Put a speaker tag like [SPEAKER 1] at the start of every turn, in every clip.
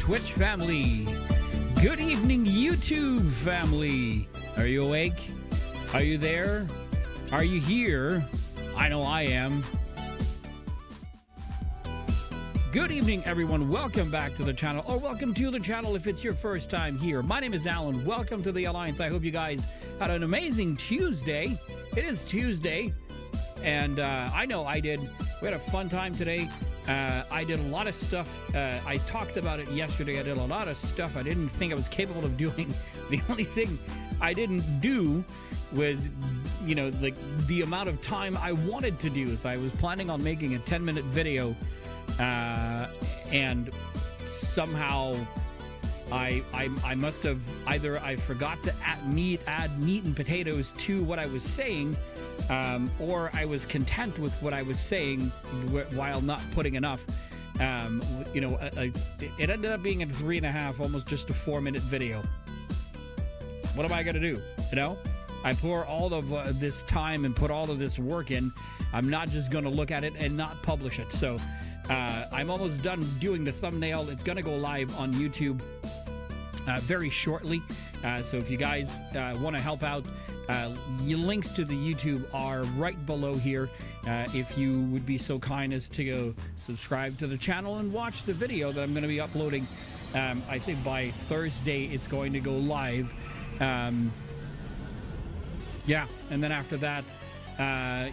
[SPEAKER 1] Twitch family. Good evening, YouTube family. Are you awake? Are you there? Are you here? I know I am. Good evening, everyone. Welcome back to the channel, or welcome to the channel if it's your first time here. My name is Alan. Welcome to the Alliance. I hope you guys had an amazing Tuesday. It is Tuesday, and I know I did. We had a fun time today. I did a lot of stuff. I talked about it yesterday. I did a lot of stuff I didn't think I was capable of doing. The only thing I didn't do was, you know, like the amount of time I wanted to do. So I was planning on making a 10-minute video, and somehow I must have either I forgot to add meat and potatoes to what I was saying, or I was content with what I was saying while not putting enough. You know, it ended up being a 3.5, almost just a 4-minute video. What am I gonna do? You know, I pour all of this time and put all of this work in. I'm not just gonna look at it and not publish it. So I'm almost done doing the thumbnail. It's gonna go live on YouTube very shortly. So if you guys want to help out, your links to the YouTube are right below here. If you would be so kind as to go subscribe to the channel and watch the video that I'm going to be uploading. I think by Thursday it's going to go live. Yeah, and then after that,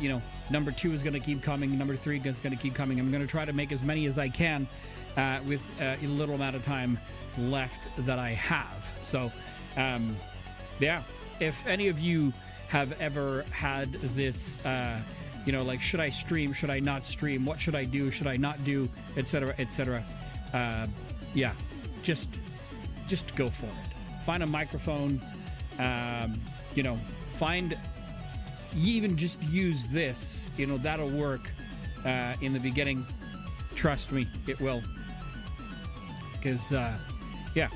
[SPEAKER 1] you know, number 2 is going to keep coming. Number 3 is going to keep coming. I'm going to try to make as many as I can with a little amount of time left that I have. So, yeah. If any of you have ever had this, you know, like, should I stream? Should I not stream? What should I do? Should I not do? Etc. Etc. Yeah, just go for it. Find a microphone. You know, even just use this. You know, that'll work in the beginning. Trust me, it will. Because, yeah,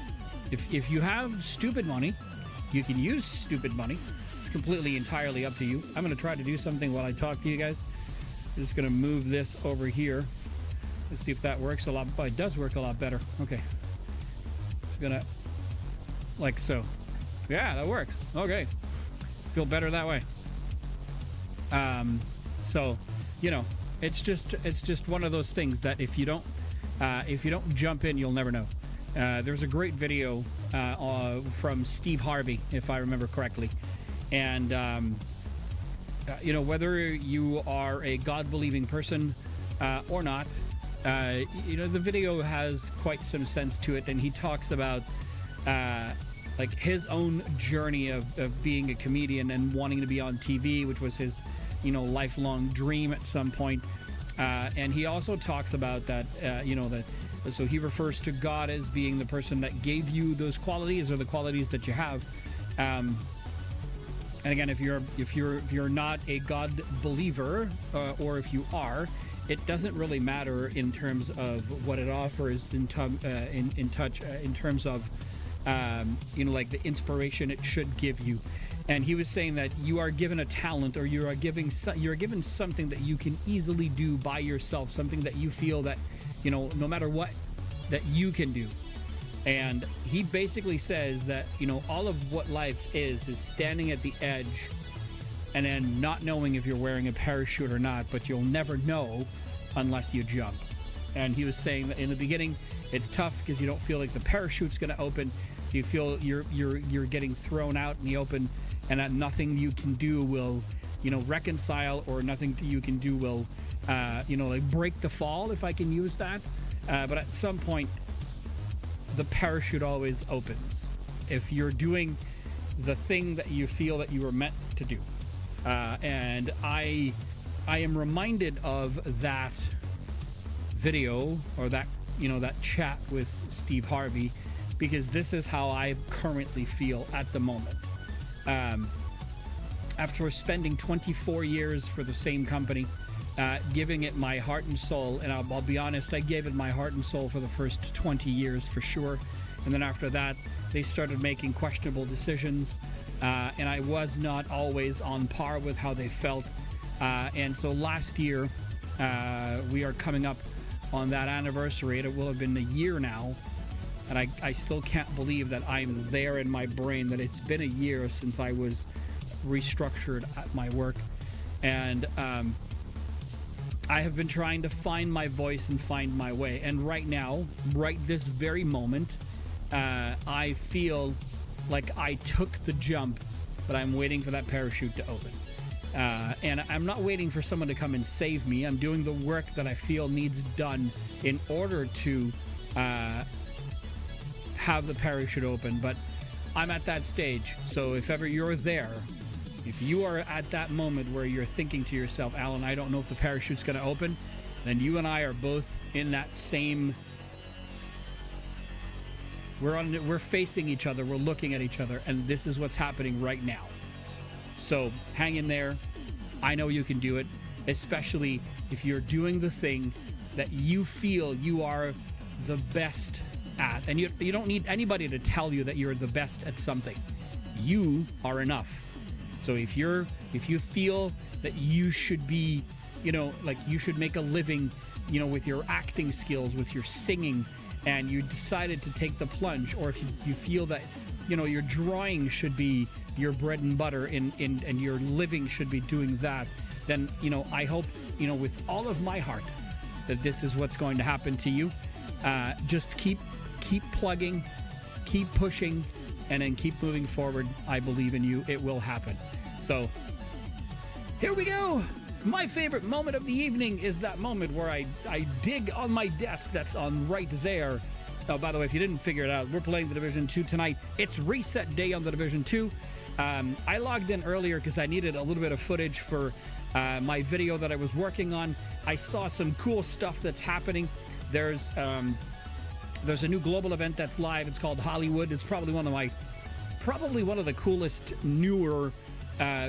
[SPEAKER 1] if you have stupid money, you can use stupid money. It's completely entirely up to you. I'm going to try to do something while I talk to you guys. I'm just going to move this over here. Let's see if that works a lot. Oh, it does work a lot better. Okay. Just going to, like so. Yeah, that works. Okay. Feel better that way. So, you know, it's just one of those things that if you don't jump in, you'll never know. There's a great video from Steve Harvey, if I remember correctly. And, you know, whether you are a God-believing person or not, you know, the video has quite some sense to it. And he talks about, like, his own journey of being a comedian and wanting to be on TV, which was his, you know, lifelong dream at some point. And he also talks about that, you know, that. So he refers to God as being the person that gave you those qualities, or the qualities that you have. And again, if you're not a God believer, or if you are, it doesn't really matter in terms of what it offers in terms of you know, like the inspiration it should give you. And he was saying that you are given a talent, or you're given something that you can easily do by yourself, something that you feel that, you know, no matter what, that you can do. And he basically says that, you know, all of what life is standing at the edge and then not knowing if you're wearing a parachute or not, but you'll never know unless you jump. And he was saying that in the beginning, it's tough because you don't feel like the parachute's going to open, so you feel you're getting thrown out in the open, and that nothing you can do will, you know, reconcile, or nothing you can do will, you know, like break the fall, if I can use that. But at some point, the parachute always opens if you're doing the thing that you feel that you were meant to do. And I am reminded of that video, or that, you know, that chat with Steve Harvey, because this is how I currently feel at the moment. After spending 24 years for the same company, giving it my heart and soul, and I'll be honest, I gave it my heart and soul for the first 20 years for sure. And then after that, they started making questionable decisions, and I was not always on par with how they felt. And so last year, we are coming up on that anniversary. It will have been a year now And I still can't believe that I'm there in my brain, that it's been a year since I was restructured at my work. And I have been trying to find my voice and find my way. And right now, right this very moment, I feel like I took the jump, but I'm waiting for that parachute to open. And I'm not waiting for someone to come and save me. I'm doing the work that I feel needs done in order to have the parachute open. But I'm at that stage. So if ever you're there, if you are at that moment where you're thinking to yourself, Alan, I don't know if the parachute's going to open, then you and I are both in that same... We're facing each other, we're looking at each other, and this is what's happening right now. So hang in there. I know you can do it, especially if you're doing the thing that you feel you are the best at. And you don't need anybody to tell you that you're the best at something. You are enough. So if you feel that you should be, like you should make a living, with your acting skills, with your singing, and you decided to take the plunge, or if you feel that, your drawing should be your bread and butter and your living should be doing that, then, I hope, with all of my heart that this is what's going to happen to you. Just keep plugging, keep pushing, and then keep moving forward. I believe in you. It will happen. So here we go. My favorite moment of the evening is that moment where I dig on my desk that's on right there. Oh, by the way, if you didn't figure it out, we're playing the Division 2 tonight. It's reset day on the Division 2. I logged in earlier because I needed a little bit of footage for my video that I was working on. I saw some cool stuff that's happening. There's a new global event that's live. It's called Hollywood. It's probably one of the coolest, newer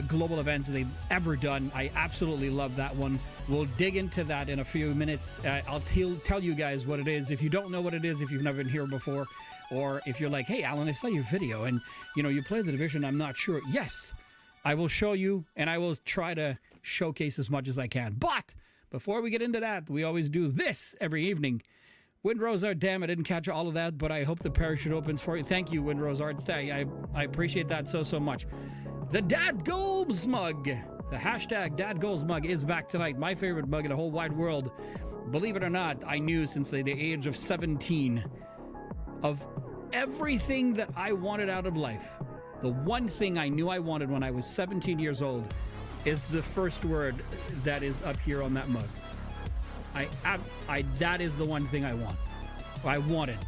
[SPEAKER 1] global events they've ever done. I absolutely love that one. We'll dig into that in a few minutes. I'll tell you guys what it is. If you don't know what it is, if you've never been here before, or if you're like, hey, Alan, I saw your video and, you play the Division, I'm not sure. Yes, I will show you, and I will try to showcase as much as I can. But before we get into that, we always do this every evening. Windrose Art, damn, I didn't catch all of that, but I hope the parachute opens for you. Thank you, Windrose Art. I appreciate that so much. The Dad Goals mug. The hashtag Dad Goals mug is back tonight. My favorite mug in the whole wide world. Believe it or not, I knew since the age of 17 of everything that I wanted out of life. The one thing I knew I wanted when I was 17 years old is the first word that is up here on that mug. That is the one thing I want. I wanted.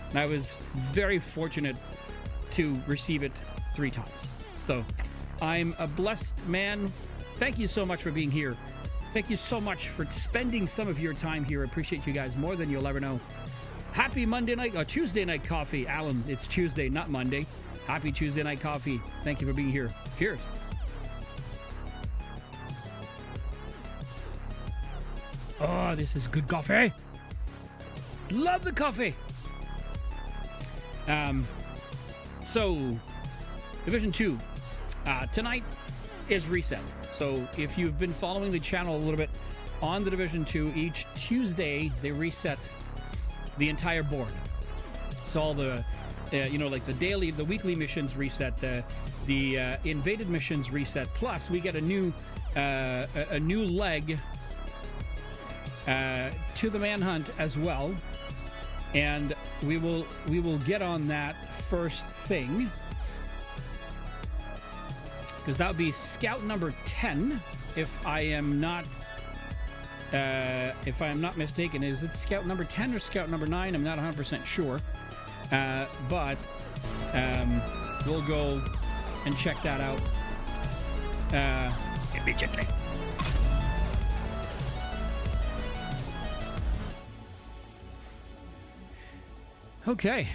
[SPEAKER 1] And I was very fortunate to receive it 3 times. So I'm a blessed man. Thank you so much for being here. Thank you so much for spending some of your time here. I appreciate you guys more than you'll ever know. Happy Monday night, or Tuesday night coffee. Alan, it's Tuesday, not Monday. Happy Tuesday night coffee. Thank you for being here. Cheers. Oh, this is good coffee. Love the coffee. So, Division 2. Tonight is reset. So if you've been following the channel a little bit on the Division 2, each Tuesday they reset the entire board. So all the, like the weekly missions reset, the invaded missions reset. Plus we get a new leg to the manhunt as well, and we will get on that first thing. Because that would be scout number 10, if I am not mistaken. Is it scout number 10 or scout number 9? I'm not 100% sure. But we'll go and check that out immediately. Okay.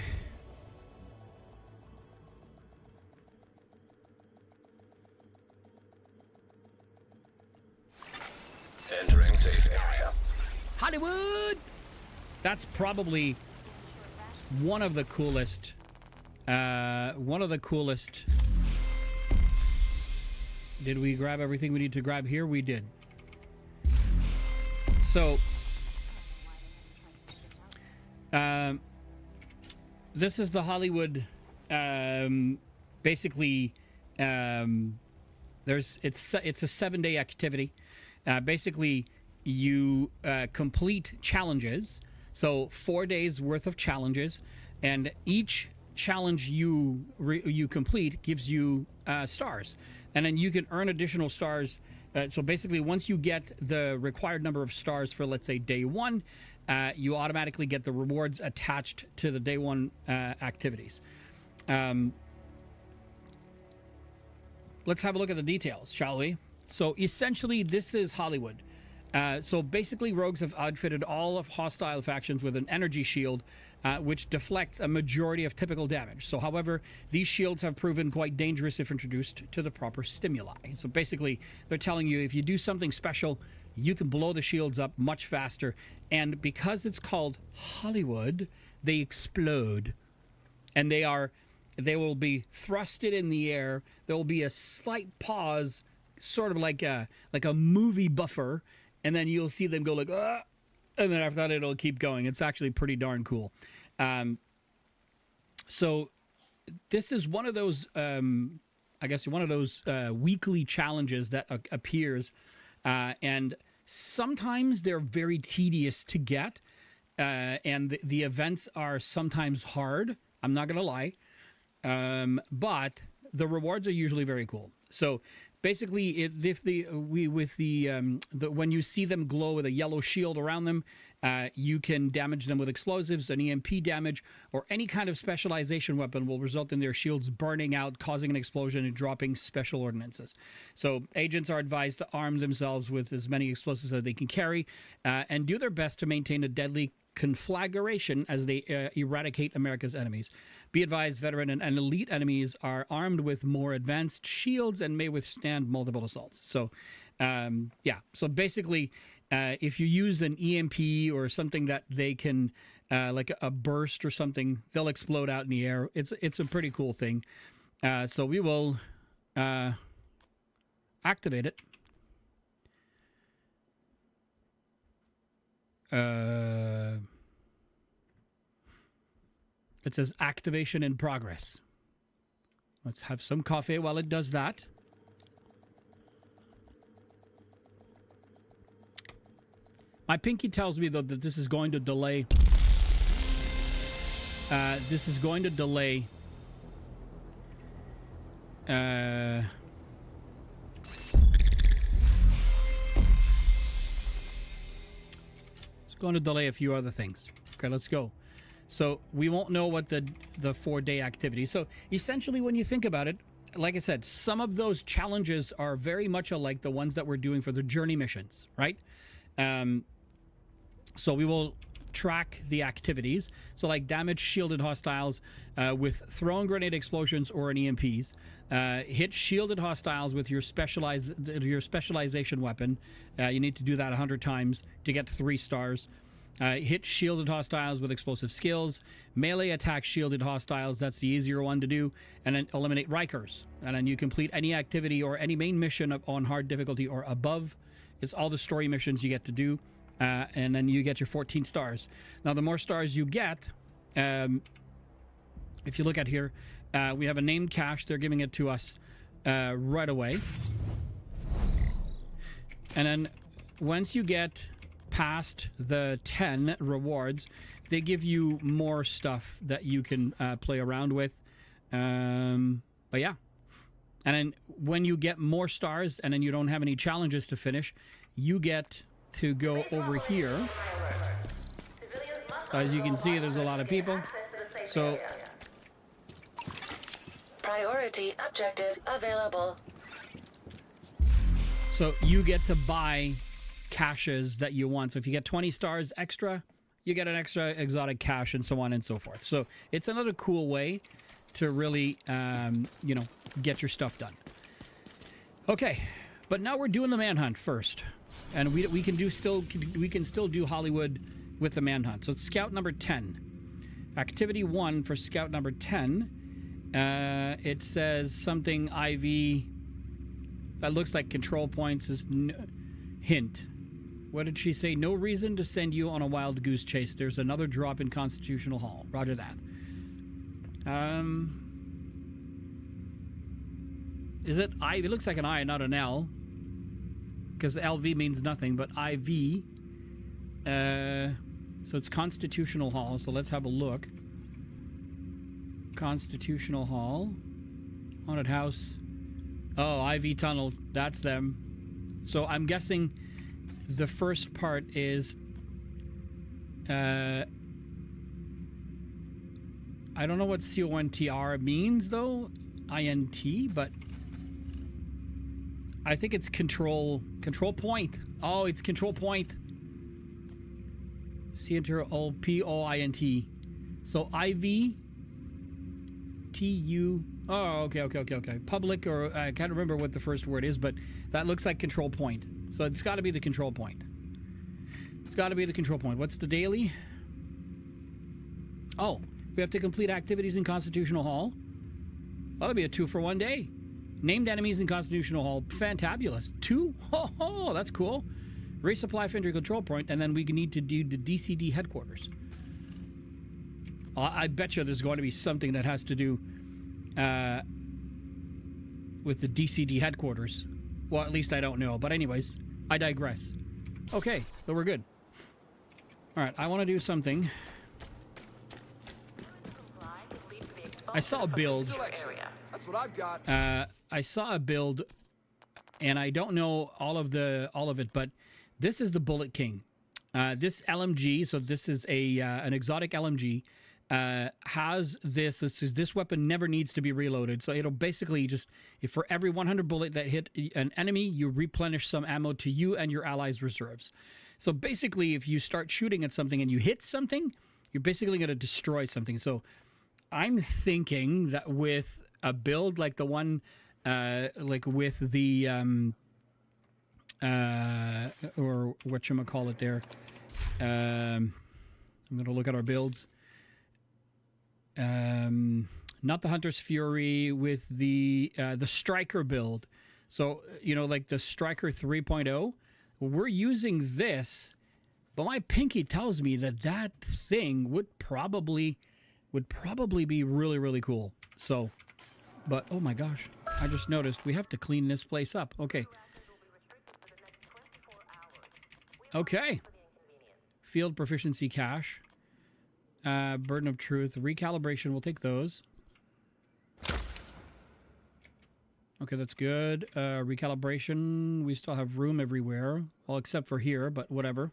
[SPEAKER 2] Entering safe area.
[SPEAKER 1] Hollywood! That's probably one of the coolest. Did we grab everything we need to grab here? We did. So, this is the Hollywood. Basically, it's a 7-day activity. Basically, you complete challenges. So 4 days worth of challenges, and each challenge you complete gives you stars, and then you can earn additional stars. So basically, once you get the required number of stars for, let's say, day one, you automatically get the rewards attached to the day one activities. Let's have a look at the details, shall we? So essentially, this is Hollywood. So basically, rogues have outfitted all of hostile factions with an energy shield, which deflects a majority of typical damage. So, however, these shields have proven quite dangerous if introduced to the proper stimuli. So basically, they're telling you if you do something special, you can blow the shields up much faster. And because it's called Hollywood, they explode. And they will be thrusted in the air. There will be a slight pause, sort of like a movie buffer, and then you'll see them go like, and then after that it'll keep going. It's actually pretty darn cool. So this is one of those, weekly challenges that appears, and sometimes they're very tedious to get, and the events are sometimes hard. I'm not gonna lie. But the rewards are usually very cool. So basically, when you see them glow with a yellow shield around them, you can damage them with explosives. An EMP damage or any kind of specialization weapon will result in their shields burning out, causing an explosion and dropping special ordnances. So agents are advised to arm themselves with as many explosives as they can carry, and do their best to maintain a deadly conflagration as they eradicate America's enemies. Be advised, veteran and elite enemies are armed with more advanced shields and may withstand multiple assaults. So, so basically, if you use an EMP or something that they can, like a burst or something, they'll explode out in the air. It's a pretty cool thing. So we will activate it. It says activation in progress. Let's have some coffee while it does that. My pinky tells me, though, that this is going to delay. This is going to delay. It's going to delay a few other things. Okay, let's go. So we won't know what the 4-day activity. So essentially, when you think about it, like I said, some of those challenges are very much alike the ones that we're doing for the journey missions, right? So we will track the activities. So like damage shielded hostiles with thrown grenade explosions or an EMPs. Hit shielded hostiles with your specialization weapon. You need to do that 100 times to get 3 stars. Hit shielded hostiles with explosive skills. Melee attack shielded hostiles, that's the easier one to do. And then eliminate Rikers. And then you complete any activity or any main mission on hard difficulty or above. It's all the story missions you get to do. And then you get your 14 stars. Now, the more stars you get, if you look at here, we have a named cache. They're giving it to us right away. And then once you get past the 10 rewards, they give you more stuff that you can play around with. But yeah. And then when you get more stars and then you don't have any challenges to finish, you get to go over here. As you can see, there's a lot of people. So
[SPEAKER 3] priority objective available.
[SPEAKER 1] So you get to buy caches that you want. So if you get 20 stars extra, you get an extra exotic cache and so on and so forth. So it's another cool way to really, get your stuff done. Okay, but now we're doing the manhunt first, and we can still do Hollywood with the manhunt. So it's scout number 10, activity 1 for scout number 10. It says something IV that looks like control points is hint. What did she say? No reason to send you on a wild goose chase. There's another drop in Constitutional Hall. Roger that. Is it I? It looks like an I, not an L. Because LV means nothing, but IV. So it's Constitutional Hall. So let's have a look. Constitutional Hall. Haunted house. Oh, IV tunnel. That's them. So I'm guessing the first part is... I don't know what CONTR means, though. INT, but... I think it's control point. Oh, it's control point. CONTROPOINT. So IV TU. Oh, okay. Public, or I can't remember what the first word is, but that looks like control point. So it's got to be the control point. It's got to be the control point. What's the daily? Oh, we have to complete activities in Constitutional Hall. That'll be a 2 for 1 day. Named enemies in Constitutional Hall. Fantabulous. 2? Oh, that's cool. Resupply Infantry Control Point, and then we need to do the DCD headquarters. I bet you there's going to be something that has to do with the DCD headquarters. Well, at least I don't know. But anyways, I digress. Okay, so we're good. All right, I want to do something. I saw a build.
[SPEAKER 4] That's what I've got.
[SPEAKER 1] I saw a build, and I don't know all of it, but this is the Bullet King. This LMG, so this is an exotic LMG, has this weapon never needs to be reloaded. So it'll basically just, if for every 100 bullet that hit an enemy, you replenish some ammo to you and your allies' reserves. So basically, if you start shooting at something and you hit something, you're basically going to destroy something. So I'm thinking that with a build like the one, like with the, or whatchamacallit there, I'm going to look at our builds. Not the Hunter's Fury, with the Striker build. So, you know, like the Striker 3.0, we're using this, but my pinky tells me that that thing would probably be really, really cool. So, but oh my gosh, I just noticed we have to clean this place up. Okay. Okay. Field proficiency cache. Burden of truth. Recalibration, we'll take those. Okay, that's good. Recalibration, we still have room everywhere. Well, except for here, but whatever.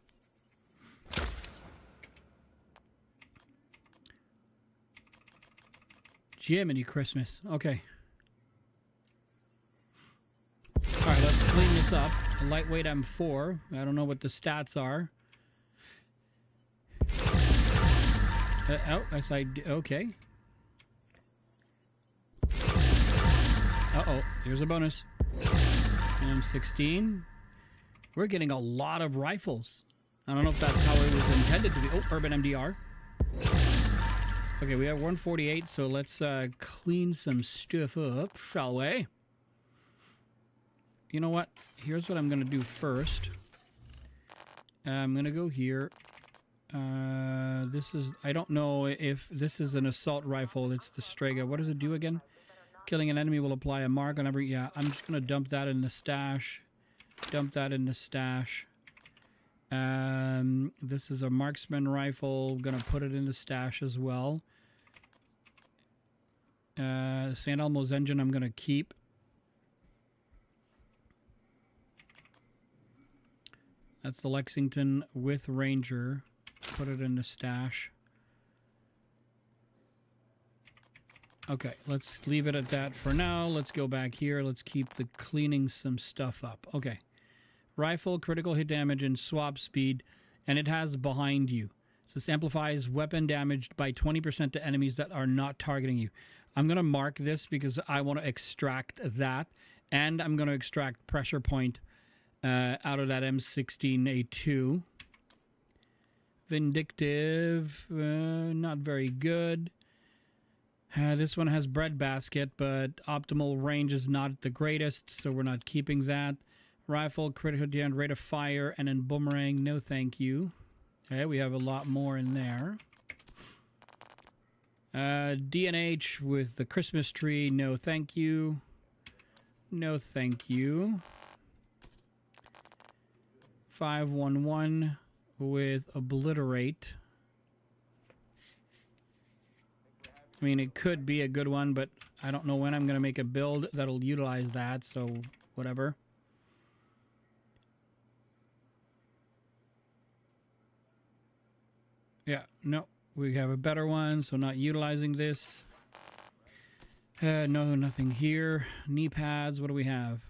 [SPEAKER 1] Jiminy Christmas. Okay. Alright, let's clean this up. A lightweight M4. I don't know what the stats are. Oh, yes, okay. Uh-oh, here's a bonus. M16. We're getting a lot of rifles. I don't know if that's how it was intended to be. Oh, Urban MDR. Okay, we have 148, so let's clean some stuff up, shall we? You know what? Here's what I'm going to do first. I'm going to go here. This is... I don't know if this is an assault rifle. It's the Strega. What does it do again? Killing an enemy will apply a mark on every... Yeah, I'm just going to dump that in the stash. Dump that in the stash. This is a marksman rifle. Going to put it in the stash as well. St. Elmo's engine I'm going to keep. That's the Lexington with Ranger. Put it in the stash. Okay, let's leave it at that for now. Let's go back here. Let's keep the cleaning some stuff up. Okay. Rifle, critical hit damage, and swap speed. And it has behind you. So this amplifies weapon damage by 20% to enemies that are not targeting you. I'm going to mark this because I want to extract that. And I'm going to extract pressure point out of that M16A2. Vindictive, not very good. This one has breadbasket, but optimal range is not the greatest, so we're not keeping that. Rifle, critical damage, rate of fire, and then boomerang, no thank you. Okay, we have a lot more in there. DNH with the Christmas tree. No, thank you. No, thank you. 511 with obliterate. I mean, it could be a good one, but I don't know when I'm going to make a build that'll utilize that, so whatever. Yeah, no, we have a better one, so not utilizing this. No, nothing here. Knee pads, what do we have?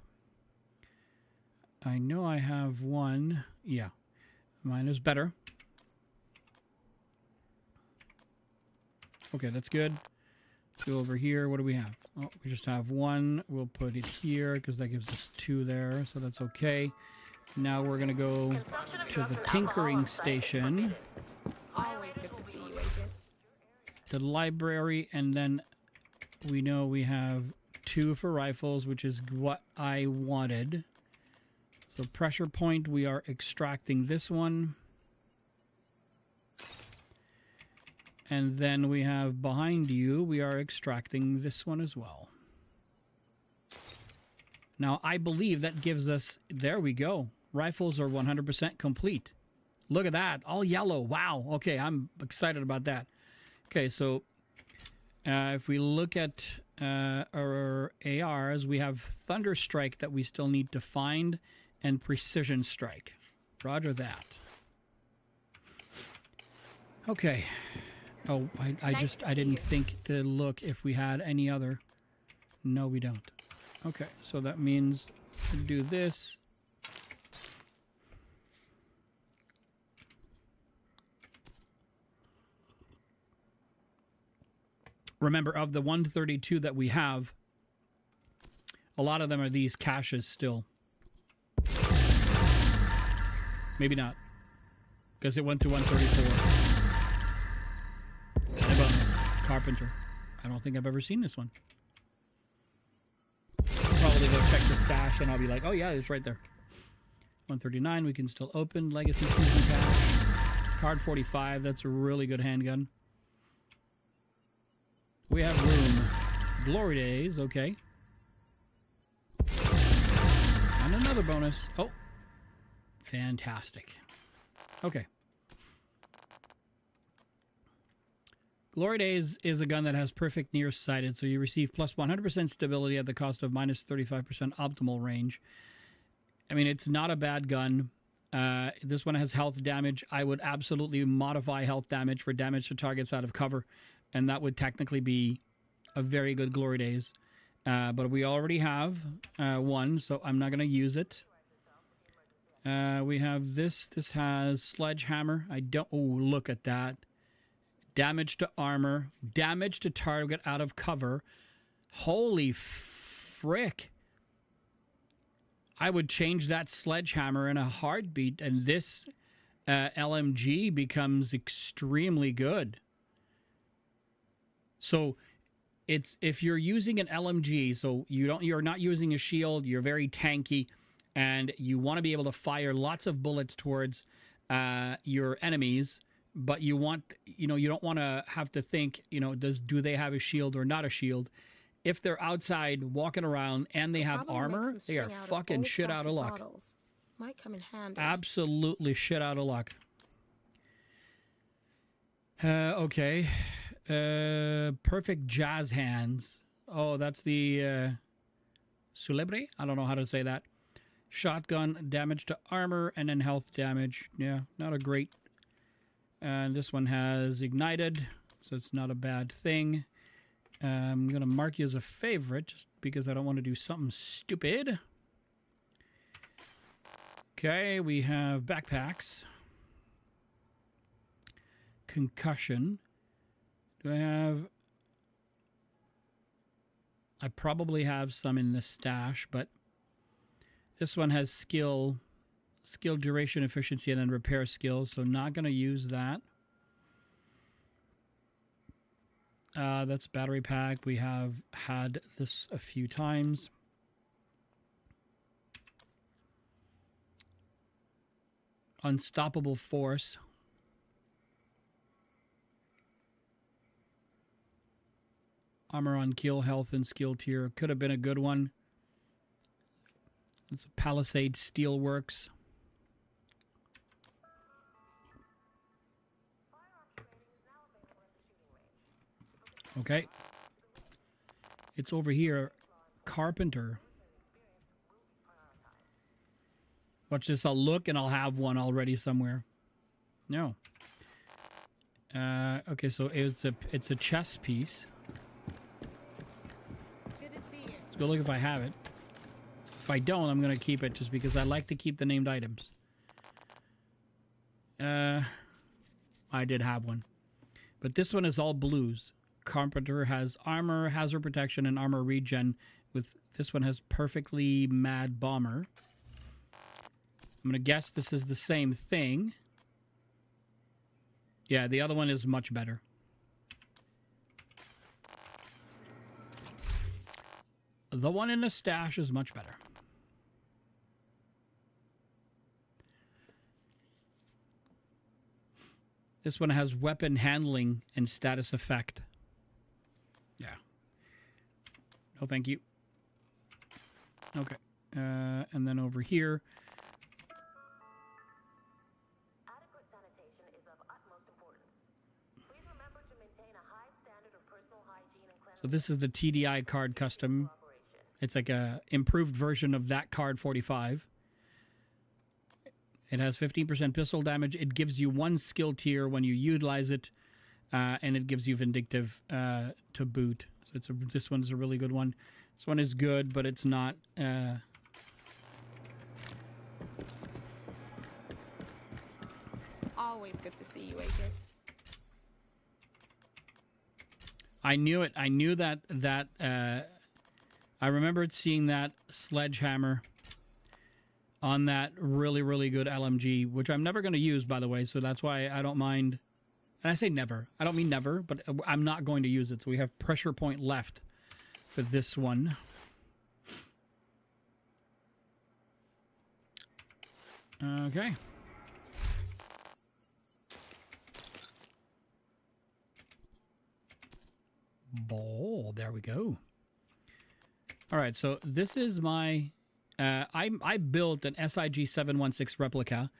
[SPEAKER 1] I know I have one. Yeah, mine is better. Okay, that's good. Let's go over here. What do we have? Oh, we just have one. We'll put it here because that gives us two there, so that's okay. Now we're going to go to the tinkering station,
[SPEAKER 5] Always good to see you, Agent.
[SPEAKER 1] the library, and then we know we have two for rifles, which is what I wanted. So pressure point, we are extracting this one. And then we have behind you, we are extracting this one as well. Now, I believe that gives us, there we go. Rifles are 100% complete. Look at that, all yellow. Wow, okay, I'm excited about that. Okay, so if we look at our ARs, we have Thunder Strike that we still need to find and Precision Strike. Roger that. Okay. Oh, I didn't think to look if we had any other. No, we don't. Okay, so that means to do this. Remember, of the 132 that we have, a lot of them are these caches still. Maybe not, because it went to 134. Carpenter. I don't think I've ever seen this one. Probably go check the stash and I'll be like, oh yeah, it's right there. 139, we can still open. Legacy season cache. Card 45, that's a really good handgun. We have room. Glory Days, okay. And another bonus. Oh, fantastic. Okay. Glory Days is a gun that has perfect nearsighted, so you receive plus 100% stability at the cost of minus 35% optimal range. I mean, it's not a bad gun. This one has health damage. I would absolutely modify health damage for damage to targets out of cover, and that would technically be a very good Glory Days. But we already have one, so I'm not going to use it. We have this. This has Sledgehammer. I don't... Oh, look at that. Damage to armor, damage to target out of cover. Holy frick. I would change that Sledgehammer in a heartbeat, and this LMG becomes extremely good. So it's, if you're using an LMG, so you're not using a shield, you're very tanky, and you want to be able to fire lots of bullets towards your enemies, but you want, you don't want to have to think, do they have a shield or not a shield? If they're outside walking around and they have armor, they are fucking shit out of luck.
[SPEAKER 5] Might come in handy.
[SPEAKER 1] Absolutely shit out of luck. Okay. Perfect jazz hands. Oh, that's the Celebre? I don't know how to say that. Shotgun, damage to armor, and then health damage. Yeah, not a great... And this one has ignited, so it's not a bad thing. I'm going to mark you as a favorite, just because I don't want to do something stupid. Okay, we have backpacks. Concussion. Do I have... I probably have some in the stash, but this one has skill, duration, efficiency, and then repair skills, so not going to use that. That's battery pack. We have had this a few times. Unstoppable force. Armor on kill, health, and skill tier. Could have been a good one. It's Palisade Steelworks. Okay. It's over here. Carpenter. Watch this. I'll look and I'll have one already somewhere. No. Okay, so it's a chess piece.
[SPEAKER 5] Good to see you.
[SPEAKER 1] Let's go look if I have it. If I don't, I'm going to keep it just because I like to keep the named items. I did have one. But this one is all blues. Carpenter has armor, hazard protection, and armor regen. With this one has perfectly mad bomber. I'm going to guess this is the same thing. Yeah, the other one is much better. The one in the stash is much better. This one has weapon handling and status effect. Yeah. No, thank you. Okay. And then over here.
[SPEAKER 3] Adequate sanitation is of utmost importance. Please remember to maintain a high standard of personal hygiene and cleanliness.
[SPEAKER 1] So this is the TDI card custom. It's like a improved version of that card 45. It has 15% pistol damage. It gives you one skill tier when you utilize it, and it gives you vindictive to boot. So this one's a really good one. This one is good, but it's not.
[SPEAKER 5] Always good to see you, Agent.
[SPEAKER 1] I knew it. I knew that. I remembered seeing that sledgehammer on that really, really good LMG, which I'm never going to use, by the way, so that's why I don't mind. And I say never. I don't mean never, but I'm not going to use it. So we have pressure point left for this one. Okay. Ball. There we go. All right, so this is my... I built an SIG 716 replica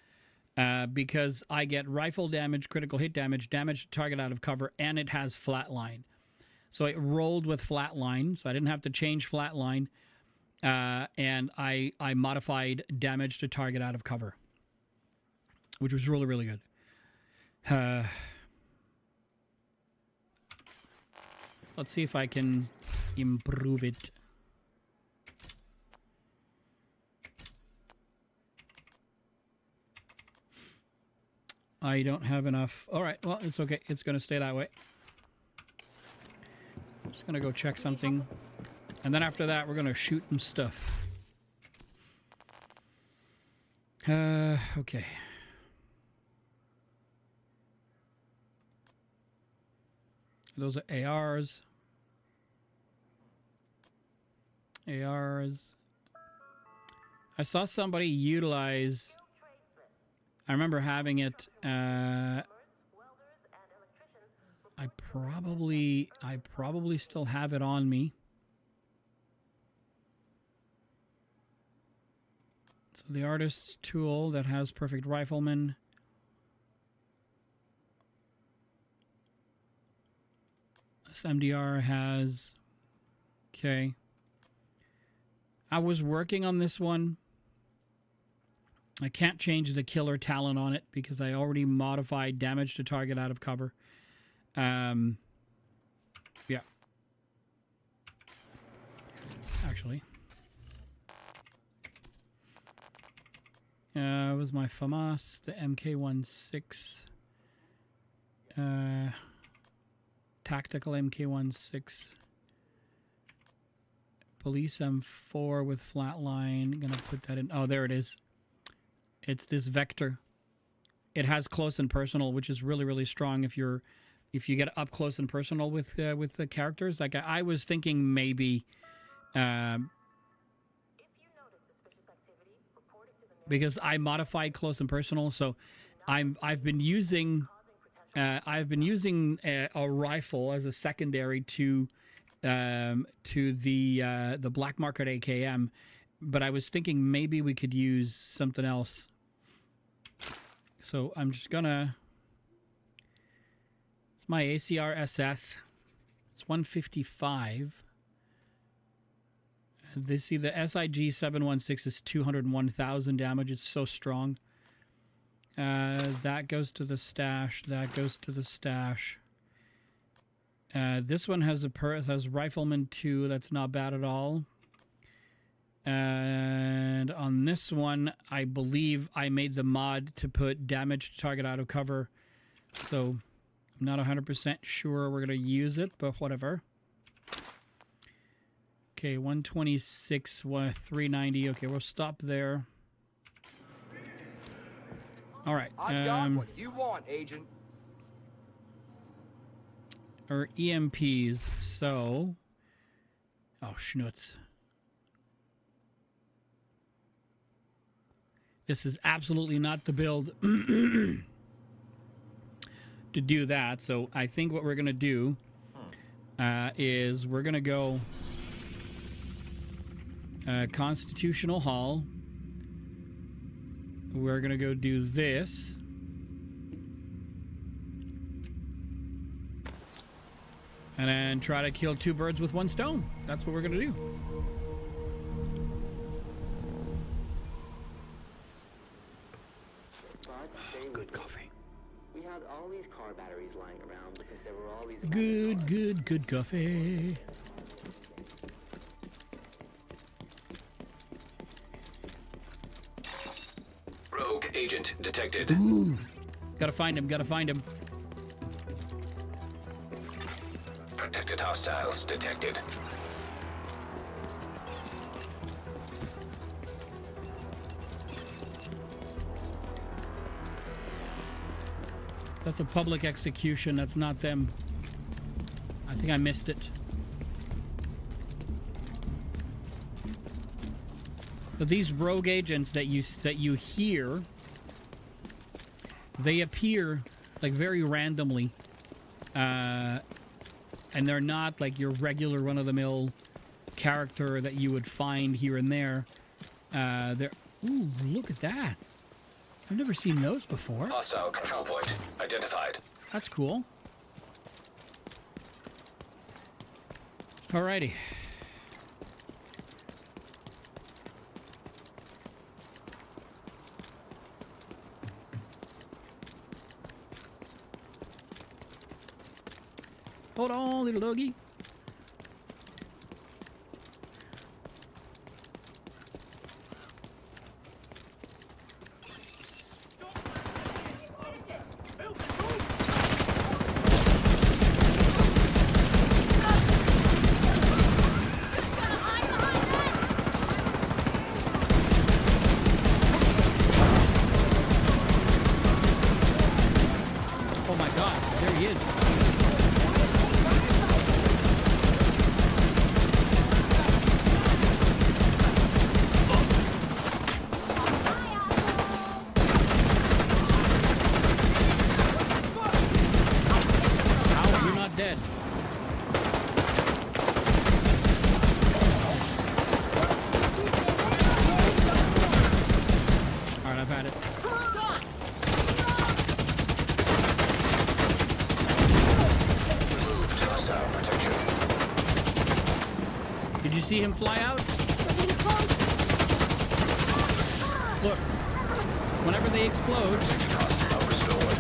[SPEAKER 1] because I get rifle damage, critical hit damage, damage to target out of cover, and it has flatline. So it rolled with flatline, so I didn't have to change flatline, and I modified damage to target out of cover, which was really, really good. Let's see if I can improve it. I don't have enough. All right, well, it's okay. It's going to stay that way. I'm just going to go check something. And then after that, we're going to shoot some stuff. Okay. Those are ARs. ARs. I saw somebody utilize... I remember having it. I probably still have it on me. So the artist's tool that has perfect rifleman. This MDR has. Okay. I was working on this one. I can't change the killer talent on it because I already modified damage to target out of cover. Yeah. Actually. It was my FAMAS, the MK16. Tactical MK16. Police M4 with flatline. Gonna put that in. Oh, there it is. It's this vector. It has close and personal, which is really, really strong if you get up close and personal with the characters. Like I was thinking maybe because I modified close and personal, so I've been using a rifle as a secondary to to the black market AKM, but I was thinking maybe we could use something else. So I'm just gonna. It's my ACR SS. It's 155. See, the SIG 716 is 201,000 damage. It's so strong. That goes to the stash. That goes to the stash. This one has has Rifleman 2. That's not bad at all. And on this one, I believe I made the mod to put damage to target auto cover. So I'm not 100% sure we're going to use it, but whatever. Okay, 126, 390. Okay, we'll stop there. All right.
[SPEAKER 4] I've got what you want, Agent.
[SPEAKER 1] Or EMPs. So, oh schnutz. This is absolutely not the build to do that. So I think what we're gonna do is we're gonna go Constitutional Hall. We're gonna go do this. And then try to kill two birds with one stone. That's what we're gonna do. Good coffee.
[SPEAKER 6] We had all these car batteries lying around because there were all these
[SPEAKER 1] Good coffee.
[SPEAKER 2] Rogue agent detected.
[SPEAKER 1] Ooh. Gotta find him, gotta find him.
[SPEAKER 2] Protected hostiles detected.
[SPEAKER 1] That's a public execution, that's not them. I think I missed it. But these rogue agents that you hear, they appear like very randomly. And they're not like your regular run-of-the-mill character that you would find here and there. Ooh, look at that. I've never seen those before.
[SPEAKER 2] Hostile control point identified.
[SPEAKER 1] That's cool. Alrighty. Hold on, little doggy. Oh my God, there he is. Ow, you're not dead. All right, I've had it.
[SPEAKER 2] Hostile protection.
[SPEAKER 1] Did you see him fly out? Look, whenever they explode,
[SPEAKER 2] Hostile restored.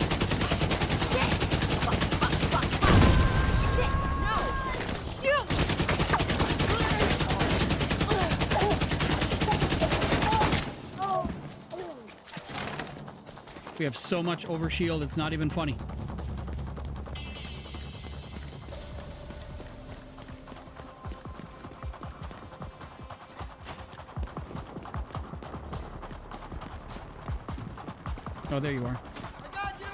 [SPEAKER 1] we have so much overshield, it's not even funny. Oh, there you are.
[SPEAKER 4] I got you!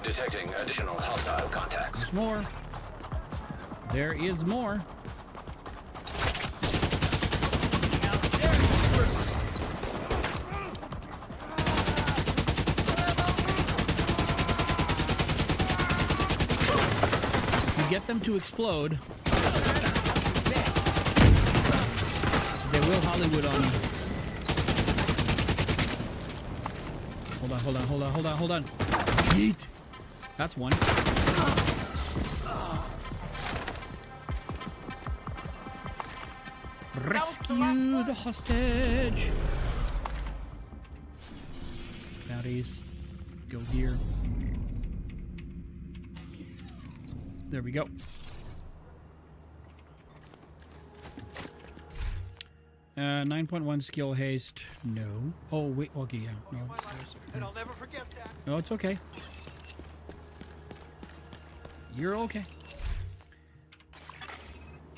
[SPEAKER 2] Detecting additional hostile contacts.
[SPEAKER 1] There's more. There is more. you get them to explode, they will Hollywood on you. Hold on. Yeet. That's one. Rescue the hostage. Batteries. Go here. There we go. 9.1 skill haste. No. Oh, wait. Okay, yeah. No,
[SPEAKER 4] And I'll never forget that.
[SPEAKER 1] no, it's okay. You're okay.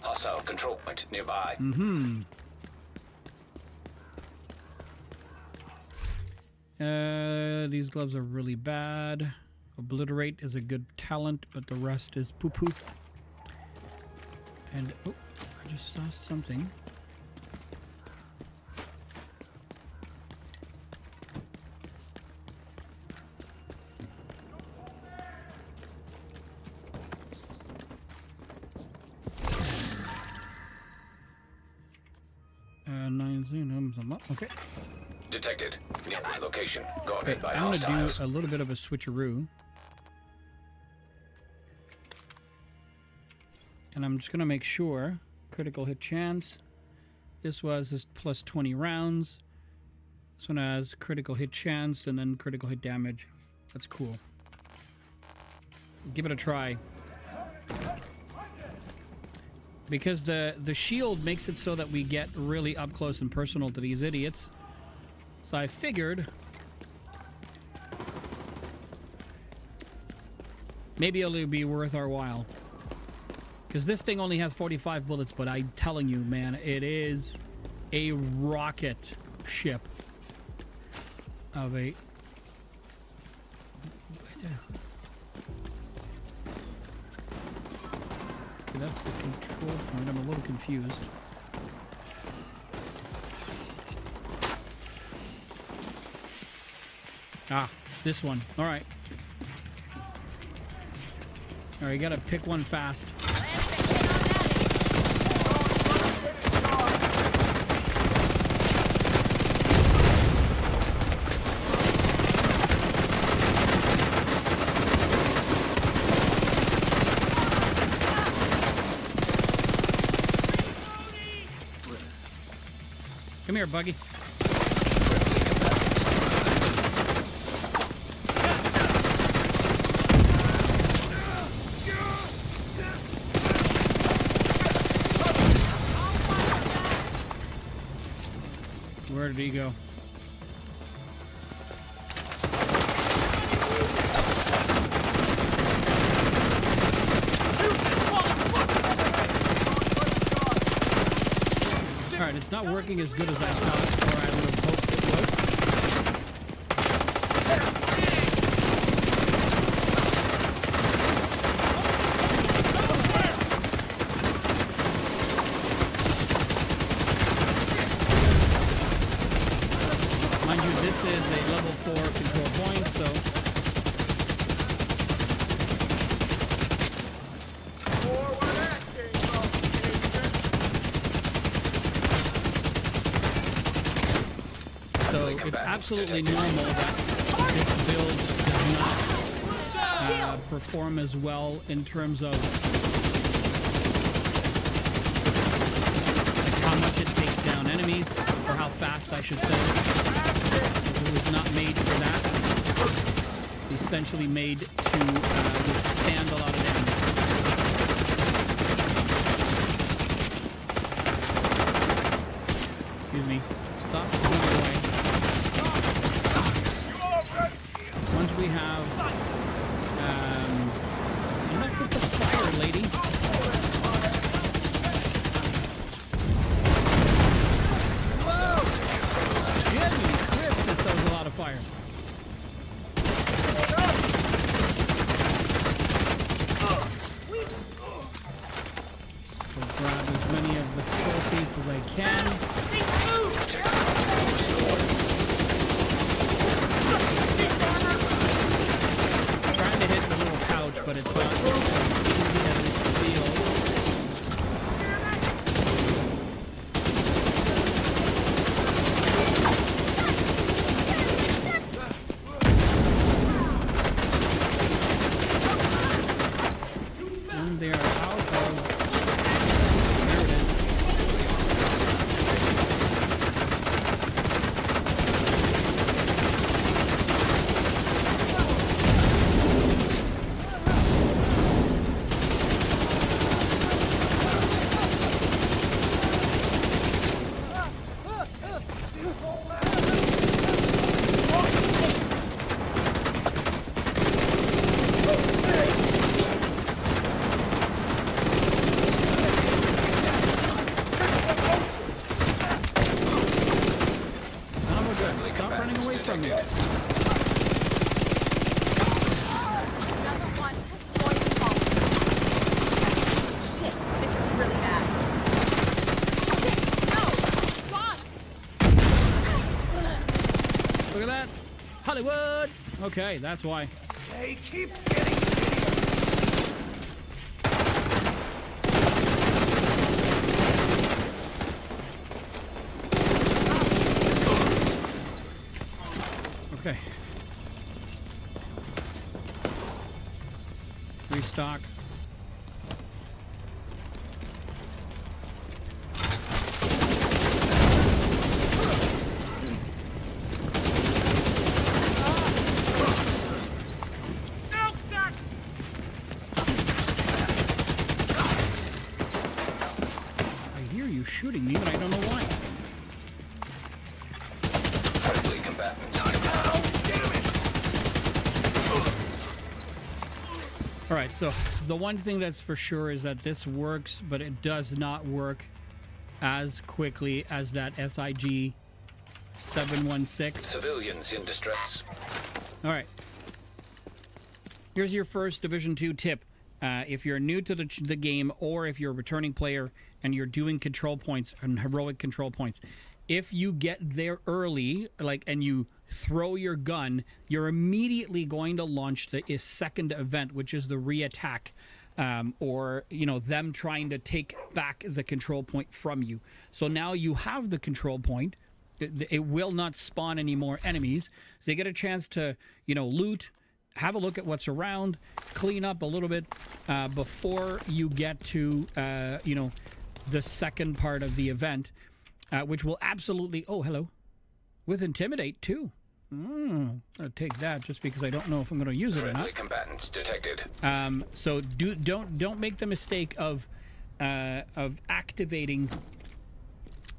[SPEAKER 2] Hostile control point nearby.
[SPEAKER 1] These gloves are really bad. Obliterate is a good talent, but the rest is poo-poo. And, oh, I just saw something. Okay.
[SPEAKER 2] Detected. Nearby location. Guarded by
[SPEAKER 1] I'm going to
[SPEAKER 2] hostiles.
[SPEAKER 1] do a little bit of a switcheroo. And I'm just going to make sure. Critical hit chance. This plus 20 rounds. This one has critical hit chance and then critical hit damage. That's cool. Give it a try. Because the shield makes it so that we get really up close and personal to these idiots. So I figured maybe it'll be worth our while. Because this thing only has 45 bullets, but I'm telling you, man, it is a rocket ship of a... Okay, that's the control point. I'm a little confused. Ah, this one. All right. All right, you gotta pick one fast. Come here, Buggy. Where did he go? Alright, it's not working as good as I thought, or I would have hoped it would. Mind you, this is a level 4 control point, so... So it's absolutely normal that this build does not perform as well in terms of how much it takes down enemies, or how fast I should say. It was not made for that. It's essentially made to withstand a lot of damage. Excuse me. Stop moving away. Once we have enough with the fire, lady. Jiminy Crips, this does a lot of fire. So grab as many of the trophies as I can. But it's not easy as Okay, that's why.
[SPEAKER 4] Hey, keeps getting shittier.
[SPEAKER 1] Okay. Restock. I hear you shooting me, but I don't know why.
[SPEAKER 2] Friendly combatants.
[SPEAKER 1] All right, so the one thing that's for sure is that this works, but it does not work as quickly as that SIG 716.
[SPEAKER 2] Civilians in distress.
[SPEAKER 1] All right. Here's your first Division 2 tip. If you're new to the game, or if you're a returning player and you're doing control points and heroic control points, if you get there early, and you throw your gun, you're immediately going to launch the second event, which is the re-attack, or them trying to take back the control point from you. So now you have the control point. It will not spawn any more enemies, so you get a chance to loot, have a look at what's around, clean up a little bit before you get to the second part of the event, which will absolutely with Intimidate too. I'll take that just because I don't know if I'm going to use it or
[SPEAKER 2] Friendly
[SPEAKER 1] not.
[SPEAKER 2] combatants detected.
[SPEAKER 1] So don't make the mistake of activating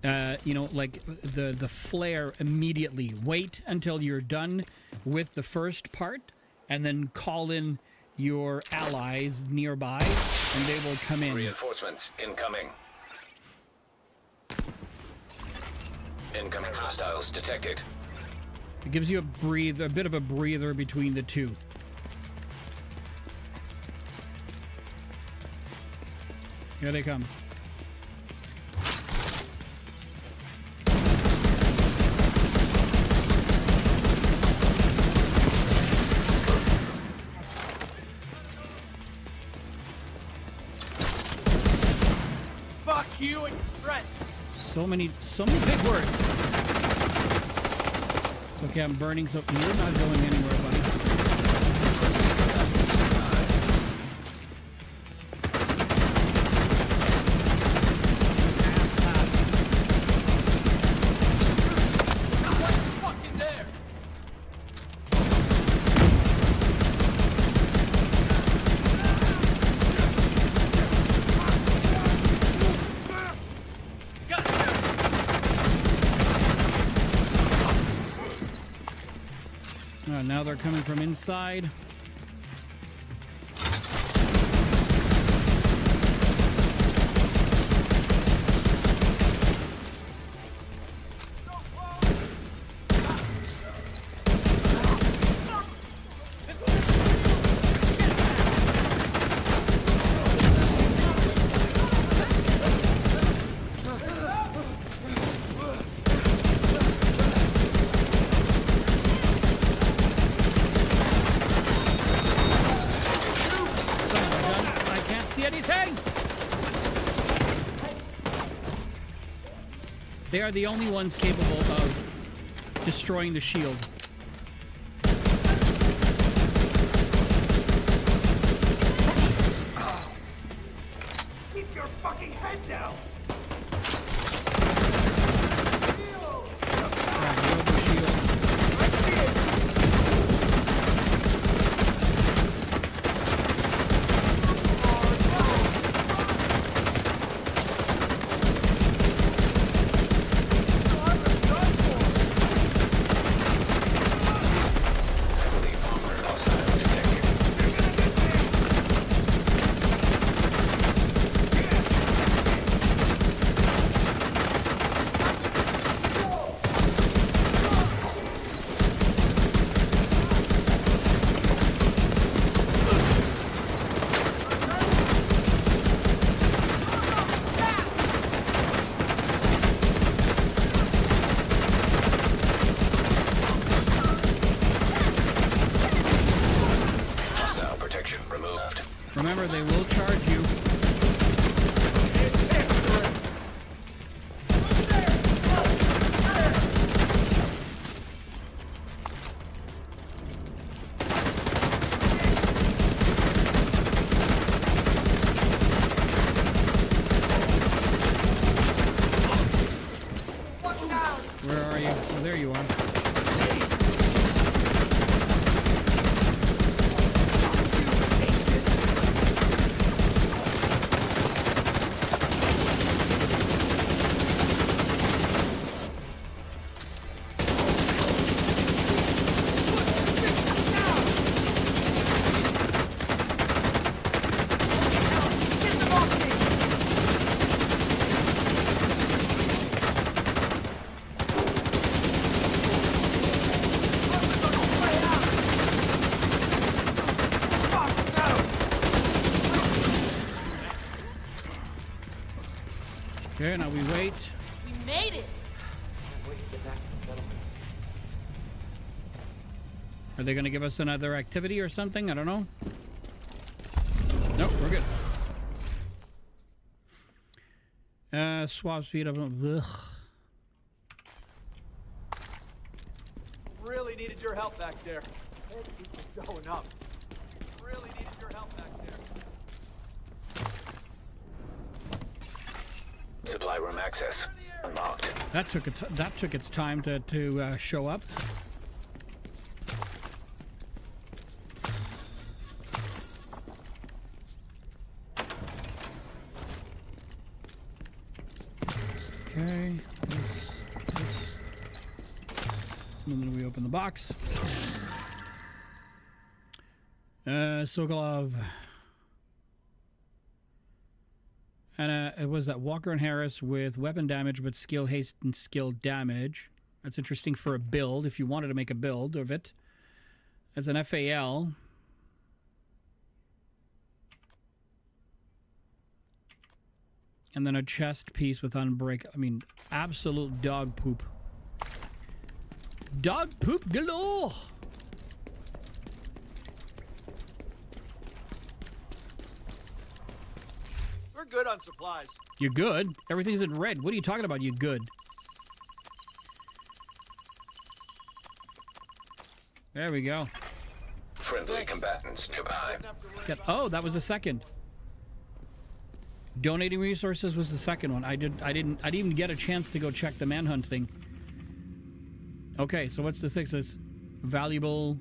[SPEAKER 1] the flare immediately. Wait until you're done with the first part and then call in your allies nearby and they will come in.
[SPEAKER 2] Reinforcements incoming. Incoming hostiles detected.
[SPEAKER 1] It gives you a bit of a breather between the two. Here they come.
[SPEAKER 4] Fuck you and your friends.
[SPEAKER 1] So many big words. Okay, I'm burning, so you're not going anywhere, buddy.
[SPEAKER 4] Fucking there.
[SPEAKER 1] Now they're coming from inside. They are the only ones capable of destroying the shield.
[SPEAKER 4] Keep your fucking head down.
[SPEAKER 1] Remember, they will charge you. Where are you? Oh, there you are. Okay, now we wait.
[SPEAKER 5] We made it.
[SPEAKER 1] Are they going to give us another activity or something? I don't know. Nope, we're good. Swap speed up. Ugh.
[SPEAKER 4] Really needed your help back there. Head keeps going up. Really needed your help back there.
[SPEAKER 2] Supply room access unlocked.
[SPEAKER 1] That took its time to show up. Okay. And then we open the box. Sokolov. And it was that Walker and Harris with weapon damage, but skill haste and skill damage. That's interesting for a build, if you wanted to make a build of it. As an FAL. And then a chest piece with unbreak. I mean, absolute dog poop. Dog poop galore!
[SPEAKER 4] We're good on supplies.
[SPEAKER 1] You're good? Everything's in red. What are you talking about, you good? There we go.
[SPEAKER 2] Friendly combatants nearby.
[SPEAKER 1] Oh, that was the second. Donating resources was the second one. I didn't even get a chance to go check the manhunt thing. Okay, so what's the sixth? It's valuable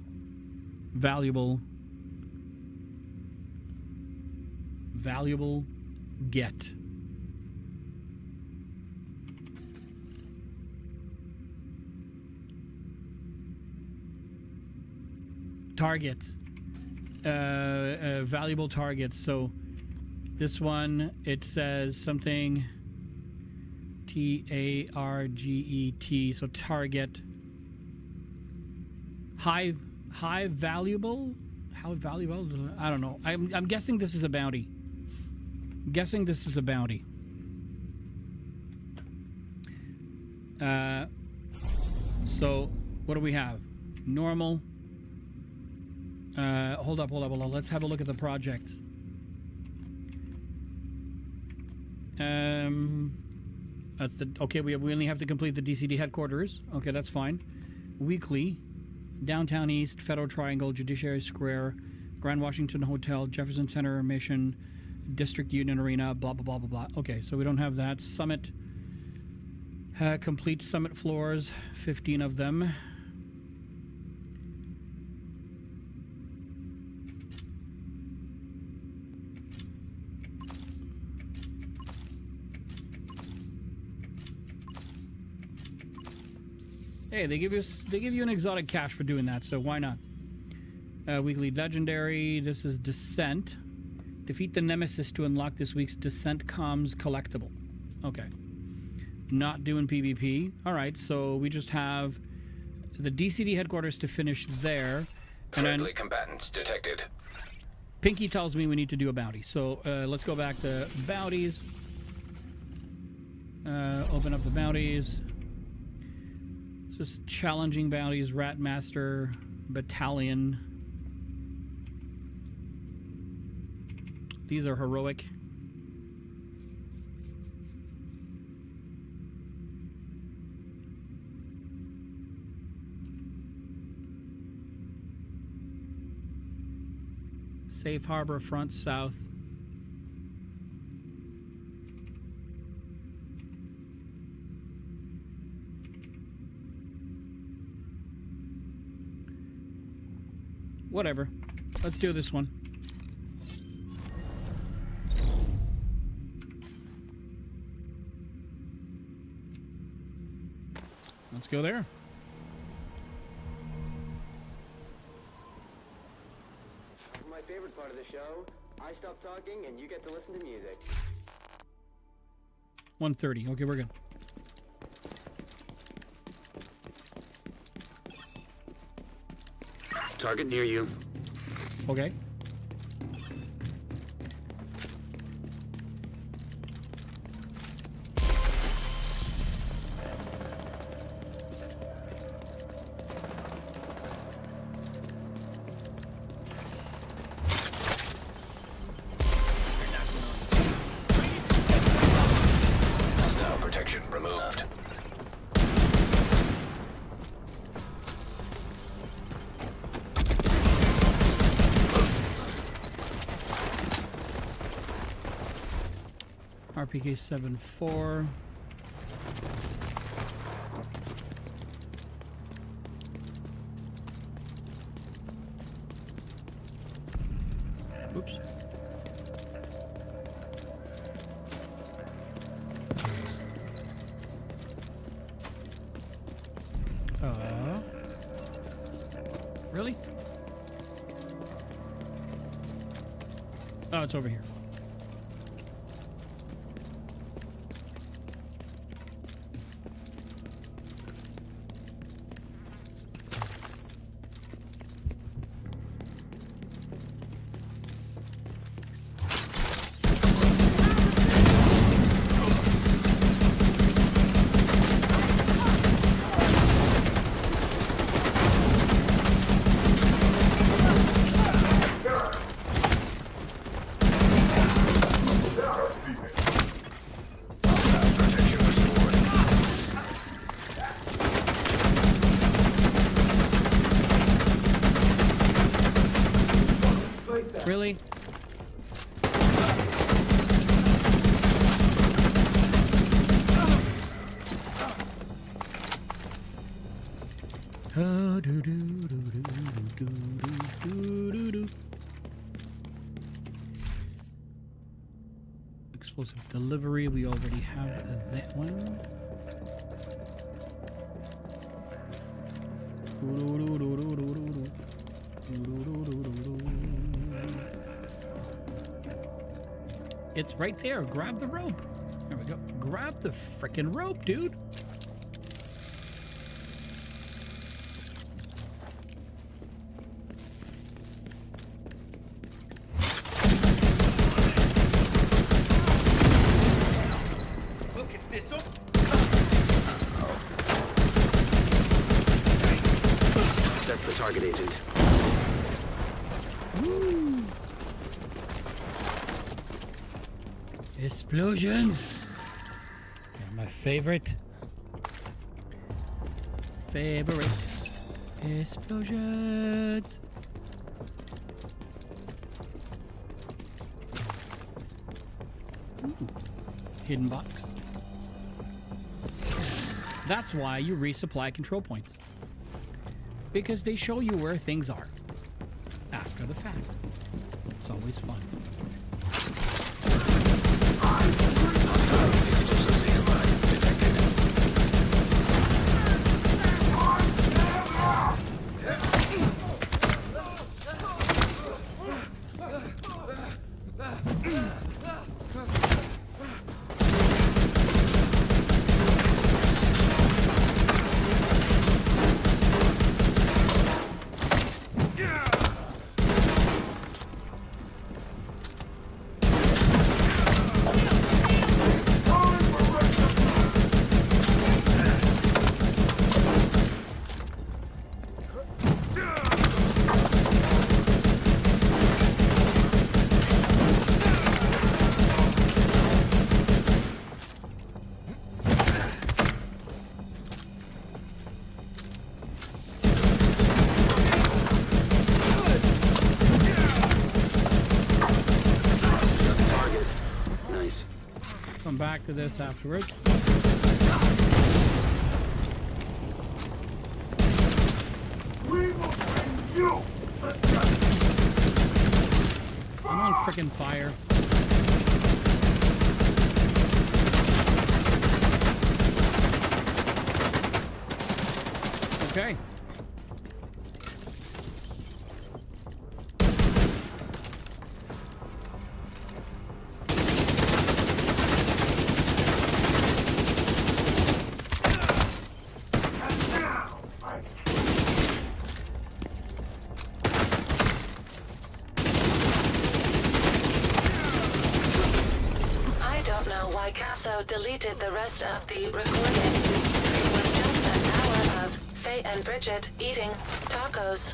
[SPEAKER 1] get. Targets. Valuable targets. So this one, it says something Target. So target. High valuable? How valuable? I don't know. I'm guessing this is a bounty. So what do we have? Normal. Hold up. Let's have a look at the project. That's the okay. We only have to complete the DCD headquarters. Okay, that's fine. Weekly, Downtown East, Federal Triangle, Judiciary Square, Grand Washington Hotel, Jefferson Center, Mission, District Union Arena, blah blah blah blah blah. Okay, so we don't have that. Summit. Complete summit floors, 15 of them. Hey, they give you an exotic cache for doing that, so why not? Weekly legendary. This is Descent. Defeat the Nemesis to unlock this week's Descent Comms collectible. Okay. Not doing PvP. All right, so we just have the DCD headquarters to finish there. And
[SPEAKER 2] Friendly combatants detected.
[SPEAKER 1] Pinky tells me we need to do a bounty. So let's go back to bounties. Open up the bounties. Just challenging bounties, Rat Master Battalion. These are heroic. Safe harbor, front south. Whatever. Let's do this one. Let's go there.
[SPEAKER 6] My favorite part of the show, I stop talking and you get to listen to music.
[SPEAKER 1] 1:30. Okay, we're good.
[SPEAKER 2] Target near you.
[SPEAKER 1] Okay.
[SPEAKER 2] Hostile protection removed.
[SPEAKER 1] RPK 7-4. Oops. Really? Oh, it's over here.
[SPEAKER 2] Protection restored.
[SPEAKER 1] Really? Explosive delivery, we already have that one. It's right there. Grab the rope. There we go. Grab the frickin' rope, dude.
[SPEAKER 2] That's the target agent.
[SPEAKER 1] Woo. Explosions. They're my favorite. Favorite. Explosions. Ooh. Hidden box. That's why you resupply control points. Because they show you where things are after the fact. It's always fun.
[SPEAKER 2] Explosive seeker mine detected.
[SPEAKER 1] come back to this afterwards. I'm on frickin' fire. Okay.
[SPEAKER 3] I don't know why Casso deleted the rest of the recording. It was just an hour of Faye and Bridget eating tacos.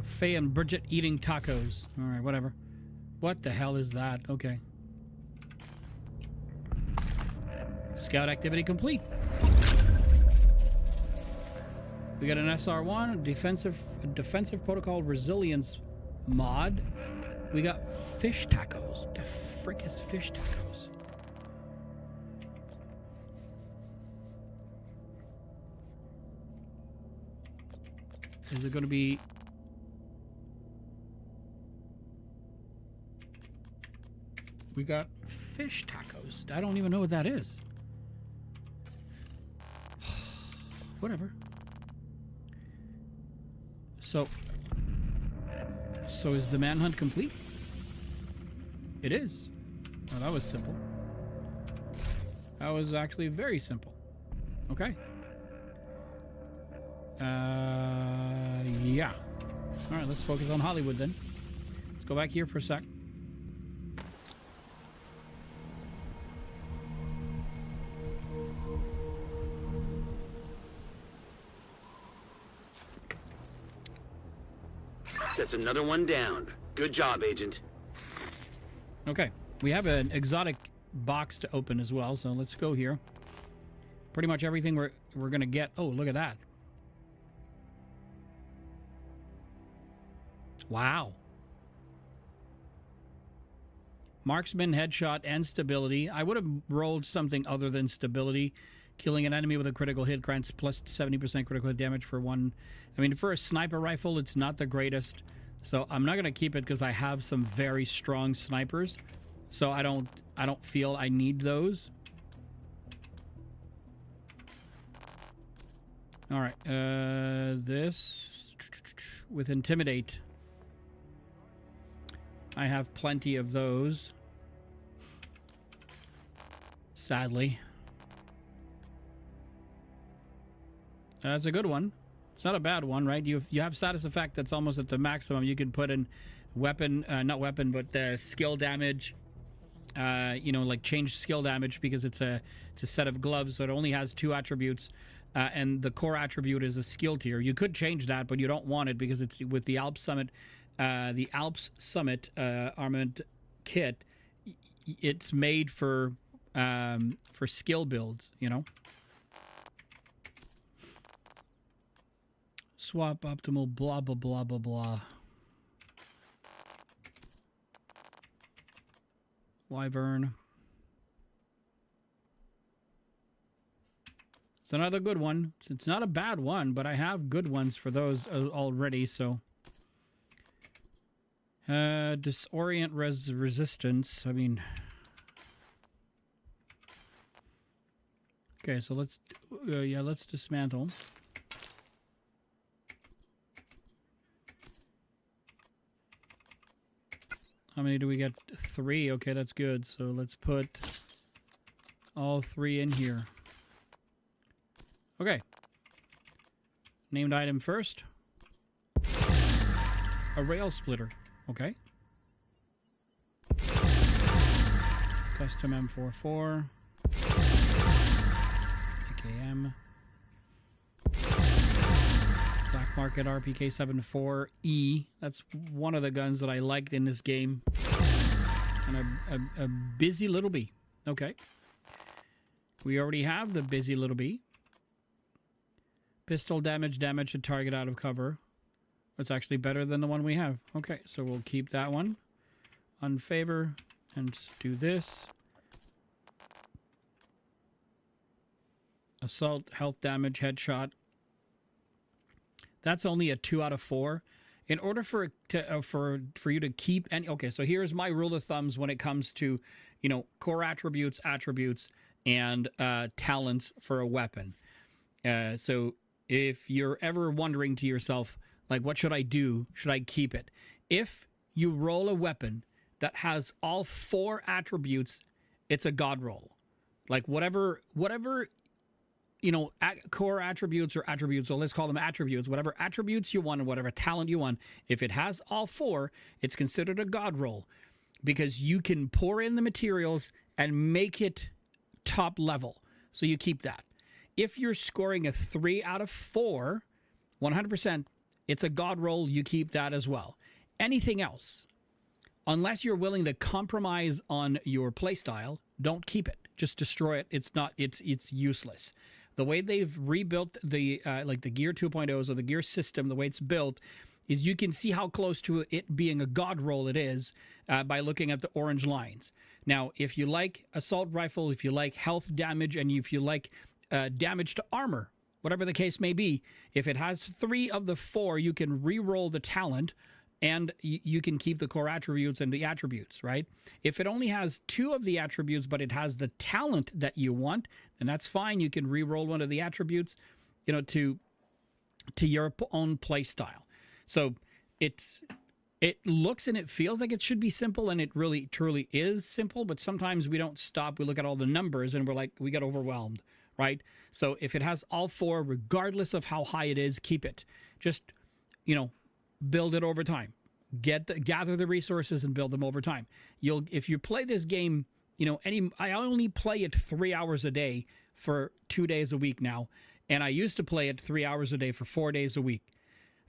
[SPEAKER 1] Faye and Bridget eating tacos. Alright, whatever. What the hell is that? Okay. Scout activity complete. We got an SR1, defensive protocol resilience mod. We got fish tacos. The frick is fish tacos? Is it going to be... We got fish tacos. I don't even know what that is. Whatever. So is the manhunt complete? It is. Oh, that was simple. That was actually very simple. Okay. Yeah. All right, let's focus on Hollywood then. Let's go back here for a sec.
[SPEAKER 6] That's another one down. Good job, Agent.
[SPEAKER 1] Okay, we have an exotic box to open as well, so let's go here. Pretty much everything we're gonna get. Oh, look at that! Wow. Marksman, headshot, and stability. I would have rolled something other than stability. Killing an enemy with a critical hit grants plus 70% critical hit damage for one. I mean, for a sniper rifle, it's not the greatest. So I'm not going to keep it because I have some very strong snipers. So I don't feel I need those. All right. This with Intimidate. I have plenty of those. Sadly. That's a good one. It's not a bad one, right? You have status effect that's almost at the maximum. You can put in weapon, not weapon, but skill damage. You know, like change skill damage because it's a set of gloves, so it only has 2 attributes, and the core attribute is a skill tier. You could change that, but you don't want it because it's with the Alps Summit. The Alps Summit armament kit. It's made for skill builds, you know. Swap optimal blah blah blah blah blah. Wyvern. It's another good one. It's not a bad one, but I have good ones for those already, so. Disorient resistance. I mean. Okay, so let's dismantle. How many do we get? 3. Okay, that's good. So let's put all 3 in here. Okay. Named item first. A rail splitter. Okay. Custom M44. AKM. Black Market RPK-74E. That's one of the guns that I liked in this game. And a busy little bee. Okay. We already have the busy little bee. Pistol damage to target out of cover. That's actually better than the one we have. Okay, so we'll keep that one. Unfavor. And do this. Assault, health damage, headshot. That's only a 2 out of 4. In order for you to keep any, okay, so here's my rule of thumbs when it comes to, you know, core attributes, and talents for a weapon. So if you're ever wondering to yourself, like, what should I do? Should I keep it? If you roll a weapon that has all 4 attributes, it's a god roll. Like whatever you know, core attributes or attributes, so let's call them attributes, whatever attributes you want and whatever talent you want, if it has all 4, it's considered a god roll because you can pour in the materials and make it top level. So you keep that. If you're scoring a 3 out of 4, 100%, it's a god roll, you keep that as well. Anything else, unless you're willing to compromise on your playstyle, don't keep it. Just destroy it. It's useless. The way they've rebuilt the like the Gear 2.0s or the Gear system, the way it's built, is you can see how close to it being a god roll it is by looking at the orange lines. Now, if you like assault rifle, if you like health damage, and if you like damage to armor, whatever the case may be, if it has 3 of the 4, you can re-roll the talent, and you can keep the core attributes and the attributes, right? If it only has 2 of the attributes, but it has the talent that you want, then that's fine. You can re-roll one of the attributes, you know, to your own play style. So it looks and it feels like it should be simple, and it really truly is simple, but sometimes we don't stop. We look at all the numbers and we're like, we get overwhelmed, right? So if it has all 4, regardless of how high it is, keep it. Just, you know, build it over time. Gather the resources and build them over time. If you play this game, you know, I only play it 3 hours a day for 2 days a week now, and I used to play it 3 hours a day for 4 days a week.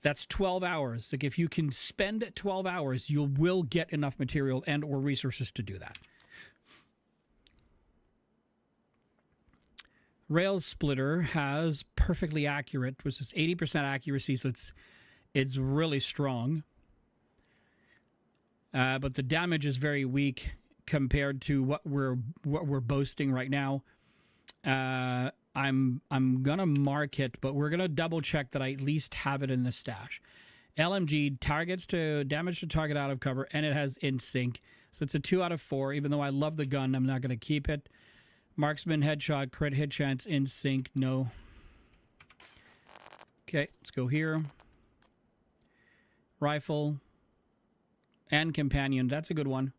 [SPEAKER 1] That's 12 hours. Like, if you can spend 12 hours, you will get enough material and or resources to do that. Rail Splitter has perfectly accurate, which is 80% accuracy, so it's really strong. But the damage is very weak compared to what we're boasting right now. I'm gonna mark it, but we're gonna double check that I at least have it in the stash. LMG targets to damage to target out of cover, and it has in sync, so it's a 2 out of 4. Even though I love the gun, I'm not gonna keep it. Marksman headshot, crit hit chance in sync, no. Okay, let's go here. Rifle and companion, that's a good one.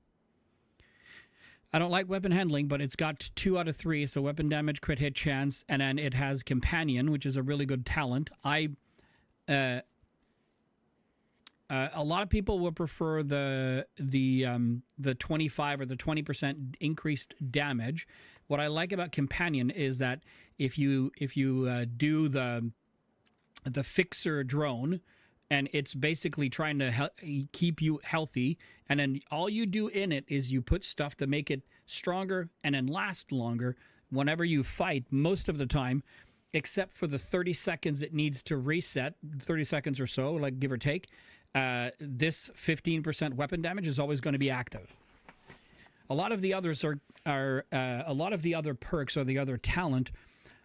[SPEAKER 1] I don't like weapon handling, but it's got 2 out of 3, so weapon damage, crit hit chance, and then it has companion, which is a really good talent. A lot of people would prefer the 25 or the 20% increased damage. What I like about companion is that if you do the fixer drone, and it's basically trying to keep you healthy, and then all you do in it is you put stuff to make it stronger and then last longer whenever you fight, most of the time, except for the 30 seconds it needs to reset, 30 seconds or so, like give or take. This 15% weapon damage is always going to be active. A lot of the others are a lot of the other perks or the other talent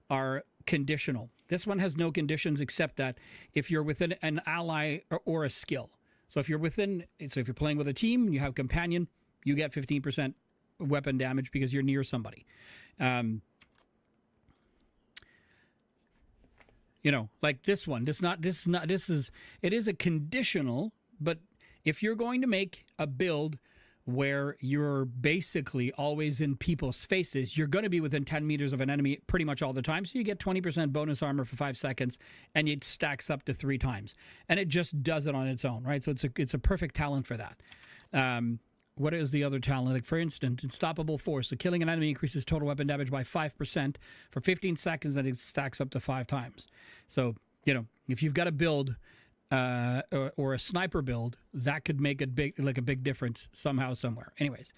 [SPEAKER 1] are conditional. This one has no conditions except that if you're within an ally or a skill. So if you're playing with a team, you have companion, you get 15% weapon damage because you're near somebody. You know, like this one. It is a conditional, but if you're going to make a build where you're basically always in people's faces, you're going to be within 10 meters of an enemy pretty much all the time, so you get 20% bonus armor for 5 seconds, and it stacks up to 3 times. And it just does it on its own, right? So it's a perfect talent for that. What is the other talent? Like, for instance, Unstoppable Force. So killing an enemy increases total weapon damage by 5% for 15 seconds, and it stacks up to 5 times. So, you know, if you've got a build or a sniper build, that could make a big difference somehow, somewhere. Anyways,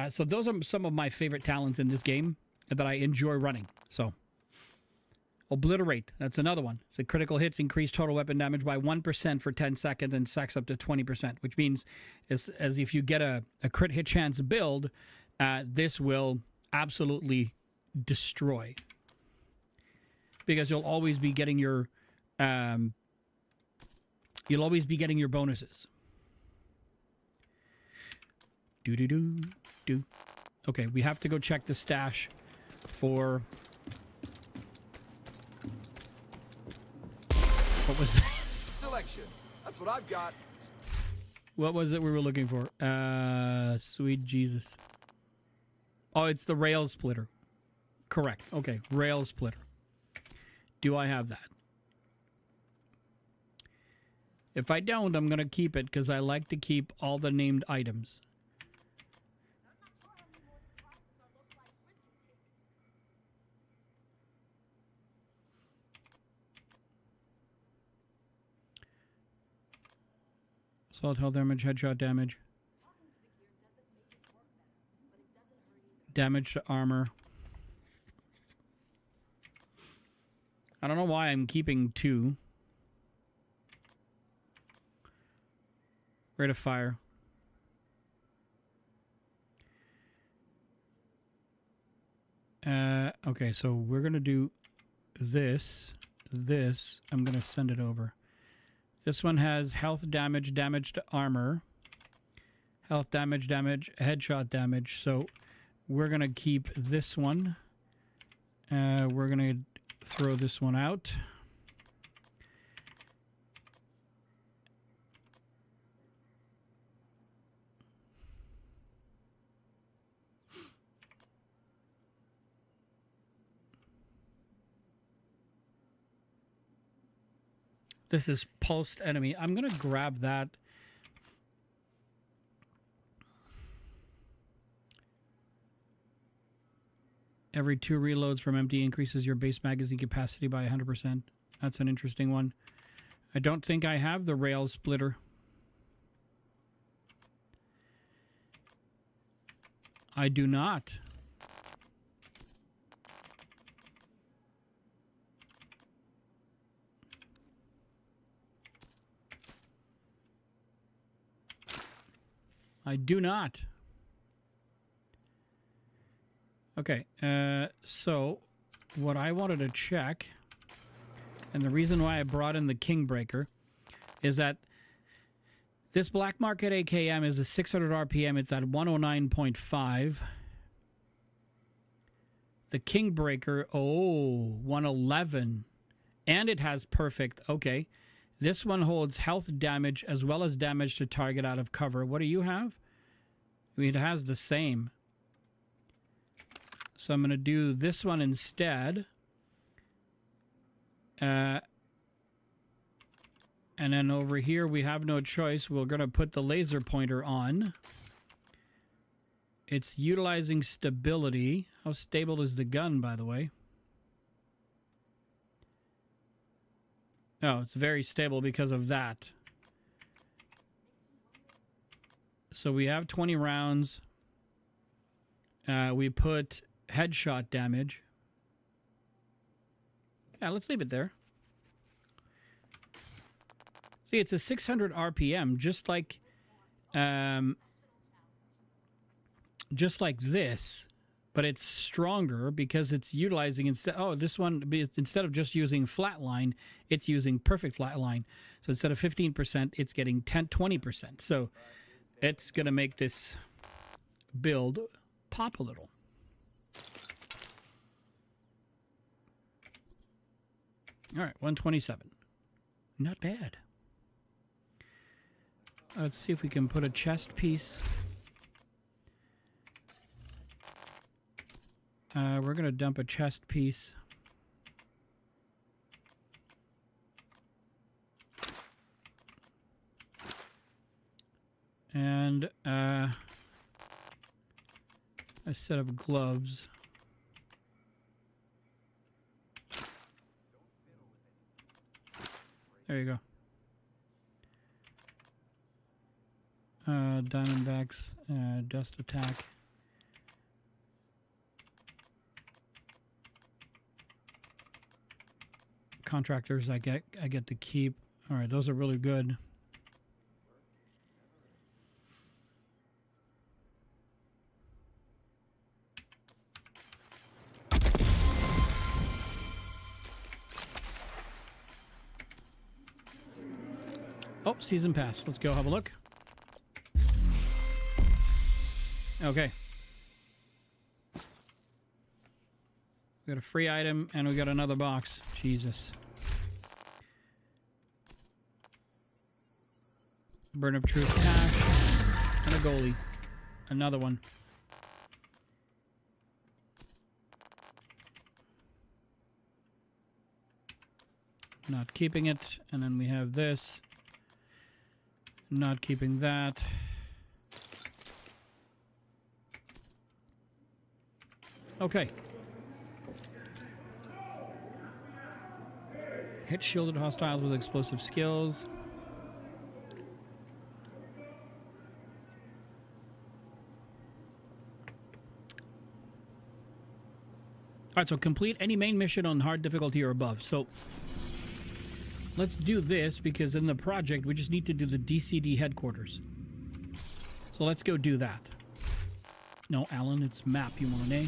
[SPEAKER 1] so those are some of my favorite talents in this game that I enjoy running. So Obliterate. That's another one. So critical hits increase total weapon damage by 1% for 10 seconds and stacks up to 20%, which means as if you get a crit hit chance build, this will absolutely destroy. Because you'll always be getting your bonuses. Do. Okay, we have to go check the stash for... What was that?
[SPEAKER 4] Selection. That's what I've got.
[SPEAKER 1] What was it we were looking for? Sweet Jesus. Oh, it's the rail splitter. Correct. Okay, rail splitter. Do I have that? If I don't, I'm going to keep it because I like to keep all the named items. Assault, health damage, headshot damage. Damage to armor. I don't know why I'm keeping 2. Rate of fire. Okay, so we're going to do this. I'm going to send it over. This one has health damage, damage to armor. Health damage, headshot damage. So we're going to keep this one. We're going to throw this one out. This is pulsed enemy. I'm going to grab that. Every 2 reloads from empty increases your base magazine capacity by 100%. That's an interesting one. I don't think I have the rail splitter. I do not. I do not. Okay, so what I wanted to check, and the reason why I brought in the Kingbreaker, is that this Black Market AKM is a 600 RPM. It's at 109.5. The Kingbreaker, 111. And it has perfect. Okay. This one holds health damage as well as damage to target out of cover. What do you have? It has the same. So I'm going to do this one instead. And then over here, we have no choice. We're going to put the laser pointer on. It's utilizing stability. How stable is the gun, by the way? Oh, it's very stable because of that. So we have 20 rounds. We put headshot damage. Yeah, let's leave it there. See, it's a 600 RPM, just like this, but it's stronger because it's utilizing instead. Oh, this one, instead of just using flatline, it's using perfect flatline. So instead of 15%, it's getting 20%. So it's gonna make this build pop a little. All right, 127. Not bad. Let's see if we can put a chest piece. We're going to dump a chest piece. And a set of gloves. There you go. Diamondbacks, dust attack. Contractors I get to keep. All right, those are really good. Oh, season pass. Let's go have a look. Okay. We got a free item and we got another box. Jesus. Burn of Truth cash and a goalie. Another one. Not keeping it. And then we have this. Not keeping that. Okay. Hit shielded hostiles with explosive skills. Alright, so complete any main mission on hard difficulty or above. So let's do this because in the project we just need to do the DCD headquarters. So let's go do that. No, Alan, it's map you want, eh?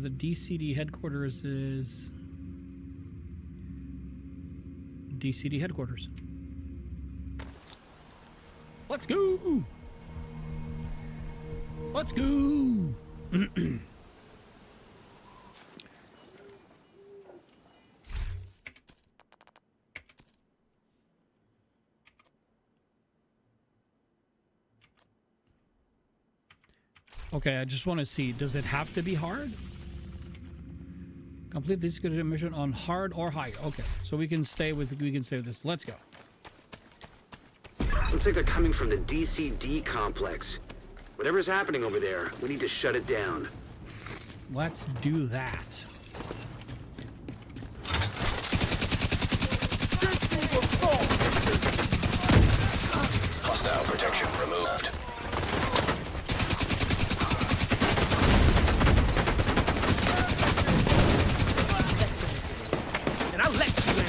[SPEAKER 1] The DCD headquarters is DCD headquarters. Let's go! Let's go! Okay, I just want to see, does it have to be hard? Complete this mission on hard or high. Okay, so we can stay with this. Let's go.
[SPEAKER 6] Looks like they're coming from the DCD complex. Whatever's happening over there, we need to shut it down.
[SPEAKER 1] Let's do that.
[SPEAKER 2] Hostile protection removed.
[SPEAKER 7] And I'll let you in.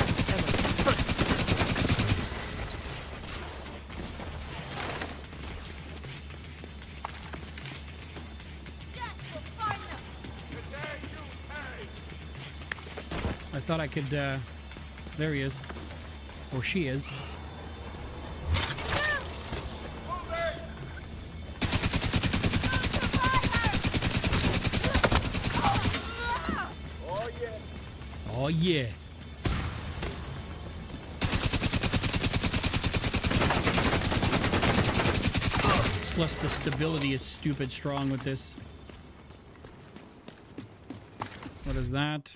[SPEAKER 1] I thought I could, there he is. Or she is. Oh yeah. Plus the stability is stupid strong with this. What is that?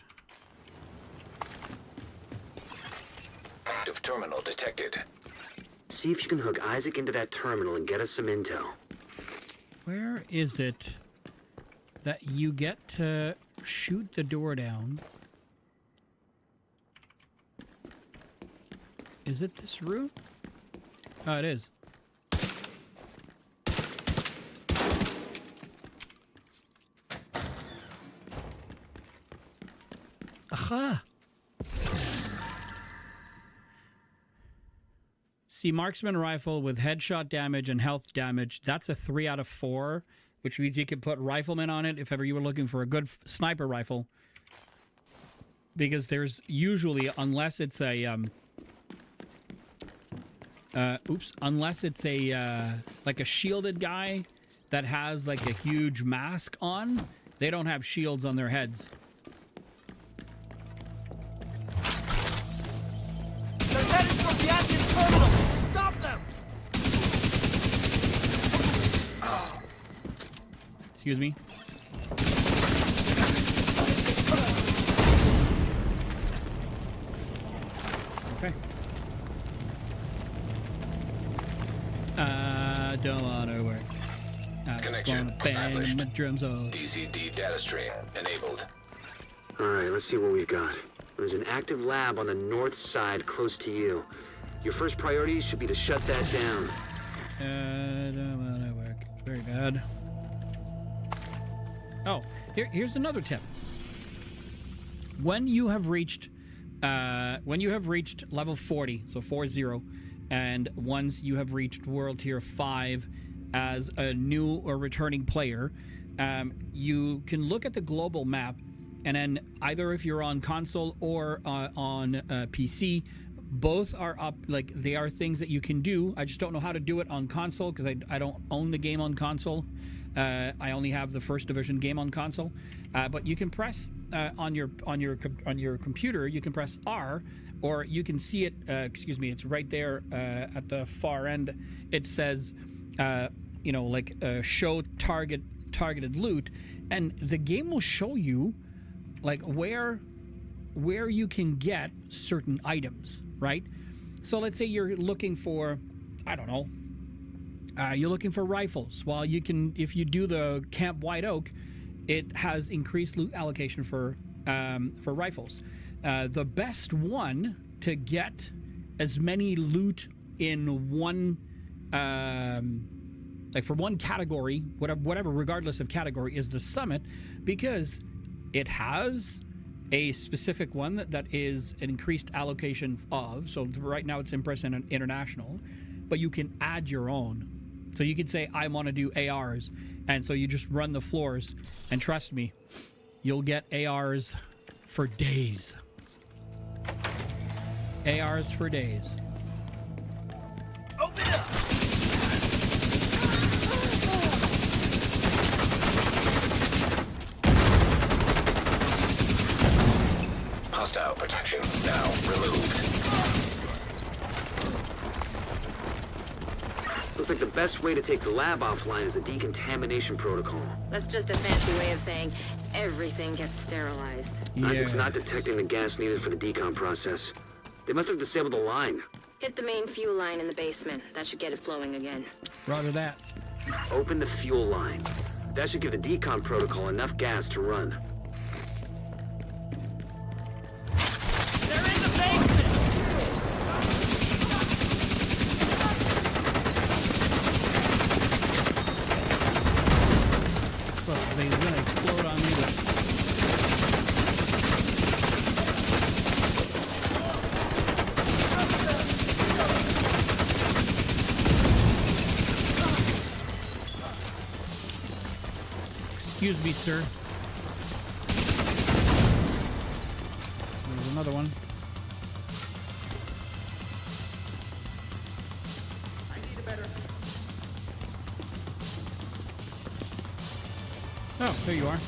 [SPEAKER 2] Active terminal detected.
[SPEAKER 6] See if you can hook Isaac into that terminal and get us some intel.
[SPEAKER 1] Where is it that you get to shoot the door down? Is it this room? Oh, it is. Aha! See, marksman rifle with headshot damage and health damage. That's a 3 out of 4, which means you can put rifleman on it if ever you were looking for a good sniper rifle. Because there's usually, unless it's a unless it's a like a shielded guy that has like a huge mask on, they don't have shields on their heads.
[SPEAKER 7] They're headed for the admin terminal. Stop them!
[SPEAKER 1] Excuse me. Okay. I don't want to work. I
[SPEAKER 2] Connection
[SPEAKER 1] just wanna bang
[SPEAKER 2] established.
[SPEAKER 1] my drums off.
[SPEAKER 2] DCD data stream enabled.
[SPEAKER 6] Alright, let's see what we've got. There's an active lab on the north side close to you. Your first priority should be to shut that down.
[SPEAKER 1] I don't want to work. Very bad. Oh, here's another tip. when you have reached level 40, so 40, and once you have reached World Tier 5 as a new or returning player, you can look at the global map, and then either if you're on console or on PC, both are up. Like, they are things that you can do. I just don't know how to do it on console because I don't own the game on console. I only have the First Division game on console, but you can press on your computer. You can press R, or you can see it. Excuse me, it's right there at the far end. It says, show targeted loot, and the game will show you like where you can get certain items, right? So let's say you're looking for, I don't know, you're looking for rifles. Well, you can, if you do the Camp White Oak, it has increased loot allocation for rifles. The best one to get as many loot in one, like for one category, whatever, regardless of category, is the Summit, because it has a specific one that is an increased allocation of. So right now it's Impress and International, but you can add your own. So you could say, I want to do ARs, and so you just run the floors, and trust me, you'll get ARs for days. ARs for days.
[SPEAKER 7] Open up!
[SPEAKER 2] Hostile protection now removed.
[SPEAKER 6] Looks like the best way to take the lab offline is the decontamination protocol.
[SPEAKER 8] That's just a fancy way of saying everything gets sterilized.
[SPEAKER 1] Yeah.
[SPEAKER 6] Isaac's not detecting the gas needed for the decon process. They must have disabled the line.
[SPEAKER 8] Hit the main fuel line in the basement. That should get it flowing again.
[SPEAKER 1] Roger that.
[SPEAKER 6] Open the fuel line. That should give the decon protocol enough gas to run.
[SPEAKER 7] They're in the basement!
[SPEAKER 1] Look, they're gonna explode on you. Excuse me, sir. There's another one.
[SPEAKER 7] I need a better...
[SPEAKER 1] Oh, there you are.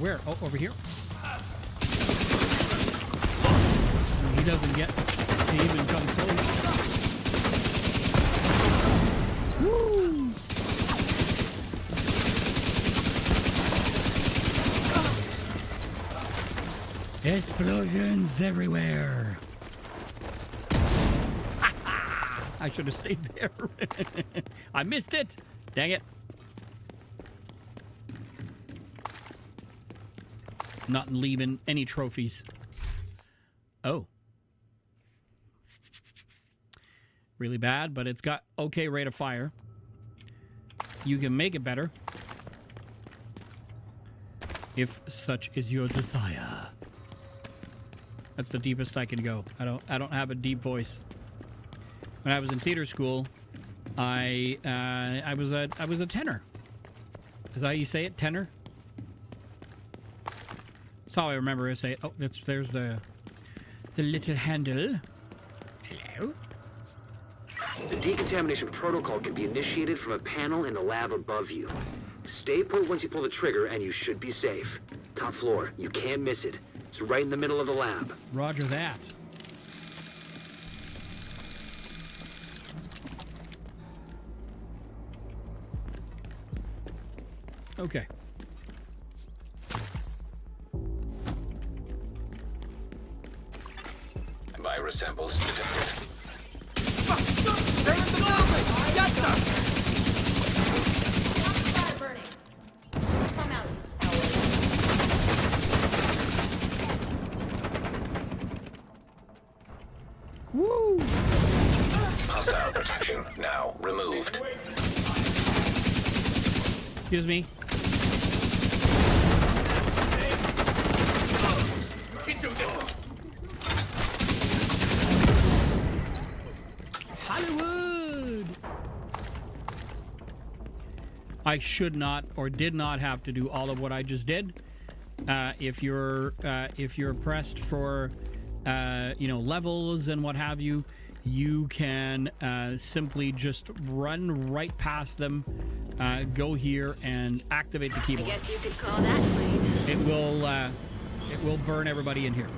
[SPEAKER 1] Where? Oh, over here. He doesn't get to even come close. Woo! Explosions everywhere. I should have stayed there. I missed it. Dang it. Not leaving any trophies. Oh. Really bad, but it's got okay rate of fire. You can make it better, if such is your desire. That's the deepest I can go. I don't have a deep voice. When I was in theater school, I was a tenor. Is that how you say it? Tenor? That's how I remember it. Say it. Oh, there's the little handle. Hello.
[SPEAKER 6] The decontamination protocol can be initiated from a panel in the lab above you. Stay put once you pull the trigger and you should be safe. Top floor, you can't miss it. It's right in the middle of the lab.
[SPEAKER 1] Roger that. Okay.
[SPEAKER 2] Virus samples detected.
[SPEAKER 7] They're in the building! Get them!
[SPEAKER 5] Fire burning. Come out.
[SPEAKER 1] Woo!
[SPEAKER 2] Hostile protection now removed.
[SPEAKER 1] Excuse me. Hollywood! I should not or did not have to do all of what I just did. If you're pressed for levels and what have you, you can simply just run right past them, go here and activate the
[SPEAKER 8] I
[SPEAKER 1] keyboard.
[SPEAKER 8] guess you could call that clean.
[SPEAKER 1] It will burn everybody in here.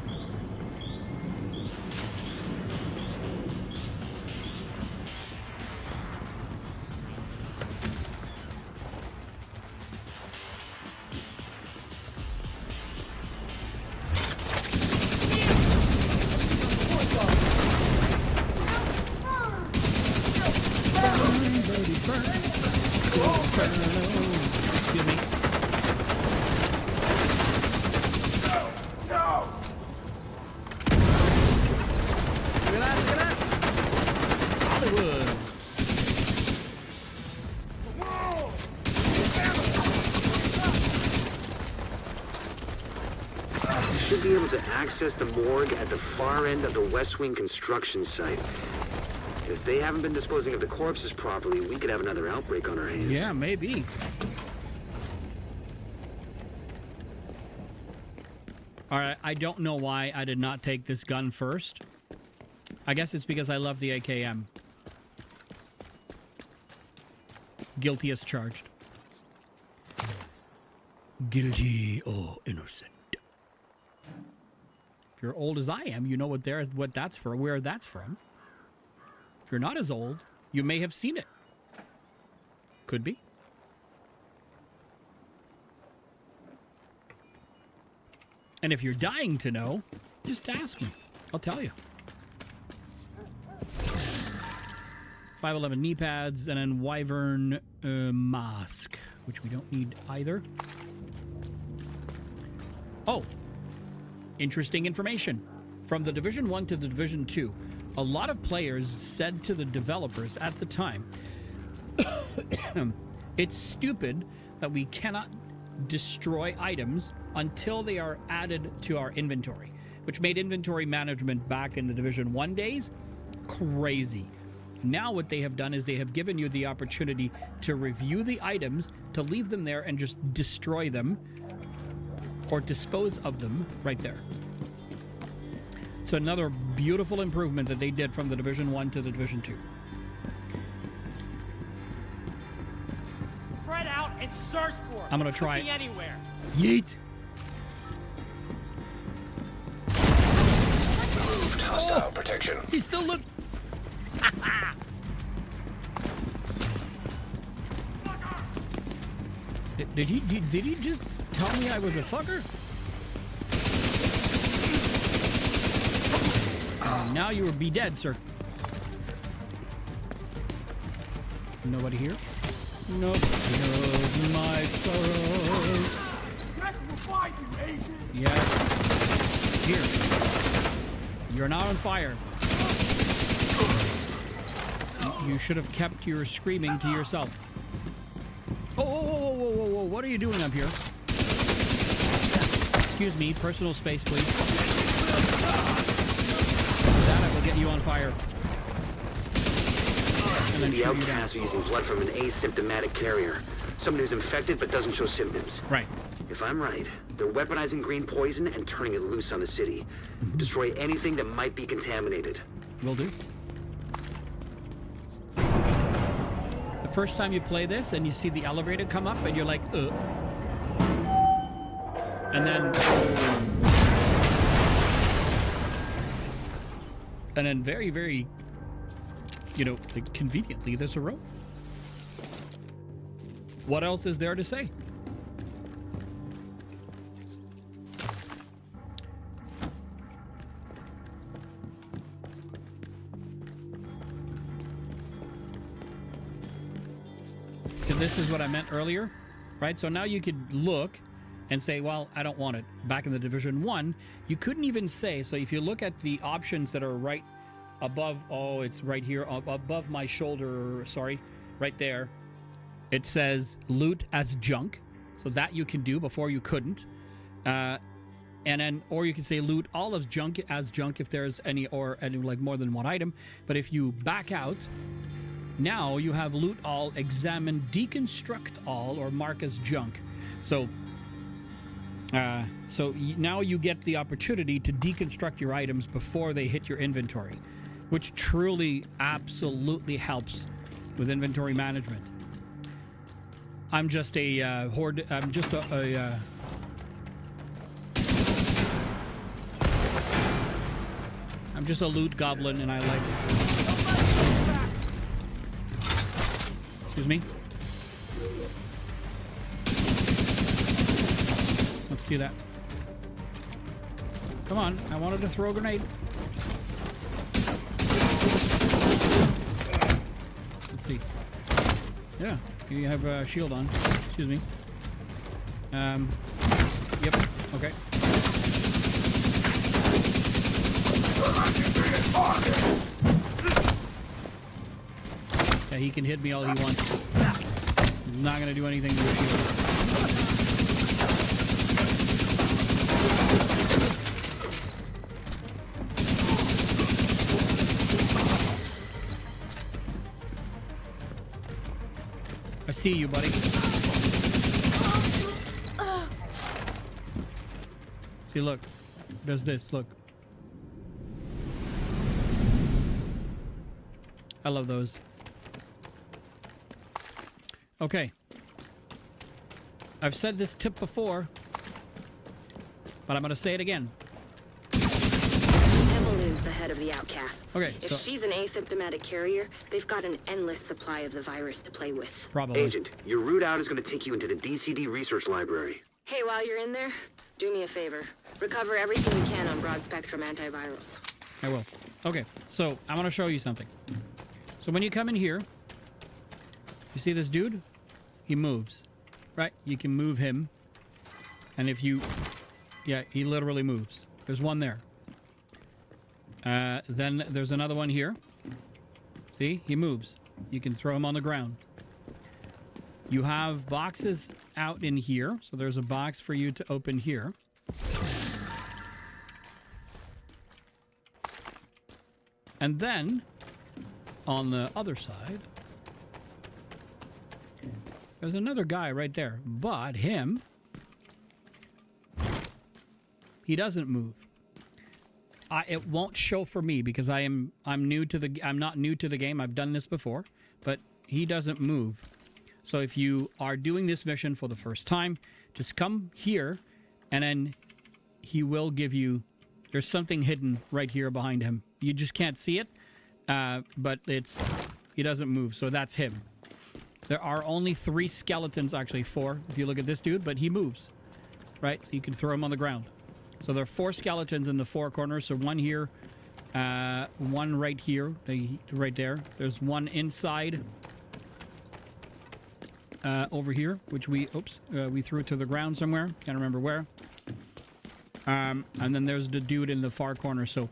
[SPEAKER 1] Excuse me. Look at that, look at that. Hollywood.
[SPEAKER 6] You should be able to access the morgue at the far end of the West Wing construction site. If they haven't been disposing of the corpses properly, we could have another outbreak on our hands.
[SPEAKER 1] Yeah, maybe. All right, I don't know why I did not take this gun first. I guess it's because I love the AKM. Guilty as charged. Guilty or innocent. If you're old as I am, you know what that's for, where that's from. If you're not as old, you may have seen it. Could be. And if you're dying to know, just ask me. I'll tell you. 511 knee pads and then Wyvern mask, which we don't need either. Oh, interesting information. From the Division 1 to the Division 2, a lot of players said to the developers at the time, it's stupid that we cannot destroy items until they are added to our inventory, which made inventory management back in the Division 1 days crazy. Now what they have done is they have given you the opportunity to review the items, to leave them there and just destroy them or dispose of them right there. It's another beautiful improvement that they did from the Division 1 to the Division 2.
[SPEAKER 7] Spread out and search for it.
[SPEAKER 1] I'm gonna try
[SPEAKER 7] Could be
[SPEAKER 1] it.
[SPEAKER 7] anywhere.
[SPEAKER 1] Yeet!
[SPEAKER 2] Removed hostile protection.
[SPEAKER 1] He still look. Did he just tell me I was a fucker? Now you will be dead, sir. Nobody here? Nope. Here's my sorrow.
[SPEAKER 4] Jack will find you, agent!
[SPEAKER 1] Yes. Here. You're now on fire. You should have kept your screaming to yourself. Oh, whoa, whoa, whoa, whoa, whoa, what are you doing up here? Excuse me, personal space, please. That I will get you on fire. And then
[SPEAKER 6] The
[SPEAKER 1] shoot you down.
[SPEAKER 6] outcasts are using blood from an asymptomatic carrier. Someone who's infected but doesn't show symptoms.
[SPEAKER 1] Right.
[SPEAKER 6] If I'm right, they're weaponizing green poison and turning it loose on the city. Destroy anything that might be contaminated.
[SPEAKER 1] Will do. The first time you play this and you see the elevator come up and you're like, And then very, very, like conveniently, there's a rope. What else is there to say? this is what I meant earlier, right? So now you could look and say, well, I don't want it. Back in the Division 1, you couldn't even say. So if you look at the options that are right above, oh, it's right here, above my shoulder, sorry, right there, it says loot as junk. So that you can do. Before you couldn't. And then, or you can say loot all of junk as junk if there's any, or any, like more than one item. But if you back out, now you have loot all, examine, deconstruct all, or mark as junk. So now you get the opportunity to deconstruct your items before they hit your inventory, which truly, absolutely helps with inventory management. I'm just a horde. I'm just I'm just a loot goblin, and I like it. Excuse me. Let's see that. Come on, I wanted to throw a grenade. Let's see. Yeah, you have a shield on. Excuse me. Yep, okay. Yeah, he can hit me all he wants. He's not gonna do anything to the shield. I see you, buddy. See, look. Does this, look. I love those. Okay. I've said this tip before, but I'm going to say it again.
[SPEAKER 8] Evelyn's the head of the Outcasts.
[SPEAKER 1] Okay,
[SPEAKER 8] if
[SPEAKER 1] so
[SPEAKER 8] she's an asymptomatic carrier, they've got an endless supply of the virus to play with.
[SPEAKER 1] probably.
[SPEAKER 6] Agent, your route out is going to take you into the DCD research library.
[SPEAKER 8] Hey, while you're in there, do me a favor. Recover everything you can on broad-spectrum antivirals.
[SPEAKER 1] I will. Okay, so I want to show you something. So when you come in here, you see this dude? He moves, right? You can move him. And if you... Yeah, he literally moves. There's one there. Then there's another one here. See? He moves. You can throw him on the ground. You have boxes out in here. So there's a box for you to open here. And then, on the other side, there's another guy right there. But him, he doesn't move. It won't show for me because I'm not new to the game. I've done this before, but he doesn't move. So if you are doing this mission for the first time, just come here, and then he will give you. There's something hidden right here behind him. You just can't see it, but he doesn't move. So that's him. There are only 3 skeletons, actually 4, if you look at this dude, but he moves, right? So you can throw him on the ground. So there are 4 skeletons in the 4 corners. So one here, one right here, right there. There's one inside over here, which we threw to the ground somewhere. Can't remember where. And then there's the dude in the far corner. So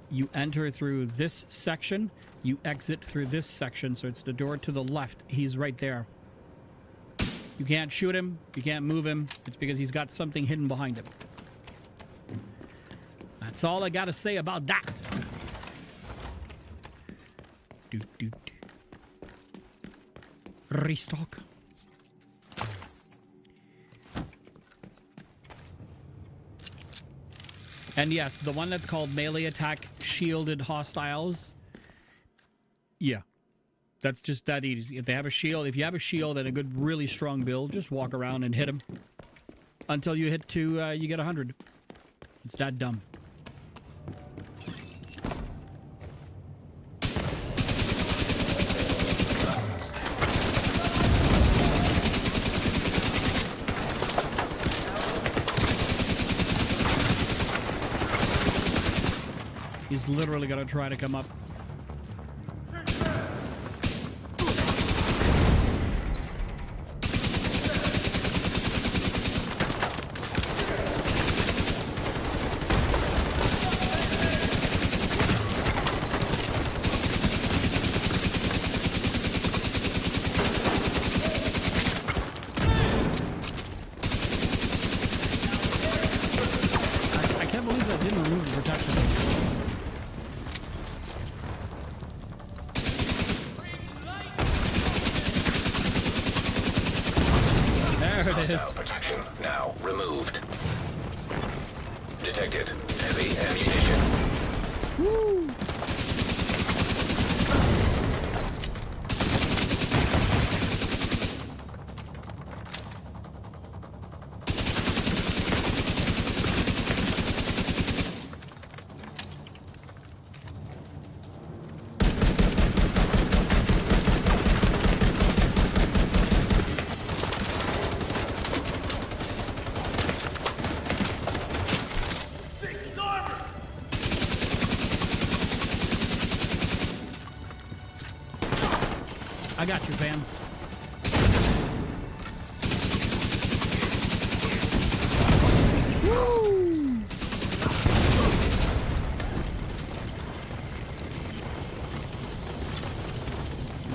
[SPEAKER 1] you enter through this section, you exit through this section. So it's the door to the left. He's right there. You can't shoot him. You can't move him. It's because he's got something hidden behind him. That's all I gotta say about that. Restock. And yes, the one that's called melee attack shielded hostiles. Yeah. That's just that easy. If they have a shield, if you have a shield and a good, really strong build, just walk around and hit them until you hit you get 100. It's that dumb. He's literally gonna try to come up.
[SPEAKER 2] detected. Heavy ammunition.
[SPEAKER 1] Woo! I got you, fam. Woo!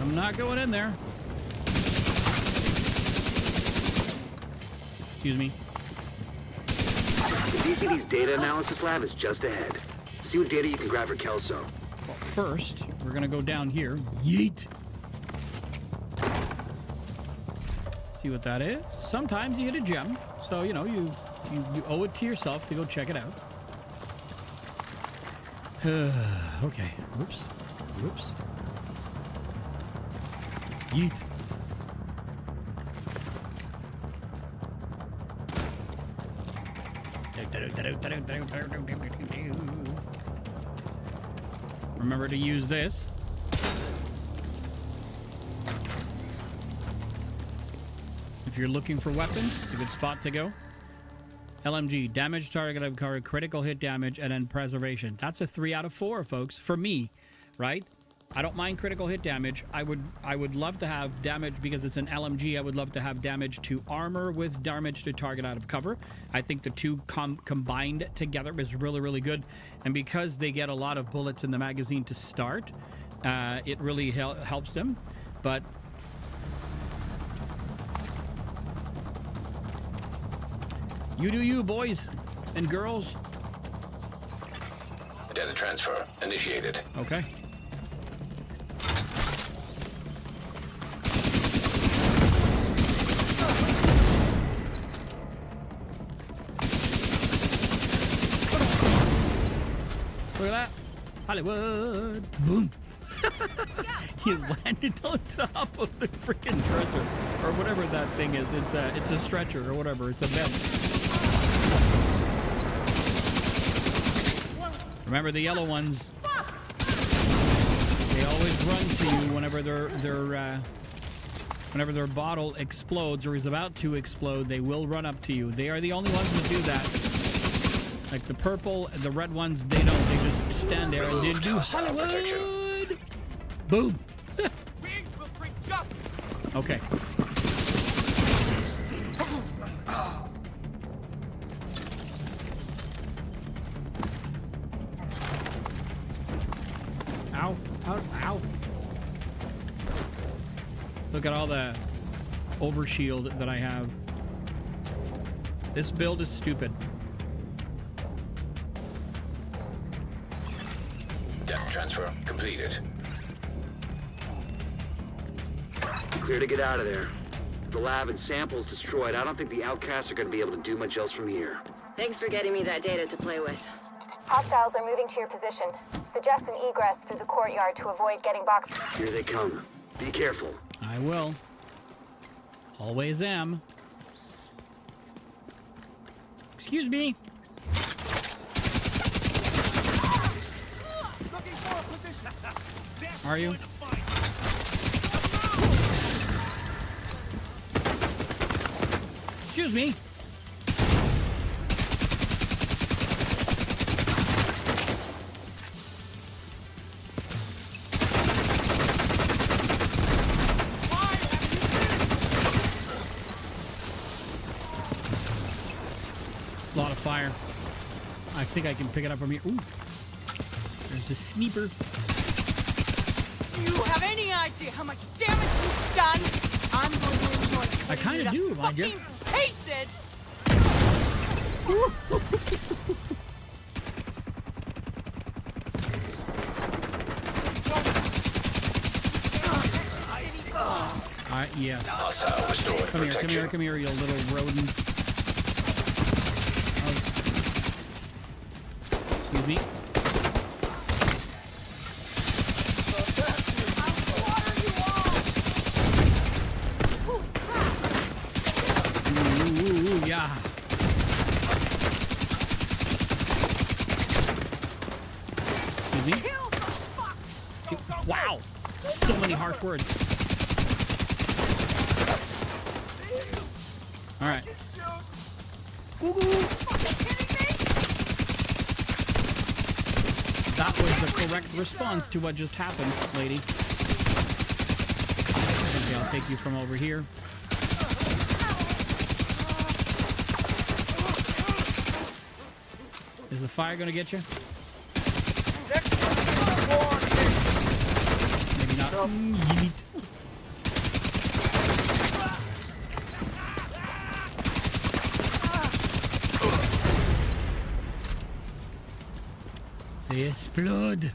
[SPEAKER 1] I'm not going in there. Excuse me.
[SPEAKER 6] The DCD's data analysis lab is just ahead. See what data you can grab for Kelso.
[SPEAKER 1] Well, first, we're gonna go down here. Yeet. See what that is. Sometimes you get a gem, so you know you owe it to yourself to go check it out. Okay. Whoops. Whoops. Yeet. Remember to use this. If you're looking for weapons, it's a good spot to go. LMG, damage target of cover, critical hit damage, and then preservation. That's a 3 out of 4, folks. For me, right? I don't mind critical hit damage. I would love to have damage because it's an LMG. I would love to have damage to armor with damage to target out of cover. I think the two combined together is really, really good. And because they get a lot of bullets in the magazine to start, it really helps them. But you do you, boys and girls.
[SPEAKER 2] Data transfer initiated.
[SPEAKER 1] Okay. Look at that. Hollywood. Boom. He landed on top of the freaking dresser. Or whatever that thing is. It's a stretcher or whatever. It's a vent. Remember the yellow ones. They always run to you whenever whenever their bottle explodes or is about to explode. They will run up to you. They are the only ones that do that. Like the purple, the red ones, they don't. They just stand there and they do Hollywood. Boom. Okay. Ow, ow, ow. Look at all the overshield that I have. This build is stupid.
[SPEAKER 2] Data transfer completed.
[SPEAKER 6] Clear to get out of there. The lab and samples destroyed. I don't think the outcasts are going to be able to do much else from here.
[SPEAKER 8] Thanks for getting me that data to play with.
[SPEAKER 5] Hostiles are moving to your position. Suggest an egress through the courtyard to avoid getting boxed.
[SPEAKER 6] Here they come. Be careful.
[SPEAKER 1] I will. Always am. Excuse me.
[SPEAKER 7] Looking for a position.
[SPEAKER 1] Are you? Excuse me. A lot of fire. I think I can pick it up from here. Ooh. There's a sniper.
[SPEAKER 9] Do you have any idea how much damage you've done? I'm going to enjoy it.
[SPEAKER 1] I kind of do, mind you.
[SPEAKER 9] Pace it!
[SPEAKER 1] Yeah.
[SPEAKER 2] Hostile restored protection.
[SPEAKER 1] Come here, you little rodent. Excuse me. Ooh, yeah. Excuse me. Wow. So many harsh words. All right. That was the correct response to what just happened, lady. Okay, I'll take you from over here. Is the fire gonna get you? Maybe not. Yeet. They explode.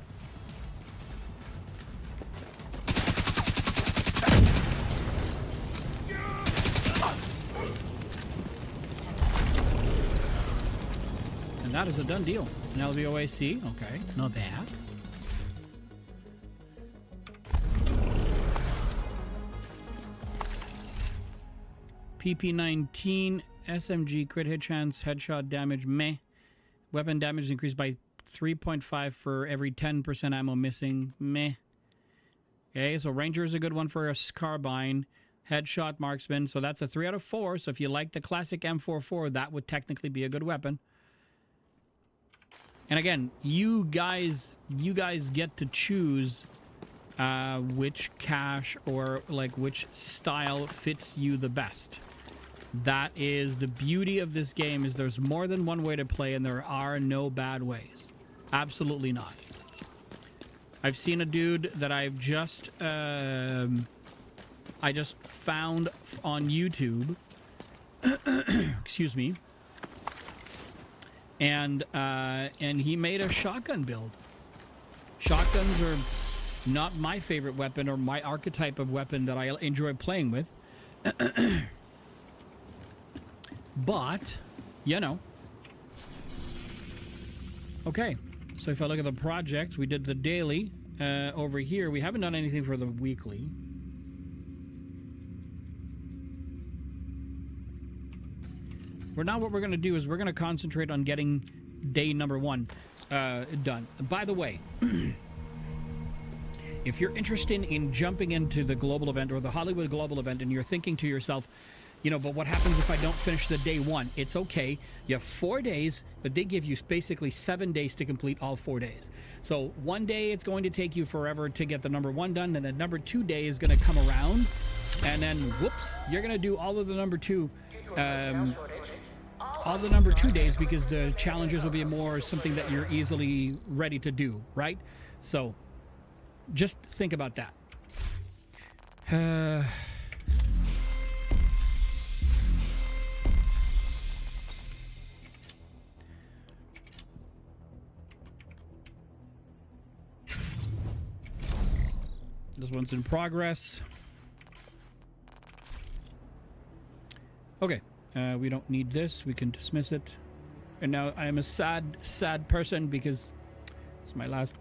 [SPEAKER 1] And that is a done deal. An LVOAC, okay, not bad. PP-19, SMG, crit hit chance, headshot damage, meh. Weapon damage increased by 3.5 for every 10% ammo missing, meh. Okay, so Ranger is a good one for a carbine. Headshot marksman, so that's a 3 out of 4. So if you like the classic M44, that would technically be a good weapon. And again, you guys get to choose which cache or like which style fits you the best. That is the beauty of this game, is there's more than one way to play and there are no bad ways. Absolutely not. I've seen a dude that I just found on YouTube. Excuse me. And he made a shotgun build. Shotguns are not my favorite weapon or my archetype of weapon that I enjoy playing with. But, you know. Okay, so if I look at the projects, we did the daily. Over here, we haven't done anything for the weekly. Now what we're going to do is we're going to concentrate on getting day number 1 done. By the way, if you're interested in jumping into the global event or the Hollywood global event and you're thinking to yourself, you know, but what happens if I don't finish the day 1? It's okay. You have 4 days, but they give you basically 7 days to complete all 4 days. So one day it's going to take you forever to get the number 1 done, and the number 2 day is going to come around, and then whoops, you're going to do all of the number 2 all the number 2 days, because the challenges will be more something that you're easily ready to do, right? So just think about that. This one's in progress. Okay. We don't need this. We can dismiss it. And now I am a sad person because it's my last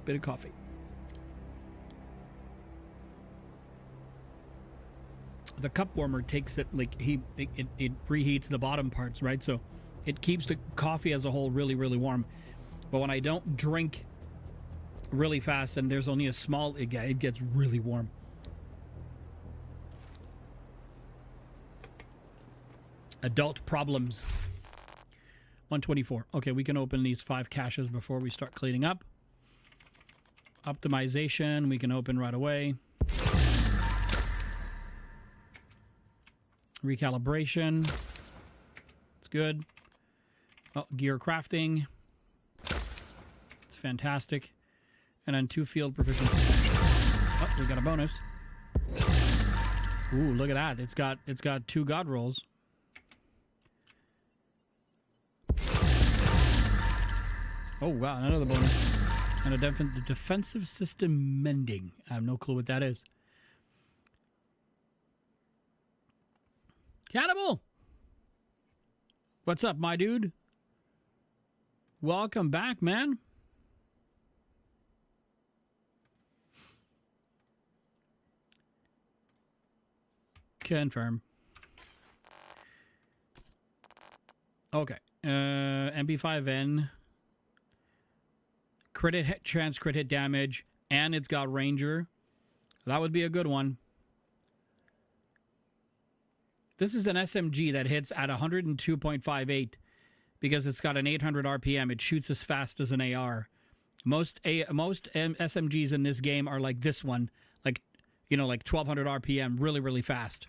[SPEAKER 1] bit of coffee. The cup warmer takes it, like it preheats the bottom parts, right? So it keeps the coffee as a whole really, really warm. But when I don't drink really fast and there's only a small, it gets really warm. Adult problems. 124. Okay, we can open these 5 caches before we start cleaning up. Optimization, we can open right away. Recalibration. It's good. Oh, gear crafting. It's fantastic. And then 2 field proficiency. Oh, we got a bonus. Ooh, look at that. It's got 2 god rolls. Oh, wow, another bonus. And a defensive system mending. I have no clue what that is. Cannibal! What's up, my dude? welcome back, man. Confirm. Okay. MP5N. Crit hit chance, crit hit damage, and it's got Ranger. That would be a good one. This is an SMG that hits at 102.58 because it's got an 800 RPM. It shoots as fast as an AR. Most SMGs in this game are like this one, like 1200 RPM, really, really fast.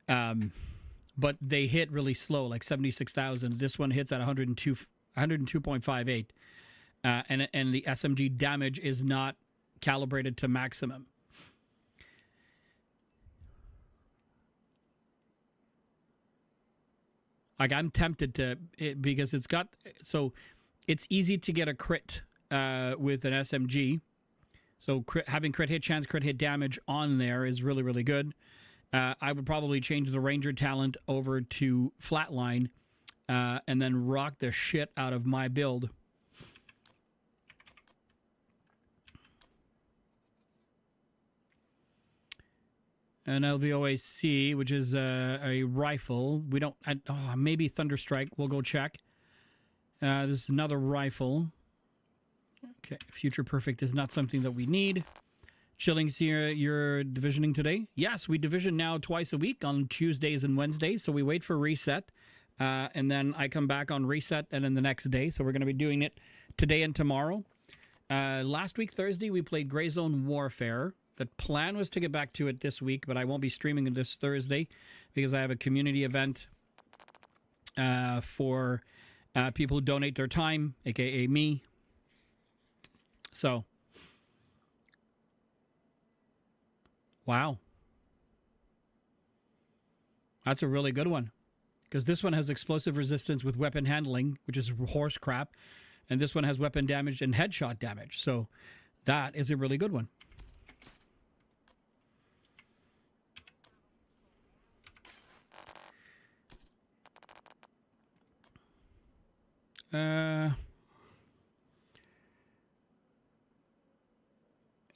[SPEAKER 1] But they hit really slow, like 76,000. This one hits at 102.58. And the SMG damage is not calibrated to maximum. Like, I'm tempted to, because it's got, so it's easy to get a crit with an SMG. So having crit hit chance, crit hit damage on there is really, really good. I would probably change the Ranger talent over to Flatline and then rock the shit out of my build. An LVOAC, which is a rifle. We don't... maybe Thunderstrike. We'll go check. This is another rifle. Okay, Future Perfect is not something that we need. Chillings here, you're divisioning today? Yes, we division now twice a week on Tuesdays and Wednesdays, so we wait for reset. And then I come back on reset and then the next day. So we're going to be doing it today and tomorrow. Last week, Thursday, we played Gray Zone Warfare. The plan was to get back to it this week, but I won't be streaming it this Thursday because I have a community event for people who donate their time, aka me. So, wow. That's a really good one. Because this one has explosive resistance with weapon handling, which is horse crap. And this one has weapon damage and headshot damage. So, that is a really good one.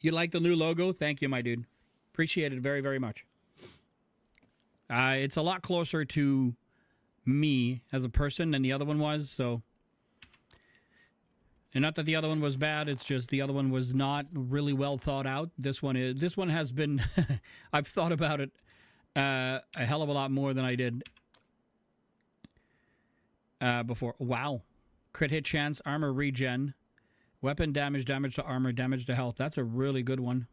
[SPEAKER 1] You like the new logo? Thank you, my dude. Appreciate it very, very much. It's a lot closer to me as a person than the other one was, so... And not that the other one was bad, it's just the other one was not really well thought out. This one is. This one has been... I've thought about it a hell of a lot more than I did before. Wow. Crit hit chance, armor regen, weapon damage, damage to armor, damage to health. That's a really good one.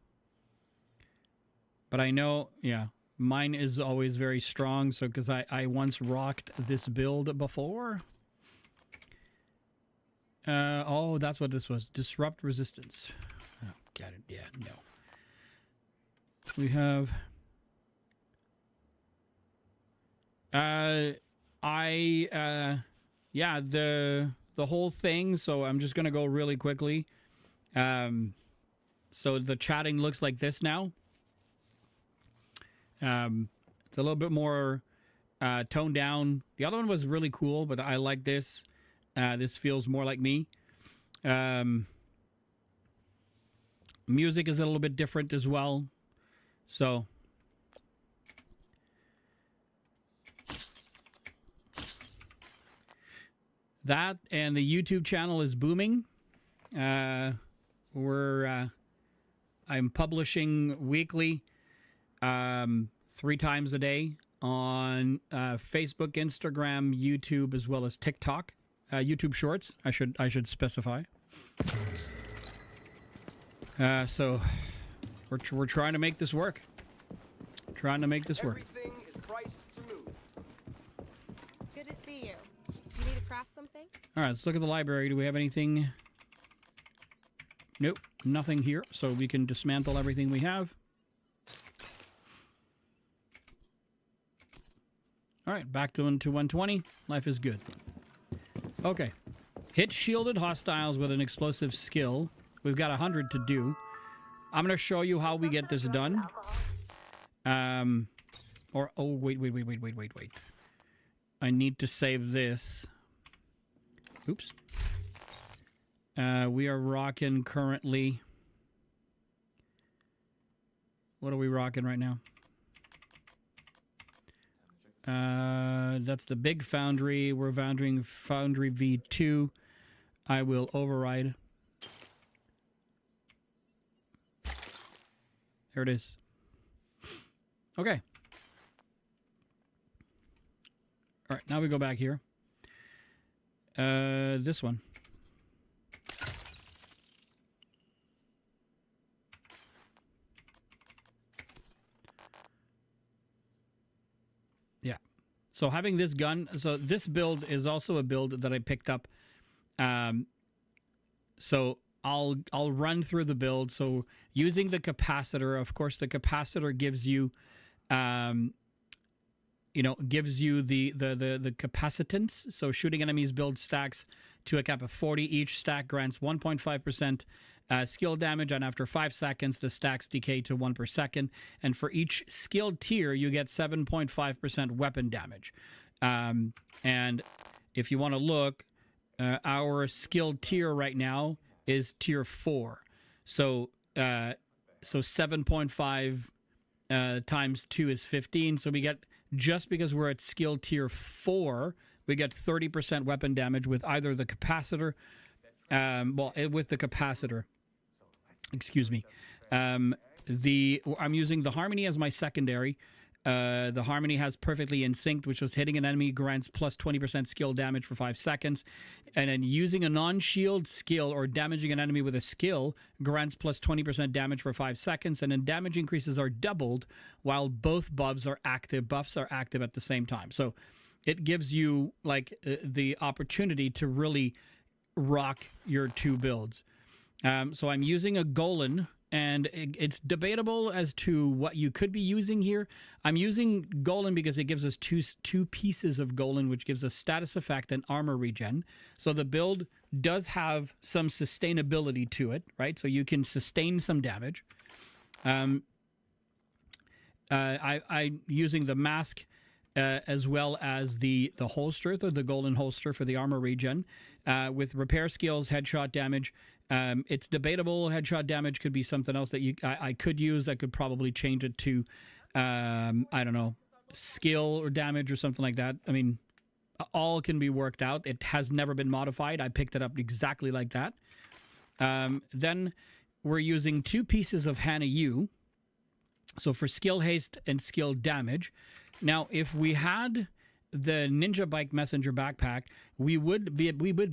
[SPEAKER 1] But I know, yeah, mine is always very strong, so because I once rocked this build before. Oh, that's what this was. Disrupt resistance. Oh, got it. Yeah, no. We have... yeah, the whole thing, so I'm just going to go really quickly. So the chatting looks like this now. It's a little bit more toned down. The other one was really cool, but I like this. This feels more like me. Music is a little bit different as well. So... that and the YouTube channel is booming. I'm publishing weekly, 3 times a day on Facebook, Instagram, YouTube, as well as TikTok. YouTube Shorts, I should specify. So we're trying to make this work. Trying to make this work.
[SPEAKER 7] Everything is priced to move.
[SPEAKER 9] Good to see you. You need to craft something?
[SPEAKER 1] All right, let's look at the library. Do we have anything? Nope, nothing here. So we can dismantle everything we have. All right, back to 120. Life is good. Okay. Hit shielded hostiles with an explosive skill. We've got 100 to do. I'm going to show you how we get this done. Oh, wait. I need to save this. Oops. We are rocking currently. What are we rocking right now? That's the big foundry. We're foundering foundry V2. I will override. There it is. Okay. All right, now we go back here. This one. Yeah. So having this gun, so this build is also a build that I picked up. So I'll run through the build. So using the capacitor, of course, the capacitor gives you, gives you the capacitance. So shooting enemies build stacks to a cap of 40. Each stack grants 1.5% skill damage, and after 5 seconds, the stacks decay to 1 per second. And for each skill tier, you get 7.5% weapon damage. And if you want to look, our skill tier right now is tier 4. So 7.5 times 2 is 15. So we get, just because we're at skill tier 4, we get 30% weapon damage with either the capacitor, with the capacitor. Excuse me. I'm using the Harmony as my secondary. The Harmony has perfectly in sync, which was hitting an enemy grants plus 20% skill damage for 5 seconds. And then using a non-shield skill or damaging an enemy with a skill grants plus 20% damage for 5 seconds. And then damage increases are doubled while both buffs are active at the same time. So it gives you like the opportunity to really rock your two builds. So I'm using a Golan, and it's debatable as to what you could be using here. I'm using Golan because it gives us two pieces of Golan, which gives us status effect and armor regen. So the build does have some sustainability to it, right? So you can sustain some damage. I'm using the mask as well as the holster, the Golan holster for the armor regen, with repair skills, headshot damage. It's debatable. Headshot damage could be something else that I could use. I could probably change it to, I don't know, skill or damage or something like that. I mean, all can be worked out. It has never been modified. I picked it up exactly like that. Then we're using 2 pieces of Hana U. So for skill haste and skill damage. Now, if we had the Ninja Bike Messenger backpack, we would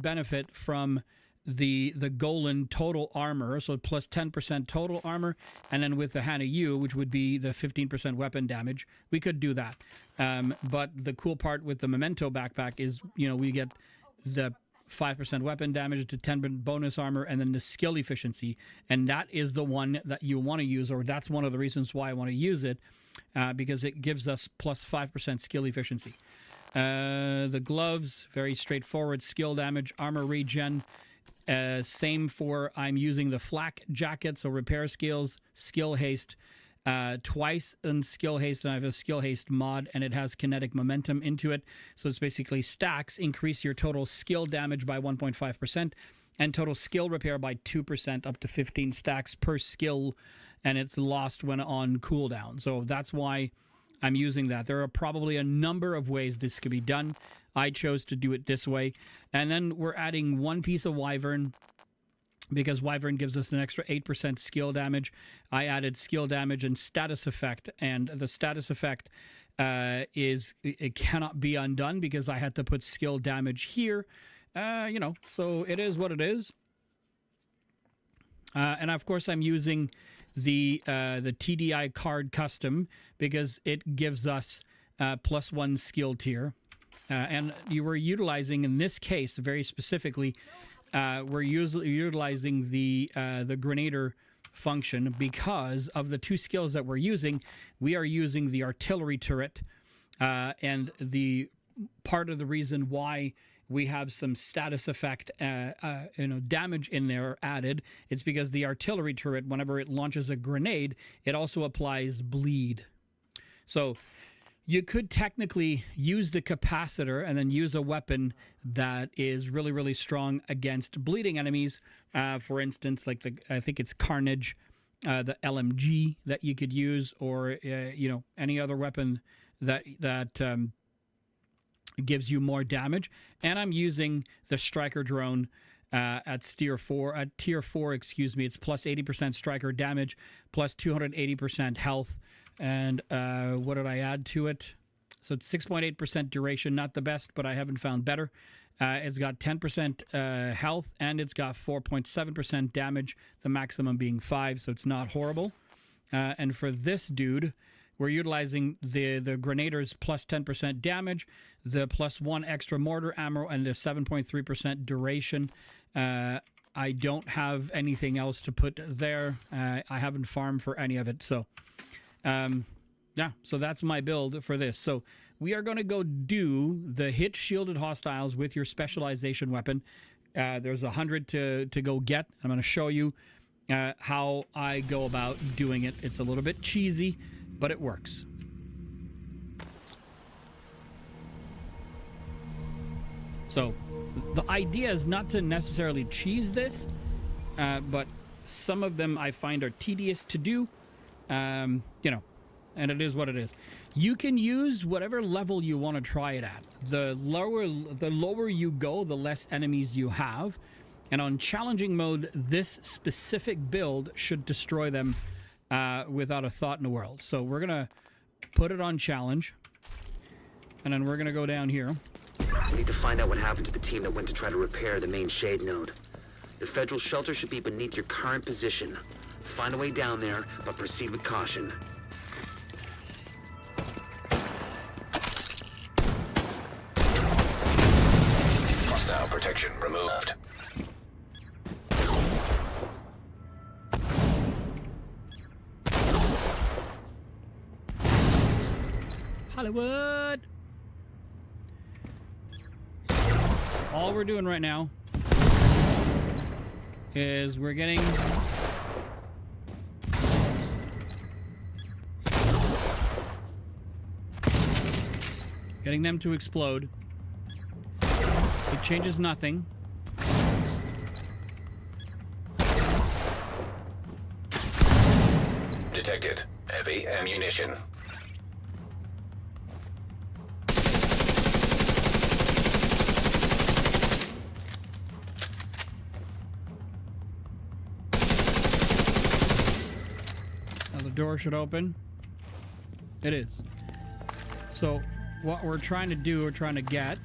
[SPEAKER 1] benefit from the Golan total armor, so plus 10% total armor, and then with the Hana U, which would be the 15% weapon damage, we could do that. But the cool part with the Memento backpack is, we get the 5% weapon damage to 10 bonus armor, and then the skill efficiency, and that is the one that you want to use, or that's one of the reasons why I want to use it, because it gives us plus 5% skill efficiency. The gloves, very straightforward, skill damage, armor regen. Same for, I'm using the flak jacket, so repair skills, skill haste, twice in skill haste, and I have a skill haste mod, and it has kinetic momentum into it. So it's basically stacks increase your total skill damage by 1.5% and total skill repair by 2%, up to 15 stacks per skill, and it's lost when on cooldown. So that's why I'm using that. There are probably a number of ways this could be done. I chose to do it this way. And then we're adding 1 piece of Wyvern, because Wyvern gives us an extra 8% skill damage. I added skill damage and status effect, and the status effect it cannot be undone because I had to put skill damage here. So it is what it is. And of course, I'm using the TDI card custom because it gives us plus 1 skill tier. And you were utilizing, in this case, very specifically, we're utilizing the Grenader function because of the 2 skills that we're using. We are using the artillery turret, and the part of the reason why we have some status effect, damage in there added, it's because the artillery turret, whenever it launches a grenade, it also applies bleed. So you could technically use the capacitor and then use a weapon that is really, really strong against bleeding enemies. For instance, like I think it's Carnage, the LMG that you could use, or any other weapon that gives you more damage. And I'm using the Striker drone at tier 4. Excuse me. It's plus 80% striker damage, plus 280% health. And what did I add to it? So it's 6.8% duration, not the best, but I haven't found better. It's got 10% health, and it's got 4.7% damage, the maximum being 5, so it's not horrible. And for this dude, we're utilizing the Grenader's plus 10% damage, the plus 1 extra mortar ammo, and the 7.3% duration. I don't have anything else to put there. I haven't farmed for any of it, so... yeah, so that's my build for this. So we are going to go do the hit shielded hostiles with your specialization weapon. There's 100 to go get. I'm going to show you how I go about doing it. It's a little bit cheesy, but it works. So the idea is not to necessarily cheese this, but some of them I find are tedious to do. And it is what it is. You can use whatever level you want to try it at. The lower you go, the less enemies you have. And on challenging mode, this specific build should destroy them without a thought in the world. So we're going to put it on challenge. And then we're going to go down here.
[SPEAKER 6] We need to find out what happened to the team that went to try to repair the main shade node. The federal shelter should be beneath your current position. Find a way down there, but proceed with caution.
[SPEAKER 2] Hostile protection removed.
[SPEAKER 1] Hollywood! All we're doing right now is we're getting them to explode. It changes nothing.
[SPEAKER 2] Detected. Heavy ammunition.
[SPEAKER 1] Now the door should open. It is. So what we're trying to do, we're trying to get.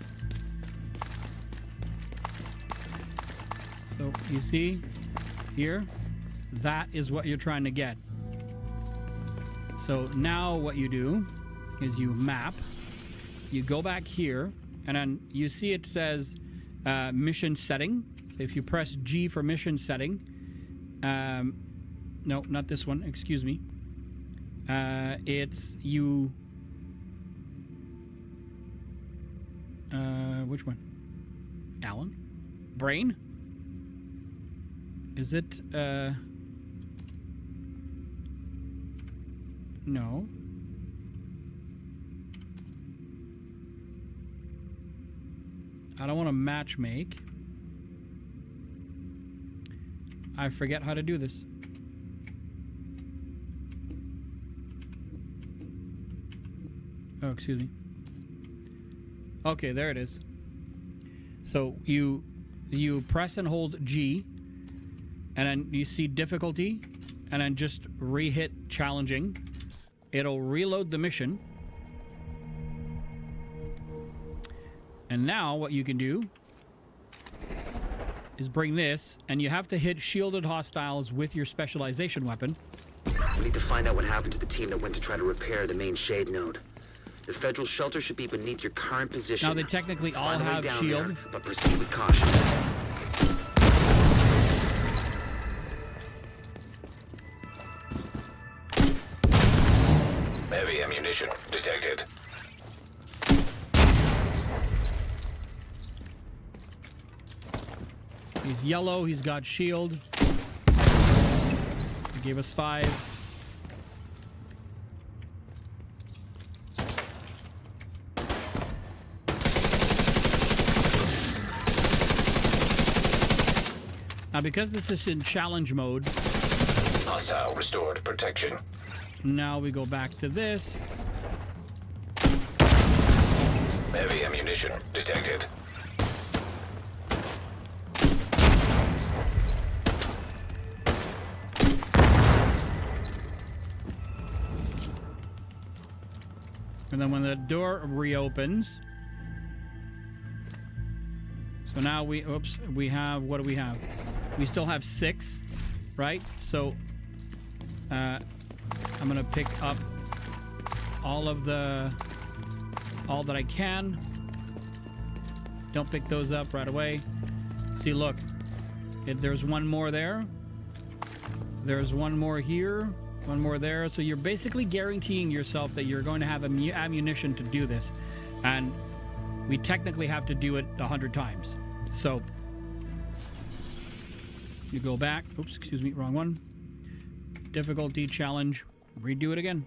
[SPEAKER 1] So you see here, that is what you're trying to get. So now what you do is you map, you go back here, and then you see it says mission setting. So if you press G for mission setting, no, not this one, excuse me. It's you. Which one? Alan? Brain? Is it, no. I don't want to match make. I forget how to do this. Oh, excuse me. Okay, there it is. So you press and hold G, and then you see difficulty, and then just re-hit challenging. It'll reload the mission. And now what you can do is bring this, and you have to hit shielded hostiles with your specialization weapon.
[SPEAKER 6] We need to find out what happened to the team that went to try to repair the main shade node. The federal shelter should be beneath your current position.
[SPEAKER 1] Now they technically all have shield.
[SPEAKER 6] There, but proceed with caution.
[SPEAKER 2] Heavy ammunition detected.
[SPEAKER 1] He's yellow, he's got shield. He gave us 5. Now, because this is in challenge mode,
[SPEAKER 2] Hostile restored protection.
[SPEAKER 1] now we go back to this.
[SPEAKER 2] Heavy ammunition detected.
[SPEAKER 1] And then when the door reopens, so now we have, what do we have? We still have 6, right? So I'm gonna pick up all that I can. Don't pick those up right away. See, look, there's one more there. There's one more here. One more there. So you're basically guaranteeing yourself that you're going to have ammunition to do this. And we technically have to do it 100 times. So you go back. Oops, excuse me, wrong one. Difficulty, challenge, redo it again.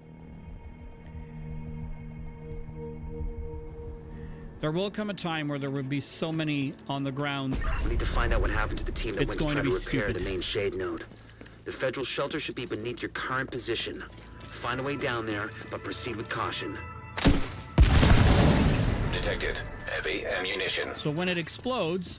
[SPEAKER 1] There will come a time where there will be so many on the ground.
[SPEAKER 6] We need to find out what happened to the team that
[SPEAKER 1] It's
[SPEAKER 6] went to
[SPEAKER 1] going
[SPEAKER 6] try
[SPEAKER 1] to
[SPEAKER 6] to
[SPEAKER 1] be
[SPEAKER 6] repair
[SPEAKER 1] stupid.
[SPEAKER 6] the main shade node. The federal shelter should be beneath your current position. Find a way down there, but proceed with caution.
[SPEAKER 2] Detected. Heavy ammunition.
[SPEAKER 1] So when it explodes,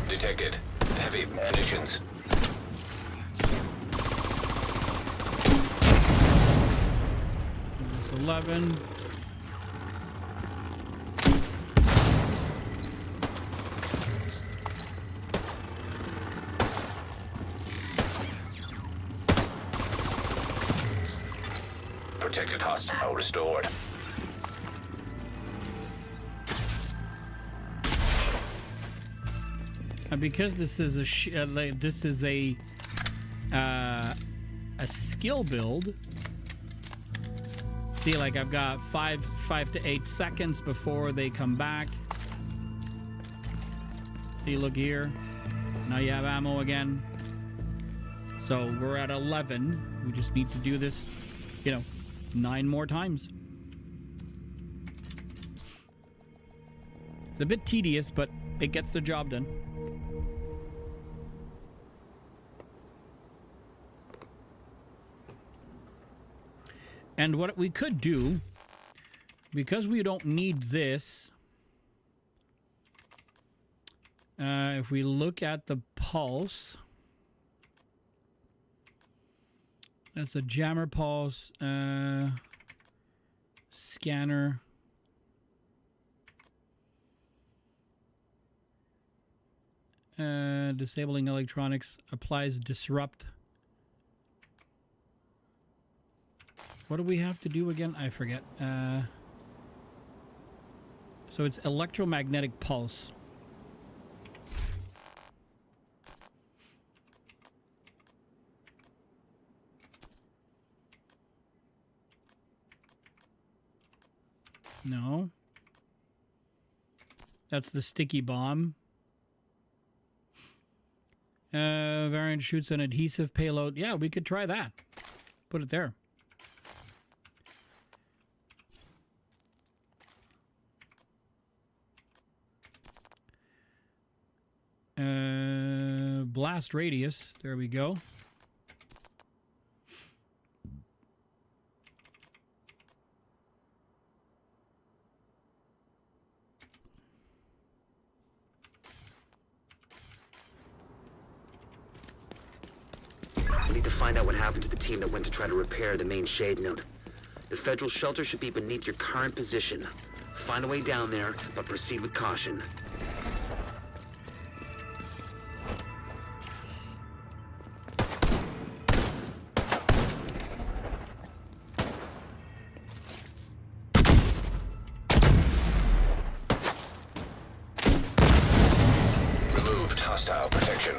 [SPEAKER 2] Detected. Heavy munitions.
[SPEAKER 1] it's 11.
[SPEAKER 2] Protected hostile restored.
[SPEAKER 1] And because this is a skill build. See, like I've got 5 to 8 seconds before they come back. See, look here. Now you have ammo again. So we're at 11. We just need to do this, 9 more times. It's a bit tedious, but it gets the job done. And what we could do, because we don't need this, if we look at the pulse, that's a jammer pulse, scanner. Disabling electronics, applies disrupt. What do we have to do again? I forget. So it's electromagnetic pulse. No. That's the sticky bomb. Variant shoots an adhesive payload. Yeah, we could try that. Put it there. Blast radius. There we go.
[SPEAKER 6] We need to find out what happened to the team that went to try to repair the main shade node. The federal shelter should be beneath your current position. Find a way down there, but proceed with caution.
[SPEAKER 2] Removed hostile protection.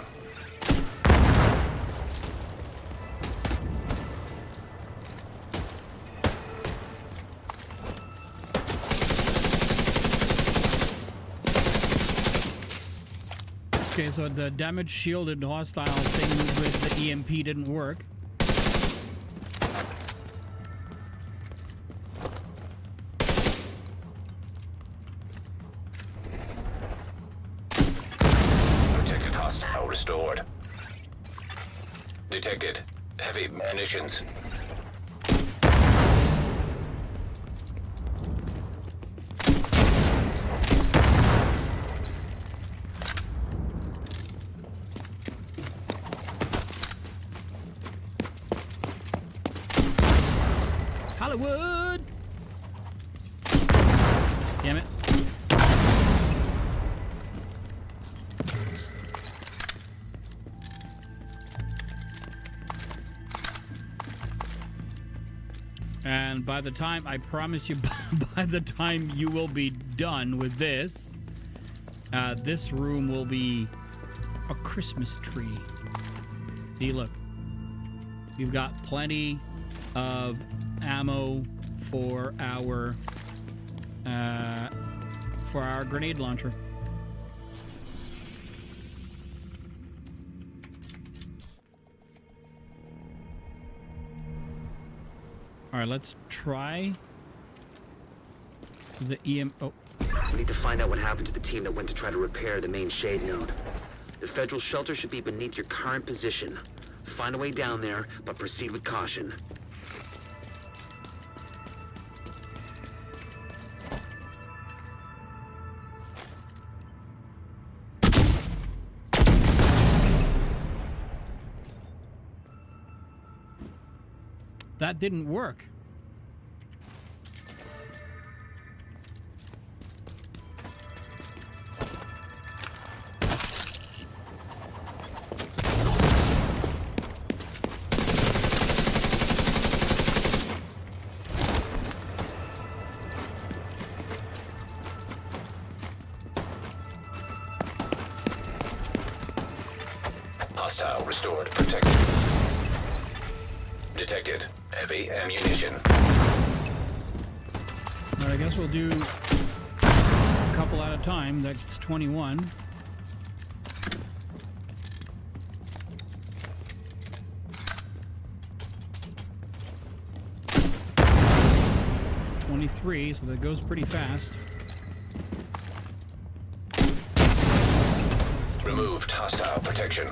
[SPEAKER 1] Okay, so the damage shielded hostile thing with the EMP didn't work.
[SPEAKER 2] Protected hostile restored. Detected heavy munitions.
[SPEAKER 1] Hollywood! Damn it. And by the time, I promise you, by the time you will be done with this, this room will be a Christmas tree. See, look. We've got plenty of ammo for our grenade launcher. All right, let's try the EM. Oh,
[SPEAKER 6] We need to find out what happened to the team that went to try to repair the main shade node. The federal shelter should be beneath your current position. Find a way down there, but proceed with caution.
[SPEAKER 1] that didn't work.
[SPEAKER 2] Hostile restored. Protected. Detected. Heavy ammunition.
[SPEAKER 1] Alright, I guess we'll do a couple at a time. That's 21. .23, so that goes pretty fast.
[SPEAKER 2] Removed hostile protection.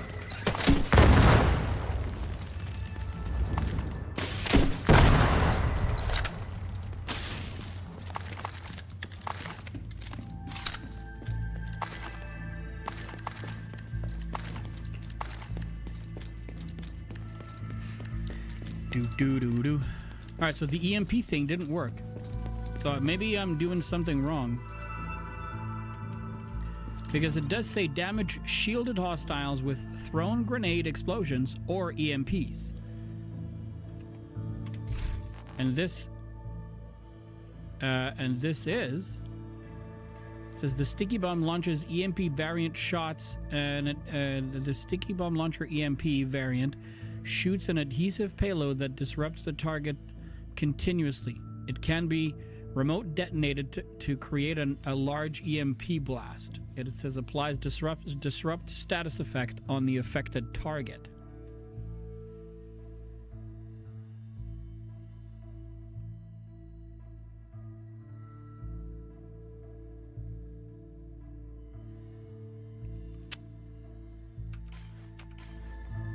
[SPEAKER 1] Do. Alright, so the EMP thing didn't work. So maybe I'm doing something wrong. Because it does say damage shielded hostiles with thrown grenade explosions or EMPs. And this is... It says the sticky bomb launches EMP variant shots, and the sticky bomb launcher EMP variant shoots an adhesive payload that disrupts the target continuously. It can be remote detonated to create a large EMP blast. It says applies disrupt status effect on the affected target.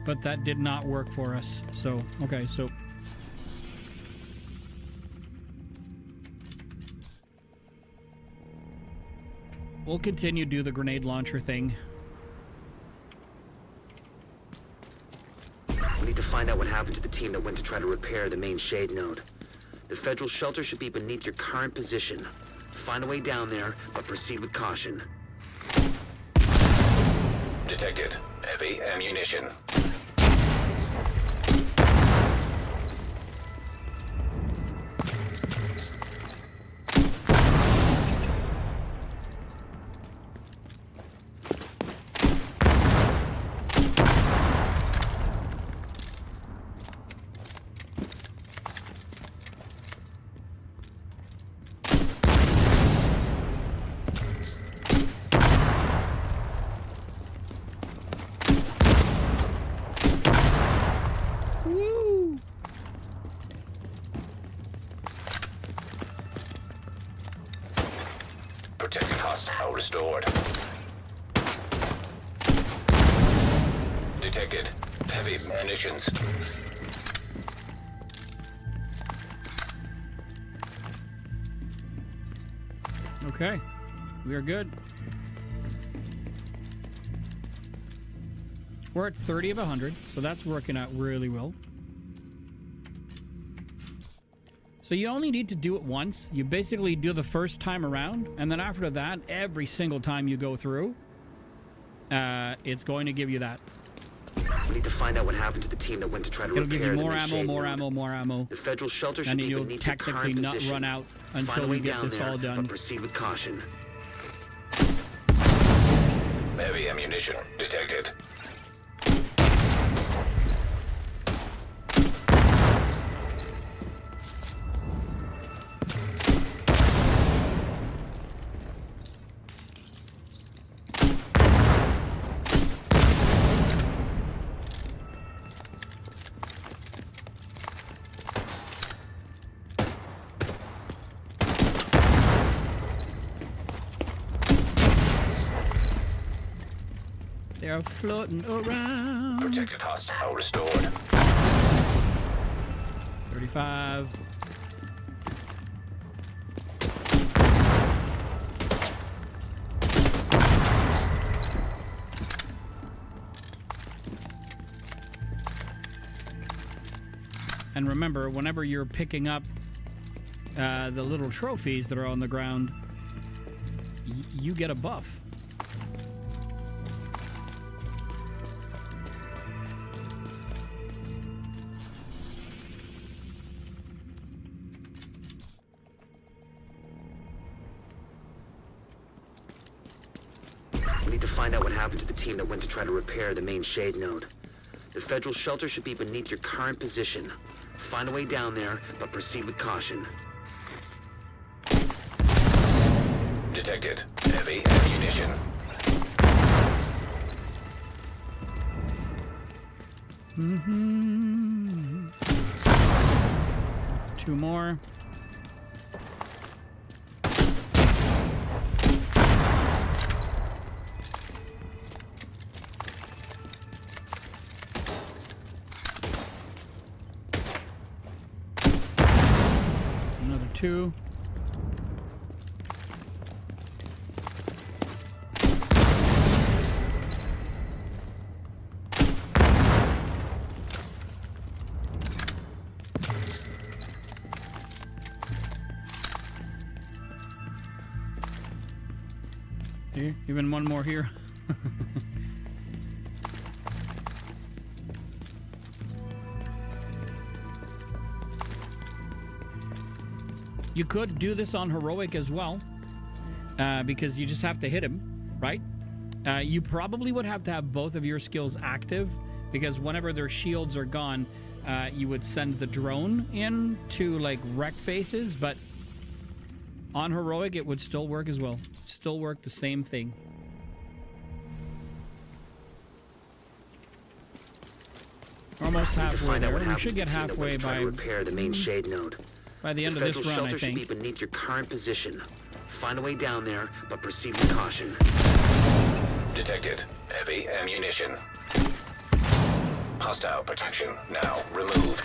[SPEAKER 1] But that did not work for us. So, okay, so... we'll continue to do the grenade launcher thing.
[SPEAKER 6] We need to find out what happened to the team that went to try to repair the main shade node. The federal shelter should be beneath your current position. Find a way down there, but proceed with caution.
[SPEAKER 2] Detected. Heavy ammunition. Hostile restored. Detected. Heavy munitions.
[SPEAKER 1] Okay, we are good. We're at 30 of 100, so that's working out really well. So you only need to do it once. You basically do the first time around, and then after that, every single time you go through, it's going to give you that.
[SPEAKER 6] We need to find out what happened to the team that went to try to
[SPEAKER 1] It'll give you
[SPEAKER 6] repair the
[SPEAKER 1] more ammo,
[SPEAKER 6] machine
[SPEAKER 1] more
[SPEAKER 6] node.
[SPEAKER 1] ammo, more ammo.
[SPEAKER 6] The federal shelter should
[SPEAKER 1] And
[SPEAKER 6] be
[SPEAKER 1] you'll
[SPEAKER 6] beneath your
[SPEAKER 1] technically
[SPEAKER 6] current
[SPEAKER 1] not
[SPEAKER 6] position.
[SPEAKER 1] run out
[SPEAKER 6] Find a
[SPEAKER 1] until
[SPEAKER 6] way
[SPEAKER 1] you get
[SPEAKER 6] down
[SPEAKER 1] this
[SPEAKER 6] there,
[SPEAKER 1] all done.
[SPEAKER 6] but proceed with caution.
[SPEAKER 2] Heavy ammunition detected.
[SPEAKER 1] They're floating around.
[SPEAKER 2] Protected hostile restored.
[SPEAKER 1] 35. And remember, whenever you're picking up the little trophies that are on the ground, you get a buff.
[SPEAKER 6] We need to find out what happened to the team that went to try to repair the main shade node. The federal shelter should be beneath your current position. Find a way down there, but proceed with caution.
[SPEAKER 2] Detected. Heavy ammunition.
[SPEAKER 1] Two more. Another two. Here, even one more here. You could do this on heroic as well, because you just have to hit him, right? You probably would have to have both of your skills active, because whenever their shields are gone, you would send the drone in to like wreck faces, but on heroic it would still work as well. Still work the same thing. We're almost halfway there. We should get halfway by
[SPEAKER 6] repair the main shade node.
[SPEAKER 1] By the end of this run, I
[SPEAKER 6] shelter should be
[SPEAKER 1] think.
[SPEAKER 6] beneath your current position. Find a way down there, but proceed with caution.
[SPEAKER 2] Detected. Heavy ammunition. Hostile protection now removed.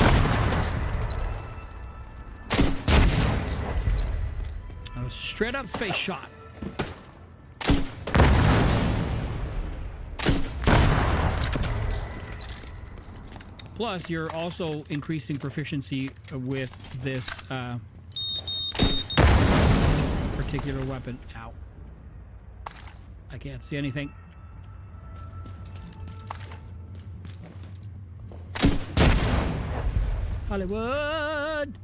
[SPEAKER 1] A straight up face shot. Plus, you're also increasing proficiency with this particular weapon. Ow. I can't see anything. Hollywood!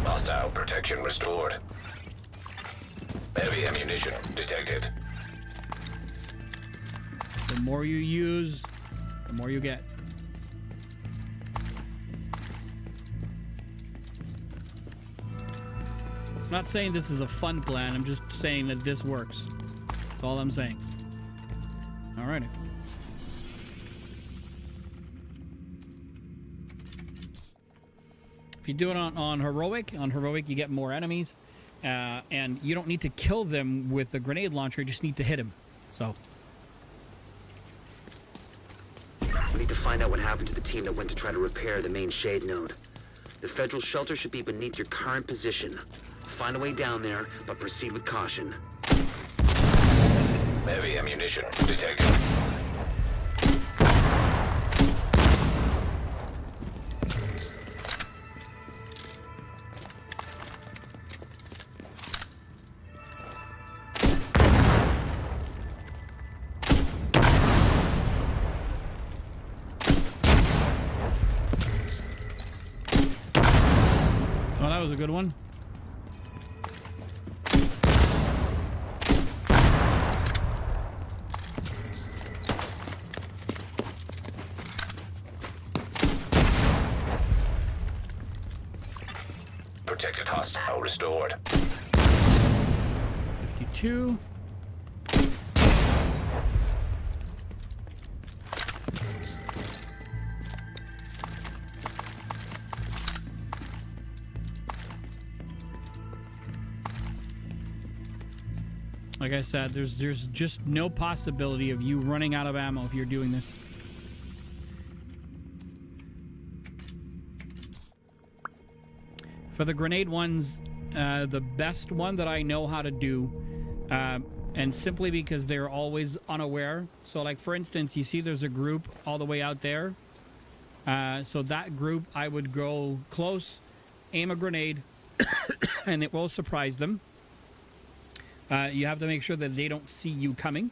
[SPEAKER 2] Hostile protection restored. Heavy ammunition detected.
[SPEAKER 1] The more you use, the more you get. I'm not saying this is a fun plan, I'm just saying that this works. That's all I'm saying. Alrighty. If you do it on heroic you get more enemies. and you don't need to kill them with the grenade launcher. You just need to hit him. So
[SPEAKER 6] We need to find out what happened to the team that went to try to repair the main shade node. The federal shelter should be beneath your current position. Find a way down there, but proceed with caution.
[SPEAKER 2] Heavy ammunition detected.
[SPEAKER 1] Oh, that was a good one.
[SPEAKER 2] Protected hostile restored.
[SPEAKER 1] 52. Like I said, there's just no possibility of you running out of ammo if you're doing this. For the grenade ones, the best one that I know how to do, and simply because they're always unaware. So like, for instance, you see there's a group all the way out there. So that group, I would go close, aim a grenade, and it will surprise them. You have to make sure that they don't see you coming.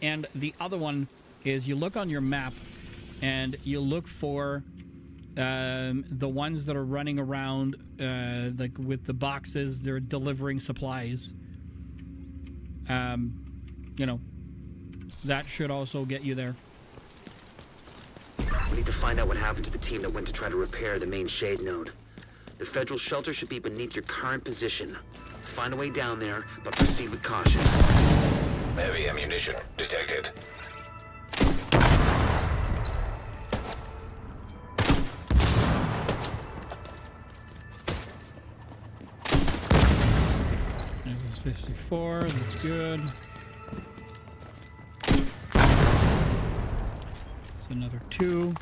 [SPEAKER 1] And the other one is you look on your map and you look for the ones that are running around like with the boxes. They're delivering supplies. You know, that should also get you there.
[SPEAKER 6] We need to find out what happened to the team that went to try to repair the main shade node. The federal shelter should be beneath your current position. Find a way down there, but proceed with caution.
[SPEAKER 2] Heavy ammunition detected.
[SPEAKER 1] This is 54. That's good. It's another 2.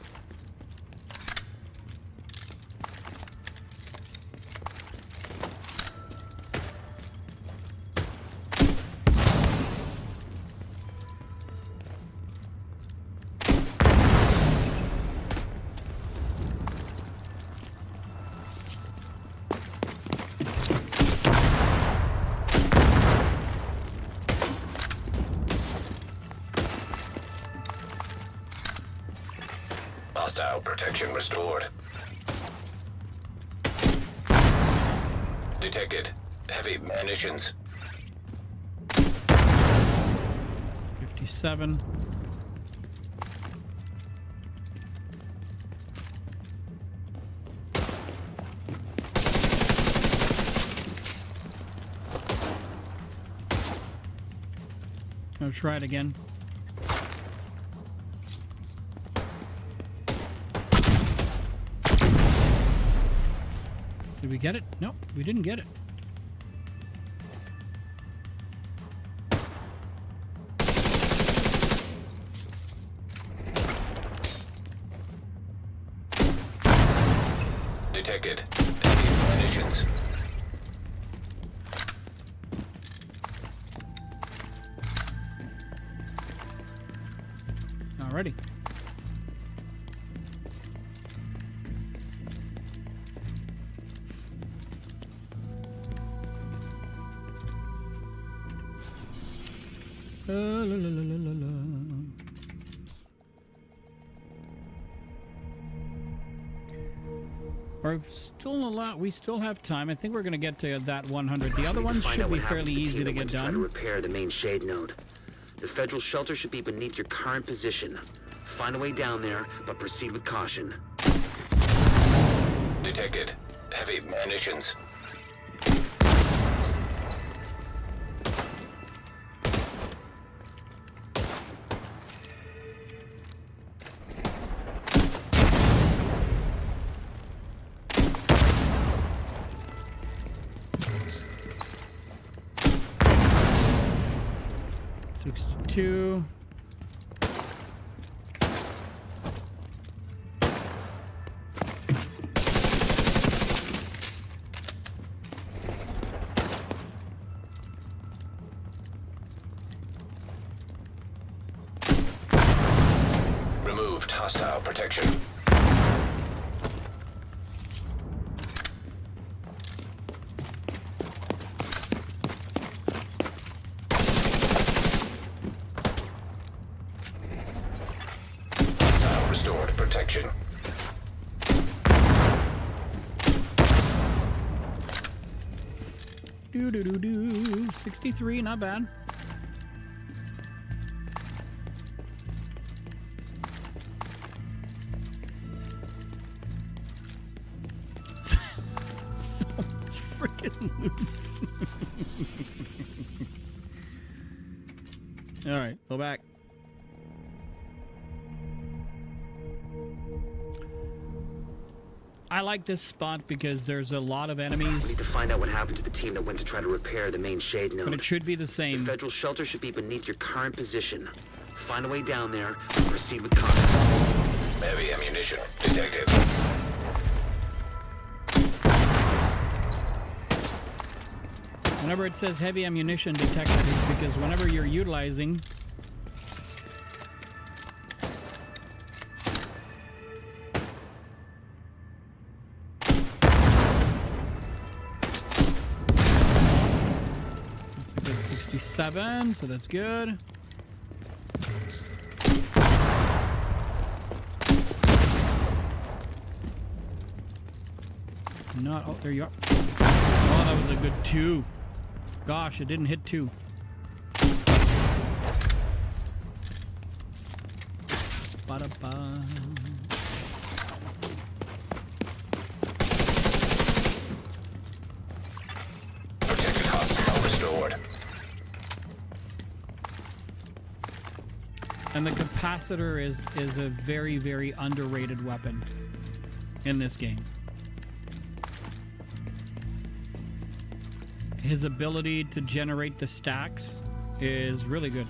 [SPEAKER 2] Hostile protection restored. Detected. Heavy munitions.
[SPEAKER 1] 57. I'll try it again. Did we get it? Nope, we didn't get it.
[SPEAKER 2] Detected. Heavy munitions.
[SPEAKER 1] Alrighty. La, la, la, la, la, la. We're still a lot. We still have time. I think we're going to get to that 100. The other ones should be fairly easy to get
[SPEAKER 6] Try to
[SPEAKER 1] done.
[SPEAKER 6] repair the main shade node. The federal shelter should be beneath your current position. Find a way down there, but proceed with caution.
[SPEAKER 2] Detected. Heavy munitions.
[SPEAKER 1] 62.
[SPEAKER 2] Removed hostile protection. Hostile restored protection.
[SPEAKER 1] Do do do do. 63, not bad. So much freaking loot. All right, go back. I like this spot because there's a lot of enemies.
[SPEAKER 6] We need to find out what happened to the team that went to try to repair the main shade node.
[SPEAKER 1] But it should be the
[SPEAKER 6] The
[SPEAKER 1] same.
[SPEAKER 6] federal shelter should be beneath your current position. Find a way down there and proceed with caution.
[SPEAKER 2] Heavy ammunition detected.
[SPEAKER 1] Whenever it says heavy ammunition detected, it's because whenever you're utilizing that's a good 67, so that's good. Not, oh, there you are. Oh, that was a good 2. Gosh, it didn't hit 2. Ba-da-ba.
[SPEAKER 2] Protected hostile restored.
[SPEAKER 1] And the capacitor is a very, very underrated weapon in this game. His ability to generate the stacks is really good.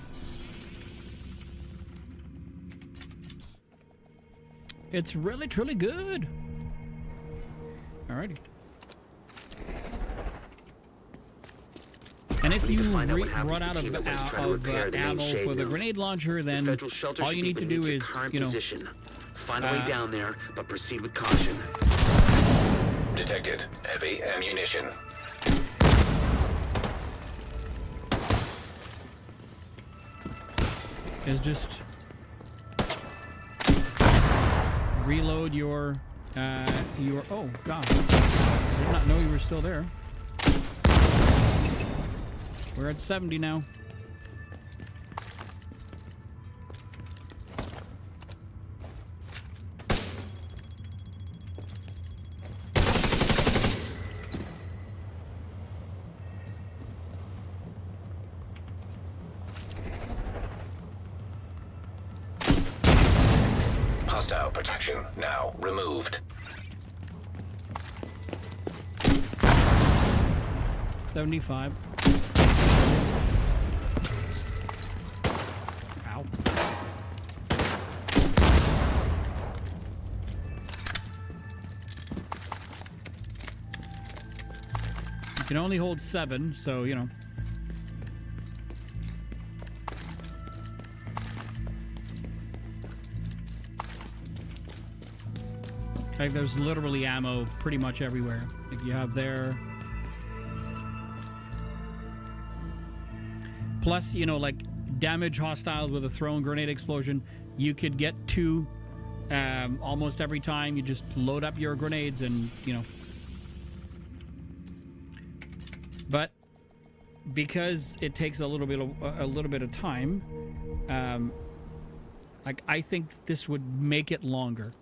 [SPEAKER 1] It's really, truly good. Alrighty. And if you run out of ammo for the grenade launcher, then all you need to do is, you know,
[SPEAKER 6] find a way down there, but proceed with caution.
[SPEAKER 2] Detected heavy ammunition.
[SPEAKER 1] is just reload your oh god, I did not know you were still there. We're at 70 now.
[SPEAKER 2] Hostile protection now removed.
[SPEAKER 1] 75. Ow. You can only hold 7, so, you know. Like, there's literally ammo pretty much everywhere. Like, you have there. Plus, you know, like, damage hostiles with a thrown grenade explosion. You could get 2 almost every time. You just load up your grenades and, you know. But because it takes a little bit of time, like, I think this would make it longer.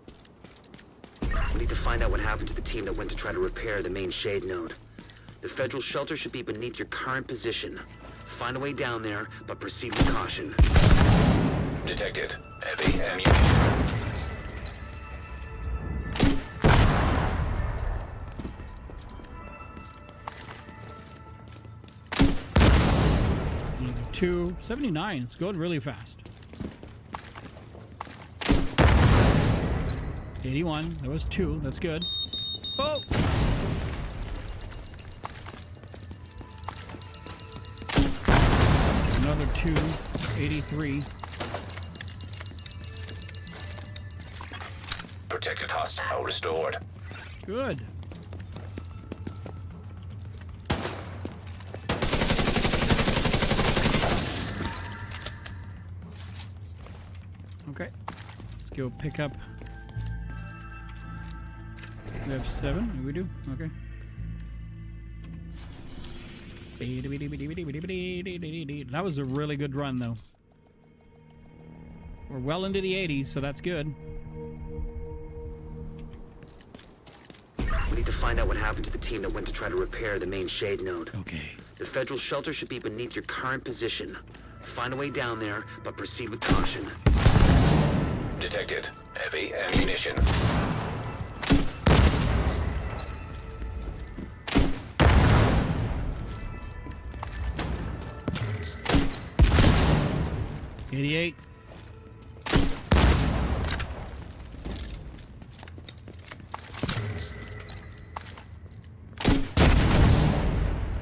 [SPEAKER 6] We need to find out what happened to the team that went to try to repair the main shade node. The federal shelter should be beneath your current position. Find a way down there, but proceed with caution.
[SPEAKER 2] Detected heavy ammunition.
[SPEAKER 1] Another 2, 79. It's going really fast. 81. That was 2. That's good. Oh! Another 2. 83.
[SPEAKER 2] Protected hostile restored.
[SPEAKER 1] Good. Okay. Let's go pick up. We have 7. We do? Okay. That was a really good run, though. We're well into the 80s, so that's good.
[SPEAKER 6] We need to find out what happened to the team that went to try to repair the main shade node.
[SPEAKER 1] Okay.
[SPEAKER 6] The federal shelter should be beneath your current position. Find a way down there, but proceed with caution.
[SPEAKER 2] Detected. Heavy ammunition.
[SPEAKER 1] $88.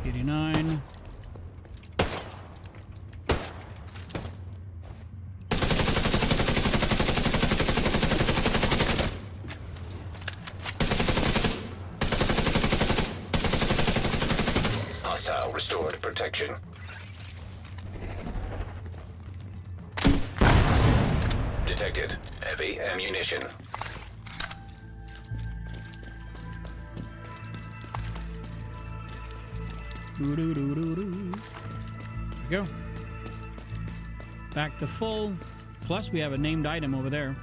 [SPEAKER 1] $89.
[SPEAKER 2] Hostile restored protection. Detected. Heavy ammunition.
[SPEAKER 1] There we go. Back to full. Plus, we have a named item over there.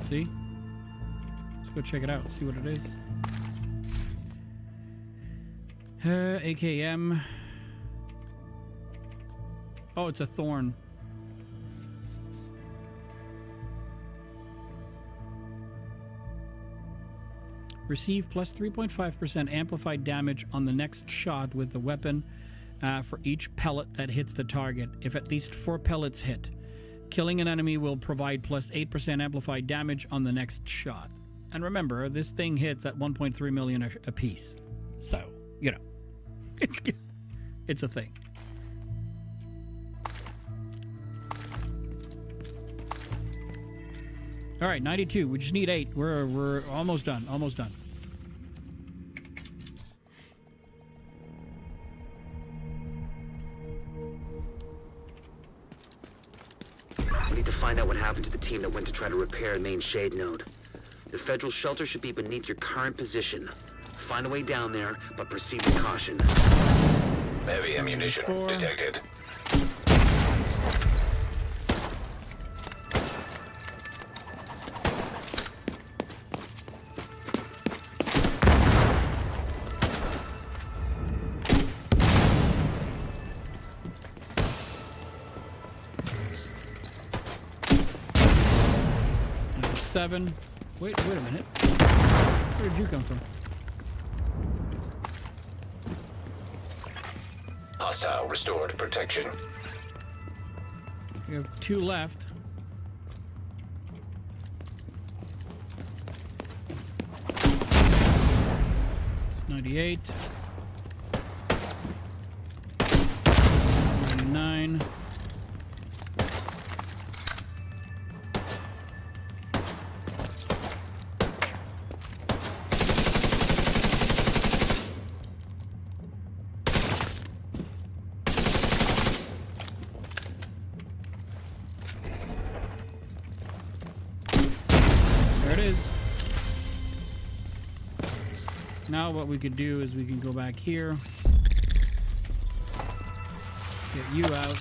[SPEAKER 1] See? Let's go check it out. See what it is. AKM. Oh, it's a thorn. Receive plus 3.5% amplified damage on the next shot with the weapon for each pellet that hits the target, if at least 4 pellets hit. Killing an enemy will provide plus 8% amplified damage on the next shot. And remember, this thing hits at 1.3 million a piece. So, you know, it's a thing. All right, 92. We just need 8. We're almost done. Almost done.
[SPEAKER 6] We need to find out what happened to the team that went to try to repair the main shade node. The federal shelter should be beneath your current position. Find a way down there, but proceed with caution.
[SPEAKER 2] Heavy ammunition detected.
[SPEAKER 1] Seven. Wait a minute. Where did you come from?
[SPEAKER 2] Hostile restored protection.
[SPEAKER 1] We have 2 left. It's 98. 99. Now what we could do is we can go back here, get you out.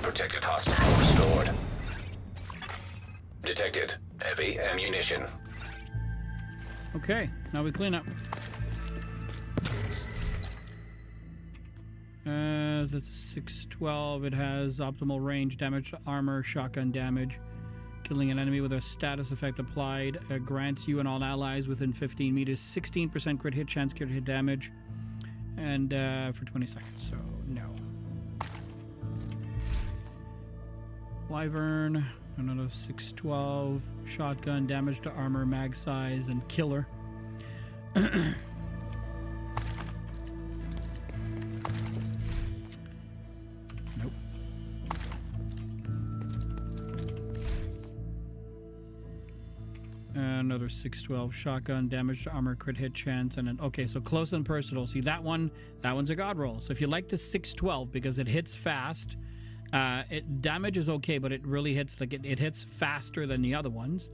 [SPEAKER 2] Protected hostile restored. Detected. Heavy ammunition.
[SPEAKER 1] Okay, now we clean up. That's 612. It has optimal range, damage to armor, shotgun damage. Killing an enemy with a status effect applied grants you and all allies within 15 meters 16% crit hit chance, crit hit damage, and for 20 seconds. So no. Wyvern, another 612. Shotgun, damage to armor, mag size, and killer. Nope. Another 612. Shotgun, damage to armor, crit hit chance, and an okay. So close and personal. See that one? That one's a god roll. So if you like the 612 because it hits fast. Damage is okay, but it really hits like it hits faster than the other ones.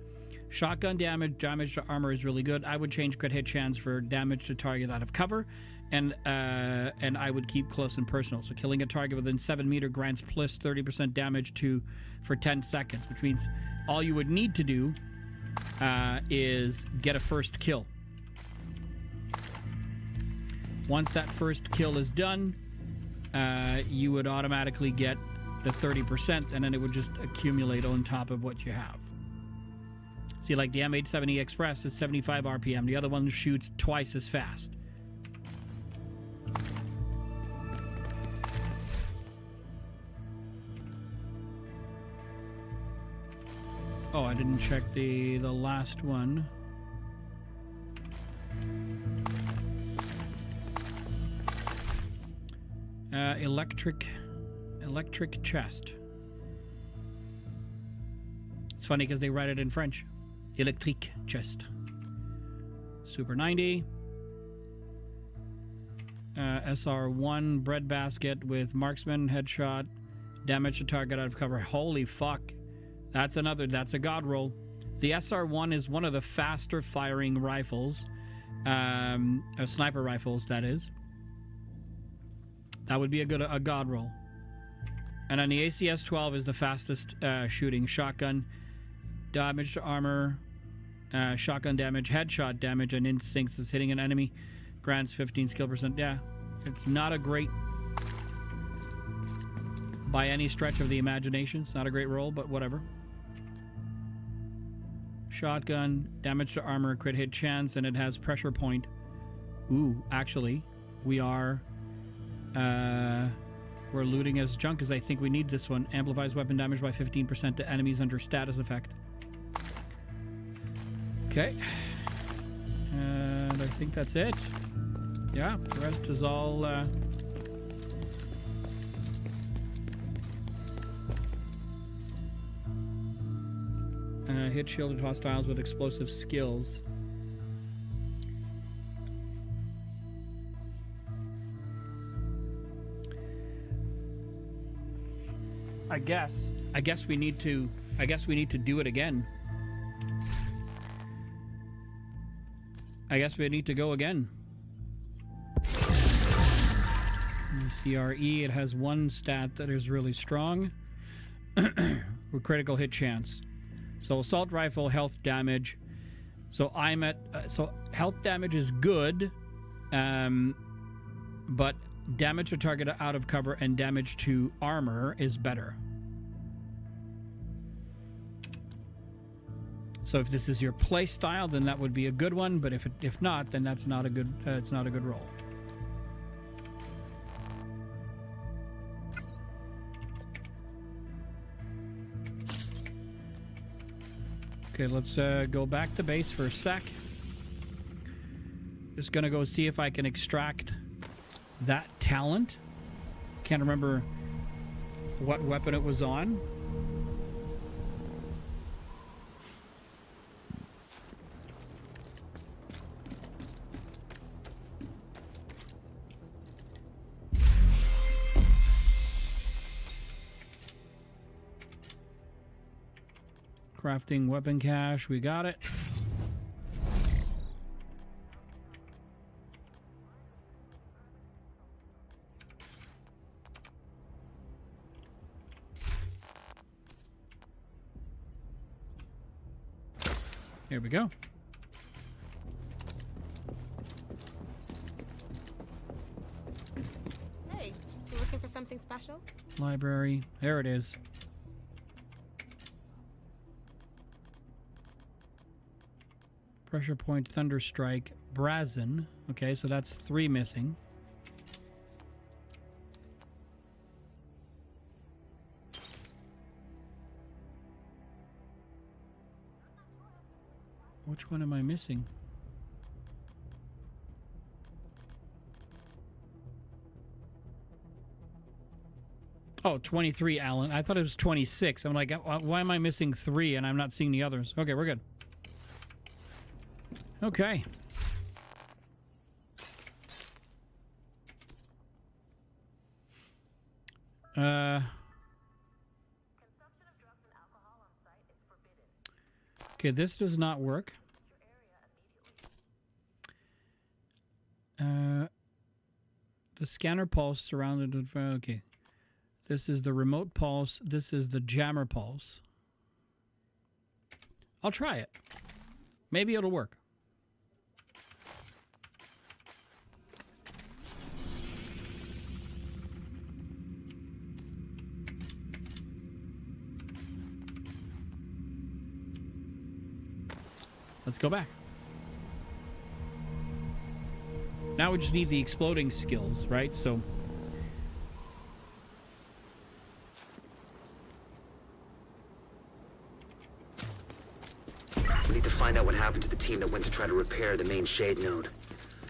[SPEAKER 1] Shotgun damage to armor is really good. I would change crit hit chance for damage to target out of cover, and I would keep close and personal. So killing a target within 7 meters grants plus 30% damage for 10 seconds, which means all you would need to do is get a first kill. Once that first kill is done, you would automatically get the 30%, and then it would just accumulate on top of what you have. See, like the M870 Express is 75 RPM. The other one shoots twice as fast. Oh, I didn't check the last one. Electric chest. It's funny because they write it in French. Electric chest. Super 90. SR1 bread basket with marksman headshot. Damage to target out of cover. Holy fuck. That's a god roll. The SR1 is one of the faster firing rifles. Sniper rifles, that is. That would be a god roll. And then the ACS-12 is the fastest shooting shotgun. Damage to armor, shotgun damage, headshot damage, and instincts is hitting an enemy. Grants 15 skill percent. Yeah, it's not a great, by any stretch of the imagination. It's not a great roll, but whatever. Shotgun, damage to armor, crit hit chance, and it has pressure point. Ooh, actually, we're looting as junk because I think we need this one. Amplifies weapon damage by 15% to enemies under status effect. Okay. And I think that's it. Yeah, the rest is all... hit shielded hostiles with explosive skills. I guess we need to do it again. I guess we need to go again. CRE, it has one stat that is really strong. With critical hit chance. So assault rifle, health damage. So I'm at so health damage is good, but damage to target out of cover and damage to armor is better. So if this is your play style, then that would be a good one. But if not, then that's not a good. It's not a good roll. Okay, let's go back to base for a sec. Just gonna go see if I can extract that talent. Can't remember what weapon it was on. Crafting weapon cache, we got it. Here we go.
[SPEAKER 9] something special?
[SPEAKER 1] Library. There it is. Pressure point, Thunderstrike, Brazen. Okay, so that's 3 missing. Which one am I missing? Oh, 23, Alan. I thought it was 26. I'm like, why am I missing 3 and I'm not seeing the others? Okay, we're good. Okay. Okay, this does not work. The scanner pulse surrounded with... Okay. This is the remote pulse. This is the jammer pulse. I'll try it. Maybe it'll work. Let's go back. Now we just need the exploding skills, right? So...
[SPEAKER 6] We need to find out what happened to the team that went to try to repair the main shade node.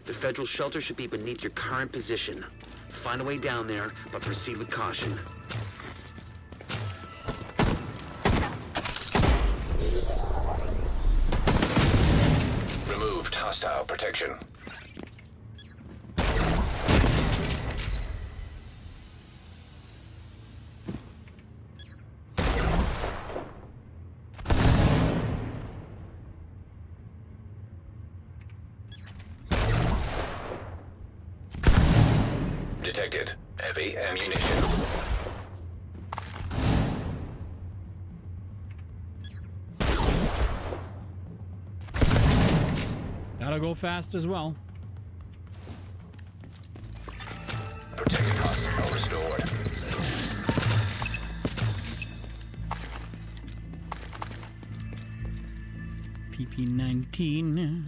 [SPEAKER 6] The federal shelter should be beneath your current position. Find a way down there, but proceed with caution.
[SPEAKER 2] Removed hostile protection. Detected. Heavy ammunition.
[SPEAKER 1] That'll go fast as well.
[SPEAKER 2] Protected hostile restored.
[SPEAKER 1] PP-19.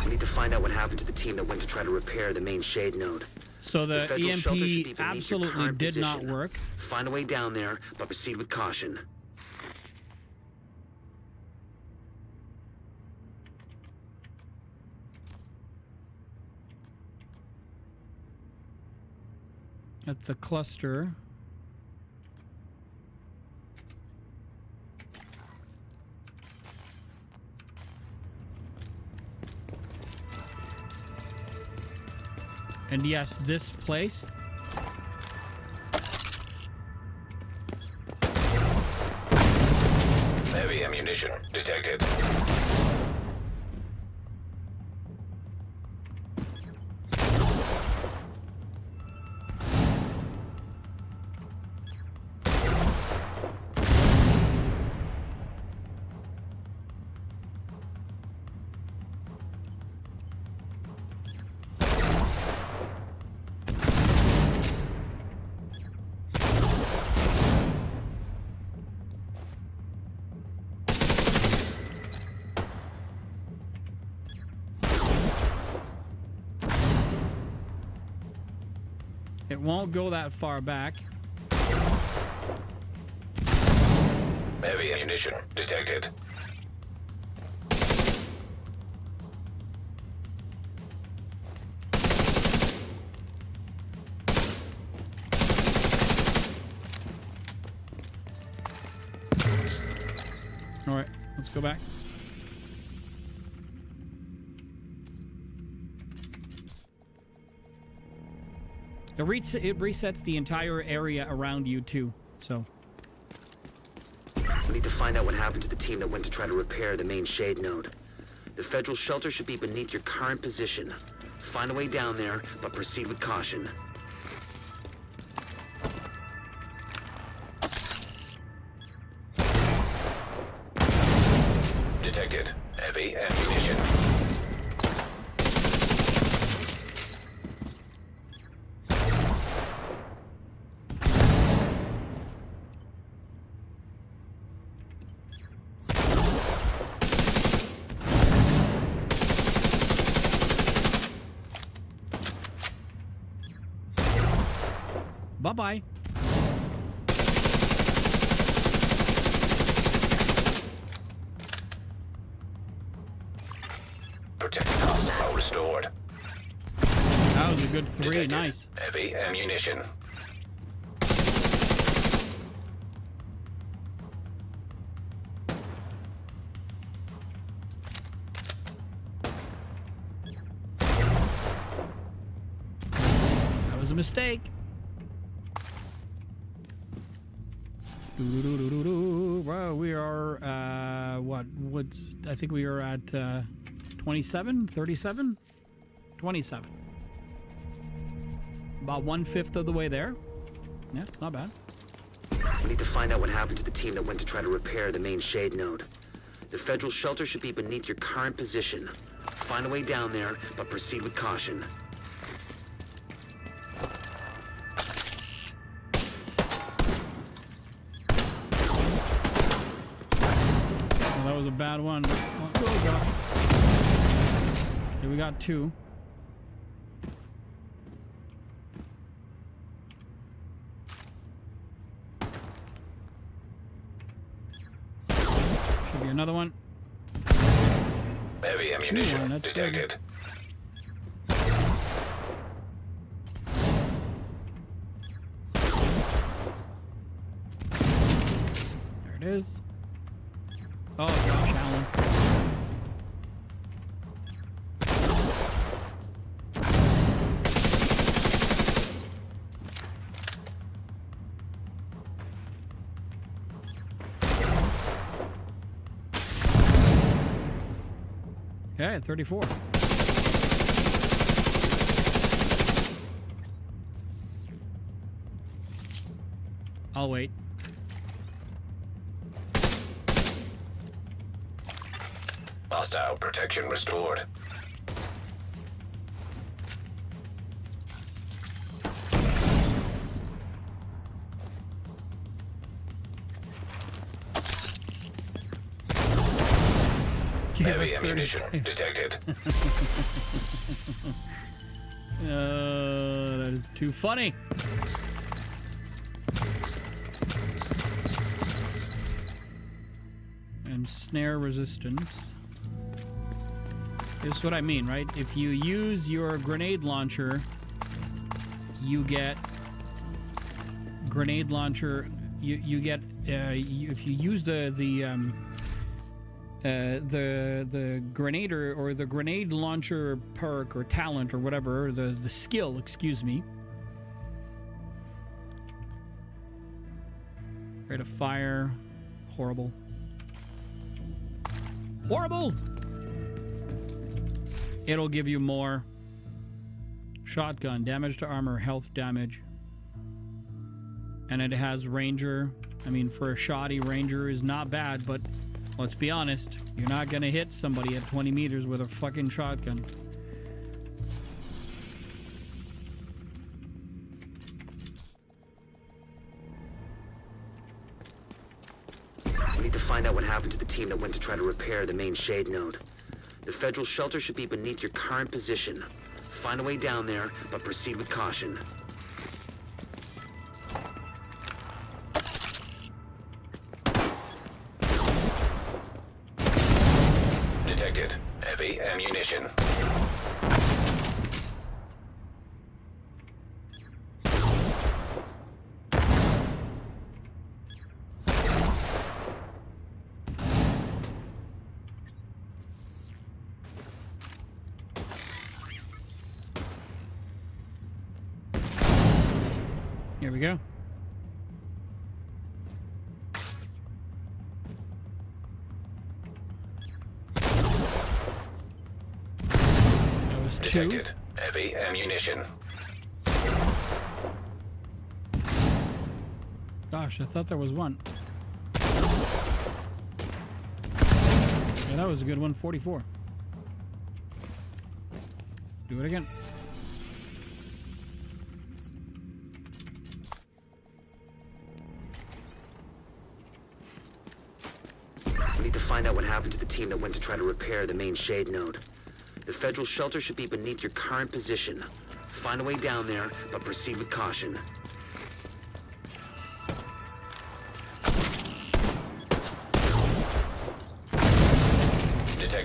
[SPEAKER 6] We need to find out what happened to the team that went to try to repair the main shade node.
[SPEAKER 1] So the
[SPEAKER 6] federal shelter should be
[SPEAKER 1] EMP
[SPEAKER 6] beneath your
[SPEAKER 1] absolutely
[SPEAKER 6] current
[SPEAKER 1] did not
[SPEAKER 6] position.
[SPEAKER 1] work.
[SPEAKER 6] Find a way down there, but proceed with caution.
[SPEAKER 1] At the cluster. And yes, this place.
[SPEAKER 2] Heavy ammunition detected.
[SPEAKER 1] It won't go that far back.
[SPEAKER 2] Heavy ammunition detected.
[SPEAKER 1] All right, let's go back. It resets the entire area around you too, so.
[SPEAKER 6] We need to find out what happened to the team that went to try to repair the main shade node. The federal shelter should be beneath your current position. Find a way down there, but proceed with caution.
[SPEAKER 1] Bye-bye.
[SPEAKER 2] Protected hostile restored.
[SPEAKER 1] That was a good 3.
[SPEAKER 2] Detected
[SPEAKER 1] Nice.
[SPEAKER 2] heavy ammunition.
[SPEAKER 1] That was a mistake. Doo-doo-doo-doo-doo. Well, we are, what, I think we are at 27, 37? 27. About 1/5 of the way there. Yeah, not bad.
[SPEAKER 6] We need to find out what happened to the team that went to try to repair the main shade node. The federal shelter should be beneath your current position. Find a way down there, but proceed with caution.
[SPEAKER 1] Well, that was a bad one. Oh, God. Okay, we got 2. Should be another one.
[SPEAKER 2] Heavy ammunition
[SPEAKER 1] that's
[SPEAKER 2] detected.
[SPEAKER 1] There it is. Oh gosh, Alan. Yeah, at 34. I'll wait.
[SPEAKER 2] Hostile protection restored. Heavy ammunition detected.
[SPEAKER 1] That is too funny. And snare resistance. This is what I mean, right? If you use your grenade launcher, you get grenade launcher. You get if you use the grenader or the grenade launcher perk or talent or whatever, the skill, excuse me. Rate of fire, horrible. Horrible! It'll give you more. Shotgun, damage to armor, health damage. And it has ranger. I mean, for a shoddy, ranger is not bad, but let's be honest, you're not gonna hit somebody at 20 meters with a fucking shotgun.
[SPEAKER 6] We need to find out what happened to the team that went to try to repair the main shade node. The federal shelter should be beneath your current position. Find a way down there, but proceed with caution.
[SPEAKER 2] Detected heavy ammunition.
[SPEAKER 1] Here we go. That was 2.
[SPEAKER 2] Detected heavy ammunition.
[SPEAKER 1] Gosh, I thought there was 1. Yeah, that was a good one. 44. Do it again.
[SPEAKER 6] We need to find out what happened to the team that went to try to repair the main shade node. The federal shelter should be beneath your current position. Find a way down there, but proceed with caution.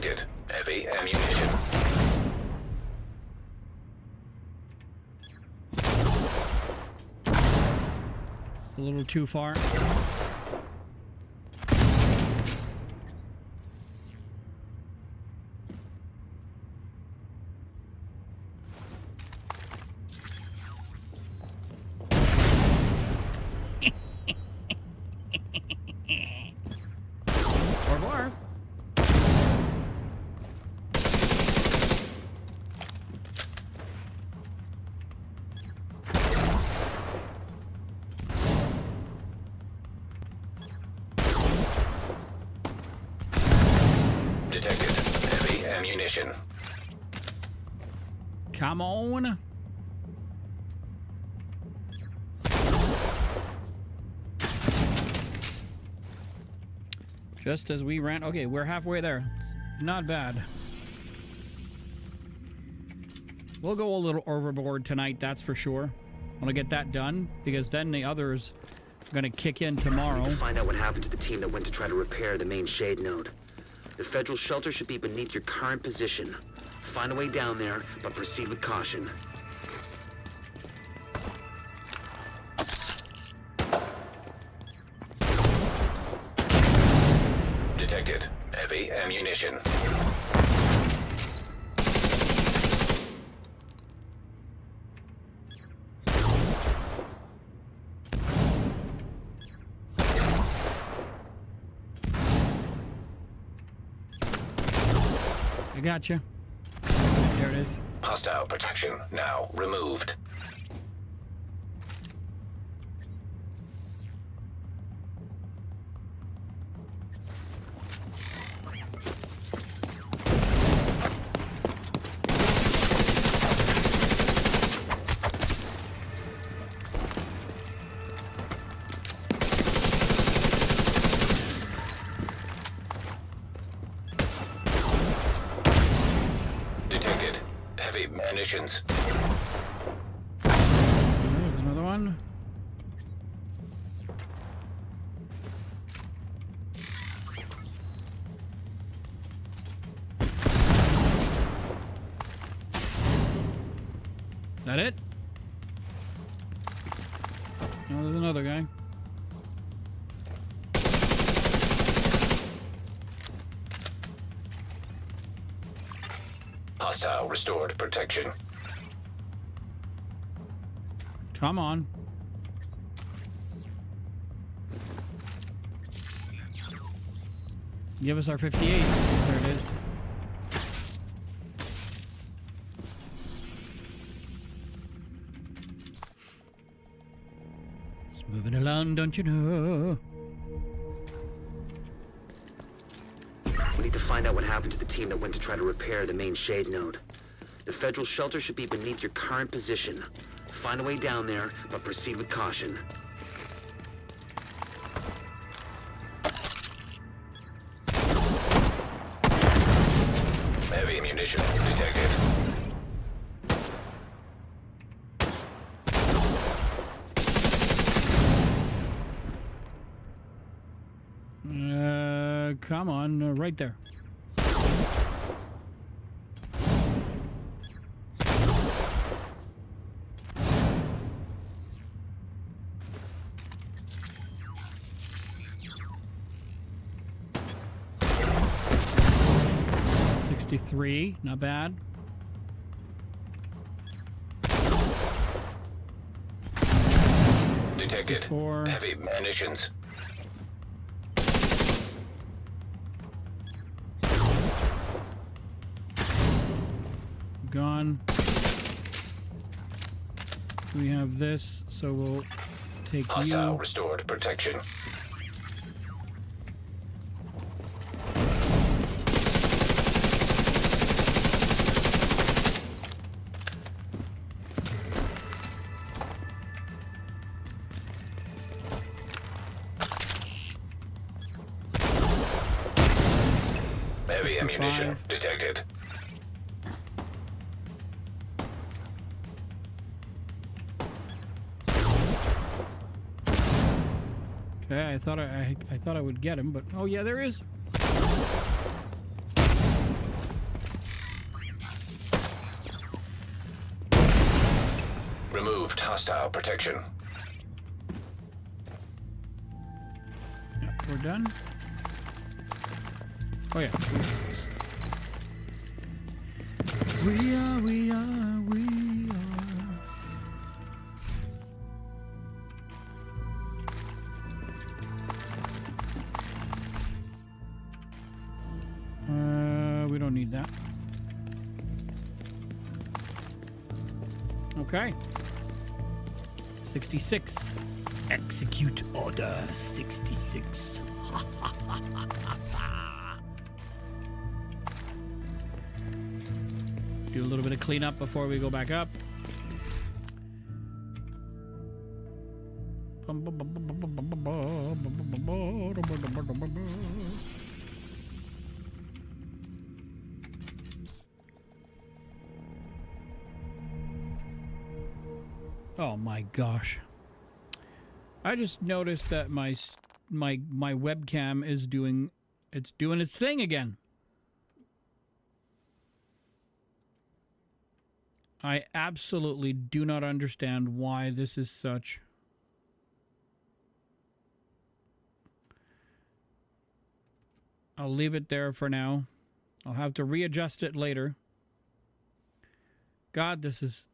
[SPEAKER 2] Detected. Heavy ammunition.
[SPEAKER 1] It's a little too far. Au revoir.
[SPEAKER 2] Detected. Heavy ammunition.
[SPEAKER 1] Come on. Just as we ran. Okay, we're halfway there. Not bad. We'll go a little overboard tonight, that's for sure. I want to get that done, because then the others are going to kick in tomorrow.
[SPEAKER 6] Find out what happened to the team that went to try to repair the main shade node. The federal shelter should be beneath your current position. Find a way down there, but proceed with caution.
[SPEAKER 2] Detected. Heavy ammunition.
[SPEAKER 1] I gotcha. There it is.
[SPEAKER 2] Hostile protection now removed. Detected. Heavy munitions.
[SPEAKER 1] There's another one. That it? Oh, there's another guy.
[SPEAKER 2] Hostile restored protection.
[SPEAKER 1] Come on. Give us our 58. There it is. It's moving along, don't you know?
[SPEAKER 6] We need to find out what happened to the team that went to try to repair the main shade node. The federal shelter should be beneath your current position. Find a way down there, but proceed with caution.
[SPEAKER 2] Heavy ammunition detected.
[SPEAKER 1] Come on, right there. $63, not bad.
[SPEAKER 2] Detected.
[SPEAKER 1] 54.
[SPEAKER 2] Heavy munitions.
[SPEAKER 1] Gone. We have this, so we'll take
[SPEAKER 2] Hostile
[SPEAKER 1] you.
[SPEAKER 2] restored protection. Heavy ammunition detected.
[SPEAKER 1] Okay, I thought I thought I would get him, but oh yeah, there is.
[SPEAKER 2] Removed hostile protection.
[SPEAKER 1] Yeah, we're done. Oh yeah. We are. We don't need that. Okay. 66. Execute order 66. Do a little bit of cleanup before we go back up. Oh my gosh. I just noticed that my webcam is doing its thing again. I absolutely do not understand why this is such. I'll leave it there for now. I'll have to readjust it later. God, this is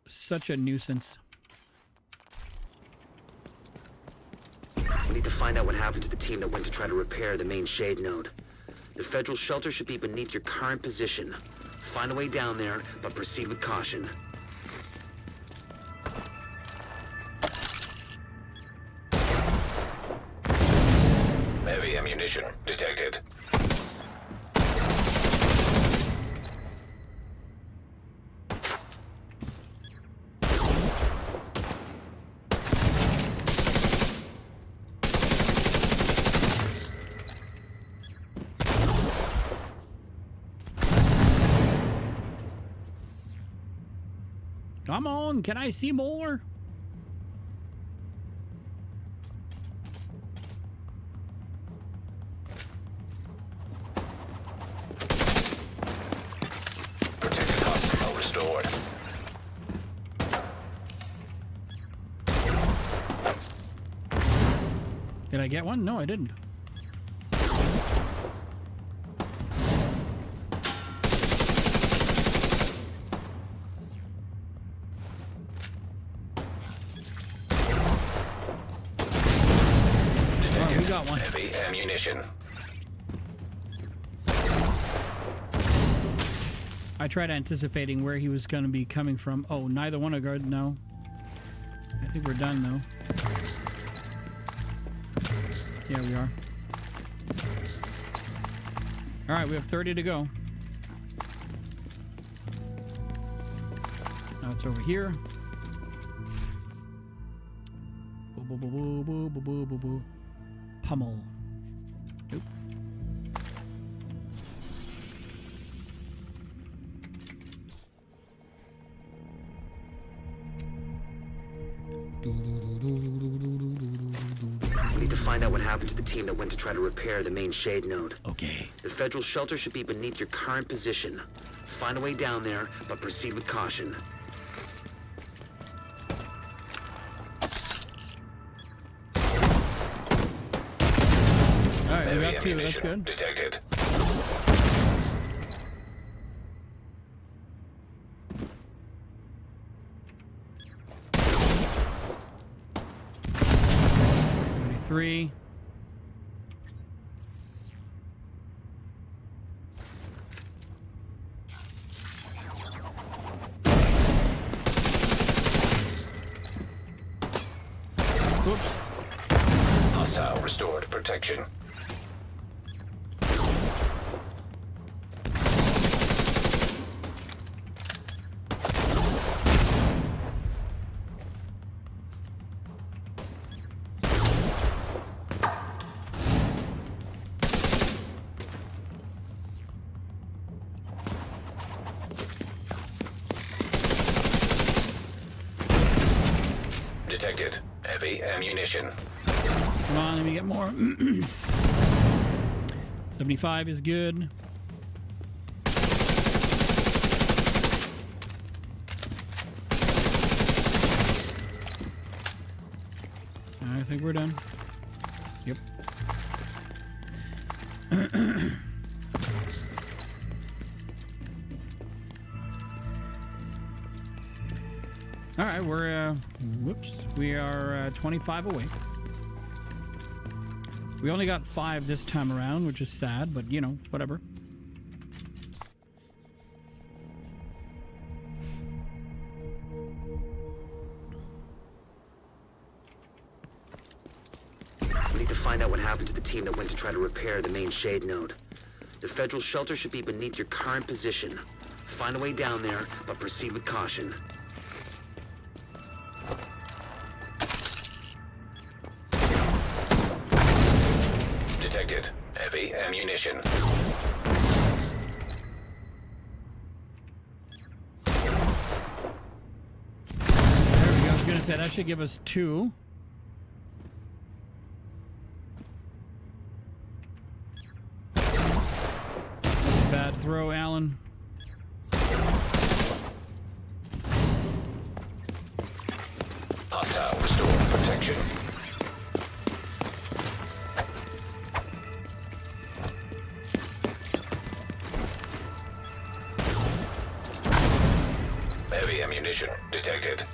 [SPEAKER 1] such a nuisance.
[SPEAKER 6] We need to find out what happened to the team that went to try to repair the main shade node. The federal shelter should be beneath your current position. Find a way down there, but proceed with caution.
[SPEAKER 2] Heavy ammunition detected.
[SPEAKER 1] Come on, can I see more?
[SPEAKER 2] Protected hostile restored.
[SPEAKER 1] Did I get one? No, I didn't.
[SPEAKER 2] Detected
[SPEAKER 1] got one.
[SPEAKER 2] heavy ammunition.
[SPEAKER 1] I tried anticipating where he was going to be coming from. Oh, neither one of guard. No. I think we're done, though. Yeah, we are. All right, we have 30 to go. Now it's over here. Boo, boo, boo, boo, boo, boo, boo, boo, boo. Pummel. Nope.
[SPEAKER 6] We need to find out what happened to the team that went to try to repair the main shade node.
[SPEAKER 1] Okay.
[SPEAKER 6] The federal shelter should be beneath your current position. Find a way down there, but proceed with caution.
[SPEAKER 1] All right, we
[SPEAKER 2] Heavy
[SPEAKER 1] got two. That's
[SPEAKER 2] ammunition
[SPEAKER 1] good.
[SPEAKER 2] detected.
[SPEAKER 1] Three. Oops.
[SPEAKER 2] Hostile restored protection. Detected heavy ammunition.
[SPEAKER 1] Come on, let me get more. 75 is good. I think we're done. Yep. All right, we're we are 25 away. We only got 5 this time around, which is sad, but you know, whatever.
[SPEAKER 6] We need to find out what happened to the team that went to try to repair the main shade node. The federal shelter should be beneath your current position. Find a way down there, but proceed with caution.
[SPEAKER 2] Detected. Heavy ammunition.
[SPEAKER 1] There we go. I was gonna say that should give us 2. Bad throw, Alan.
[SPEAKER 2] Hostile. Restore protection. Heavy ammunition detected.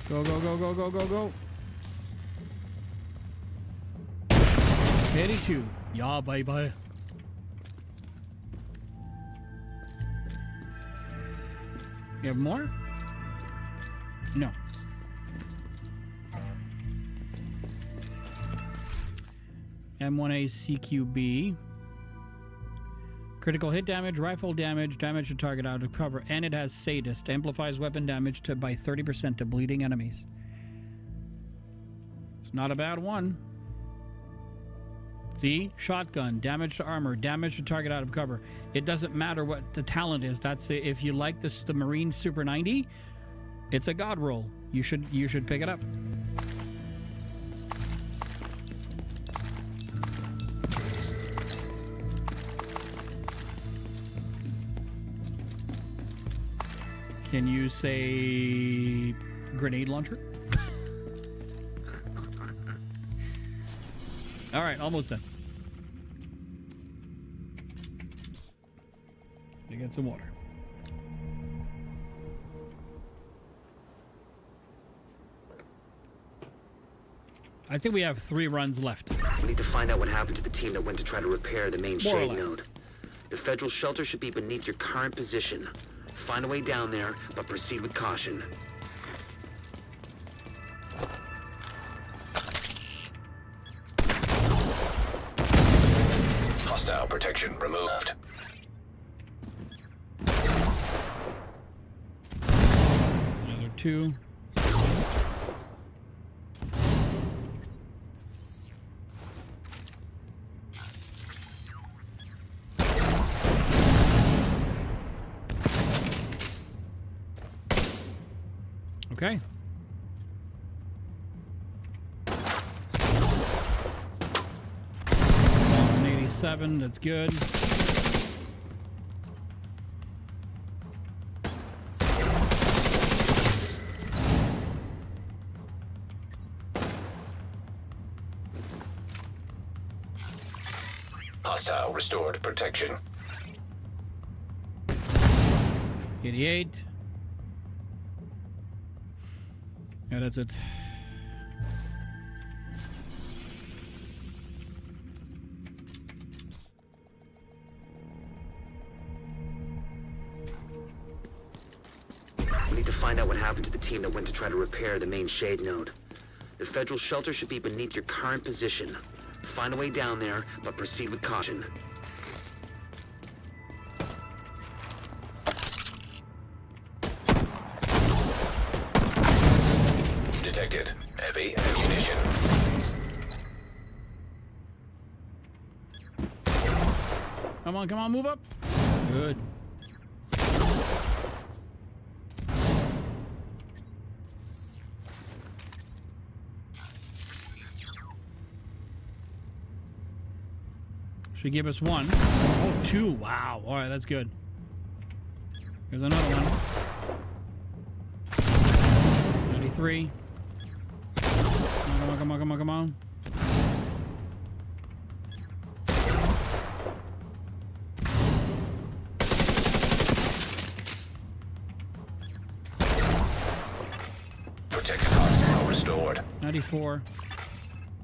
[SPEAKER 1] Go, go, go, go, go, go, go. 82. Yeah, bye-bye. You have more? No. M1A CQB. Critical hit damage, rifle damage, damage to target out of cover, and it has Sadist. Amplifies weapon damage by 30% to bleeding enemies. It's not a bad one. See? Shotgun, damage to armor, damage to target out of cover. It doesn't matter what the talent is. That's it. If you like this, the Marine Super 90, it's a god roll. You should pick it up. Can you say grenade launcher? All right, almost done. You get some water. I think we have 3 runs left.
[SPEAKER 6] We need to find out what happened to the team that went to try to repair the main
[SPEAKER 1] More or
[SPEAKER 6] shade
[SPEAKER 1] less.
[SPEAKER 6] node. The federal shelter should be beneath your current position. Find a way down there, but proceed with caution.
[SPEAKER 2] Hostile protection removed.
[SPEAKER 1] Another 2. Okay. An 87, that's good.
[SPEAKER 2] Hostile restored protection.
[SPEAKER 1] 88. Yeah, that's it.
[SPEAKER 6] We need to find out what happened to the team that went to try to repair the main shade node. The federal shelter should be beneath your current position. Find a way down there, but proceed with caution.
[SPEAKER 2] Detected. Heavy ammunition.
[SPEAKER 1] Come on, move up. Good. Should give us 1. Oh, 2. Wow. All right, that's good. Here's another one. 93. Come on, come on, come on, come on.
[SPEAKER 2] Protected hostile restored.
[SPEAKER 1] 94.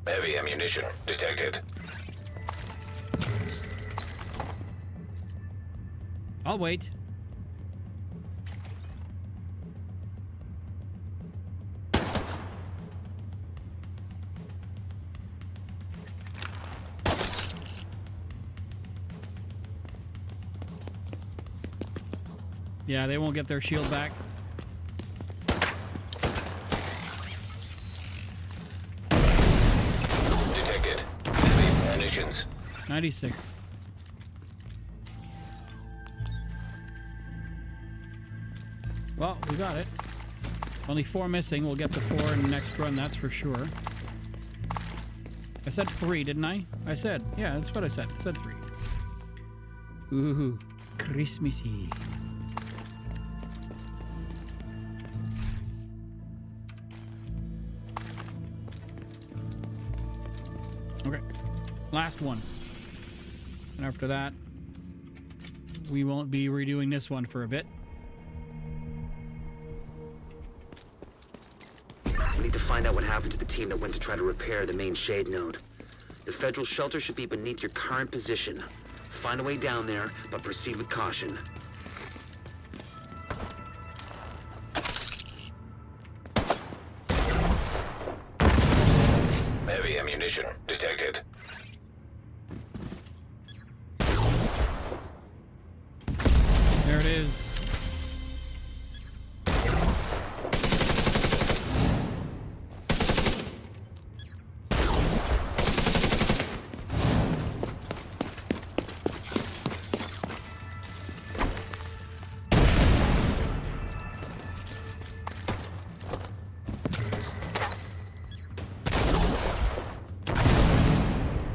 [SPEAKER 2] Heavy ammunition detected.
[SPEAKER 1] I'll wait. Yeah, they won't get their shield back.
[SPEAKER 2] Detected. Heavy munitions.
[SPEAKER 1] 96. Well, we got it. Only 4 missing. We'll get the 4 in the next run, that's for sure. I said 3, didn't I? I said, yeah, that's what I said. I said 3. Ooh, Christmassy. Okay, last one. And after that, we won't be redoing this one for a bit.
[SPEAKER 6] We need to find out what happened to the team that went to try to repair the main shade node. The federal shelter should be beneath your current position. Find a way down there, but proceed with caution.
[SPEAKER 2] Heavy ammunition detected.
[SPEAKER 1] There it is.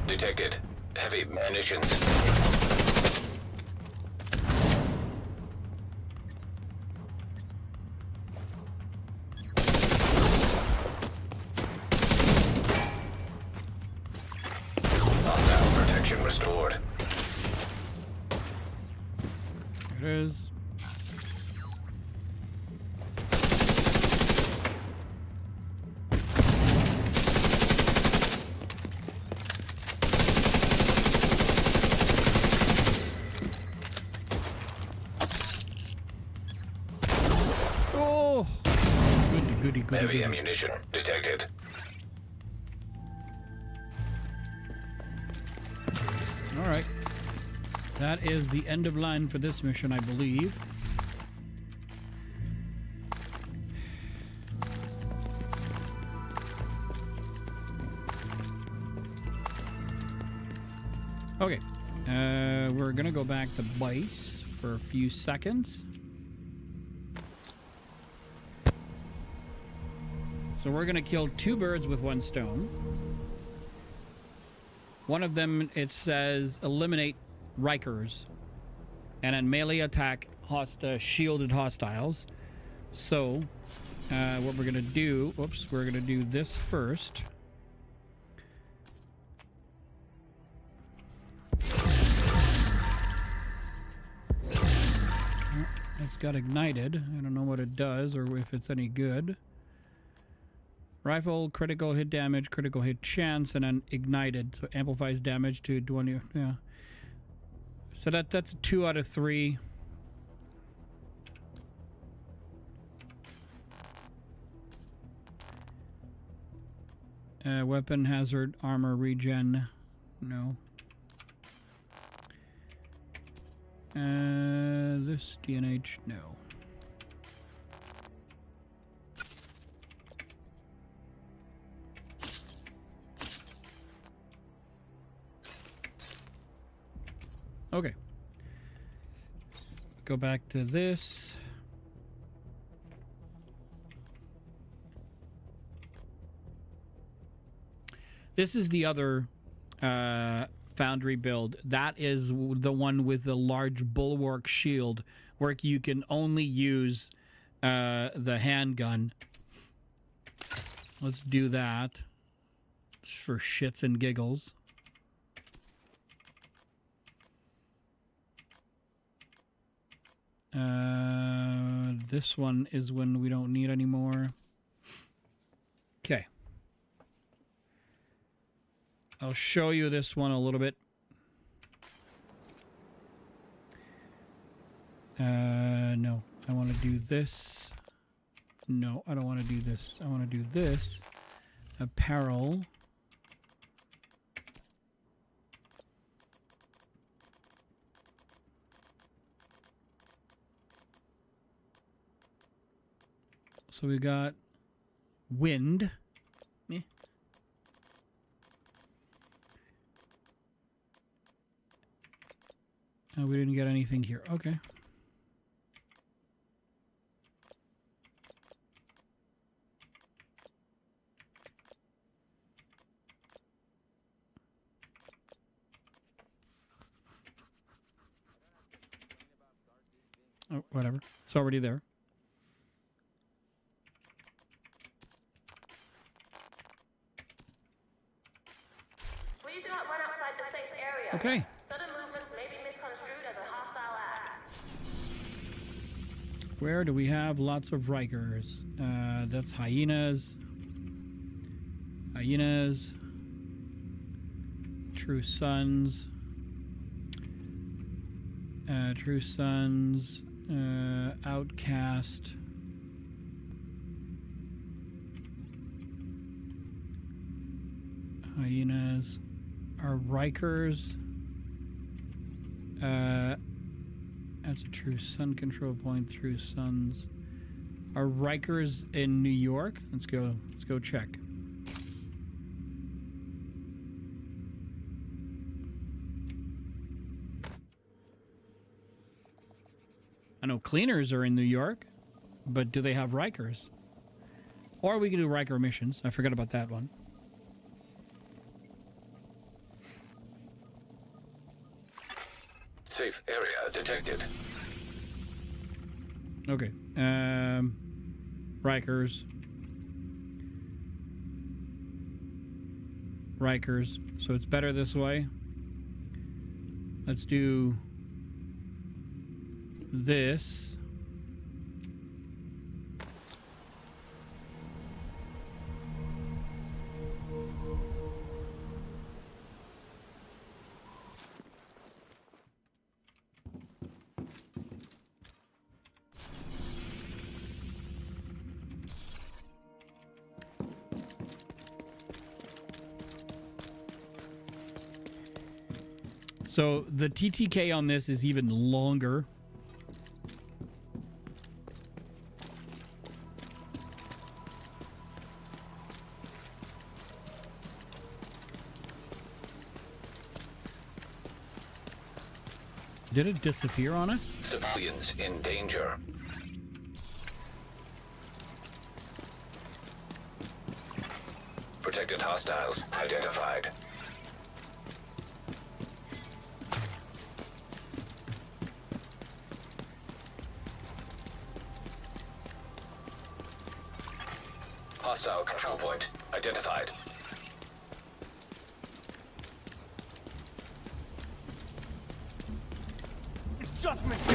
[SPEAKER 2] Detected. Heavy munitions. Hostile protection restored.
[SPEAKER 1] There it is. Oh! Goody, goody, goody,
[SPEAKER 2] Heavy
[SPEAKER 1] goody.
[SPEAKER 2] ammunition detected.
[SPEAKER 1] All right. That is the end of line for this mission, I believe. Okay. We're going to go back to Bice for a few seconds. So we're going to kill 2 birds with 1 stone. One of them, it says, eliminate Rikers. And then melee attack shielded hostiles. So, what we're going to do... Whoops, we're going to do this first. It's got ignited. I don't know what it does or if it's any good. Rifle, critical hit damage, critical hit chance, and then ignited. So amplifies damage to 20. Yeah. So that's a 2 out of 3. Weapon hazard, armor regen. No. This DNH, no. Okay. Go back to this. This is the other Foundry build. That is the one with the large bulwark shield, where you can only use the handgun. Let's do that. Just for shits and giggles. This one is when we don't need anymore. Okay. I'll show you this one a little bit. No. I want to do this. No, I don't want to do this. I want to do this. Apparel. So we got wind. Eh. Oh, we didn't get anything here. Okay. Oh, whatever. It's already there.
[SPEAKER 3] Please do not run outside the safe area.
[SPEAKER 1] Okay.
[SPEAKER 3] Sudden movements may be misconstrued as a hostile act.
[SPEAKER 1] Where do we have lots of Rikers? That's hyenas. Hyenas. True Sons. True Sons. Outcast. Hyenas. Are Rikers. That's a True Sun control point. True Sons. Are Rikers in New York? Let's go check. I know cleaners are in New York, but do they have Rikers? Or we can do Riker missions. I forgot about that one.
[SPEAKER 2] Safe area detected.
[SPEAKER 1] Okay. Rikers. Rikers. So it's better this way. Let's do this. So the TTK on this is even longer. Did it disappear on us?
[SPEAKER 2] Civilians in danger. Protected hostiles identified. Hostile control point identified.
[SPEAKER 7] It's Judgment Day!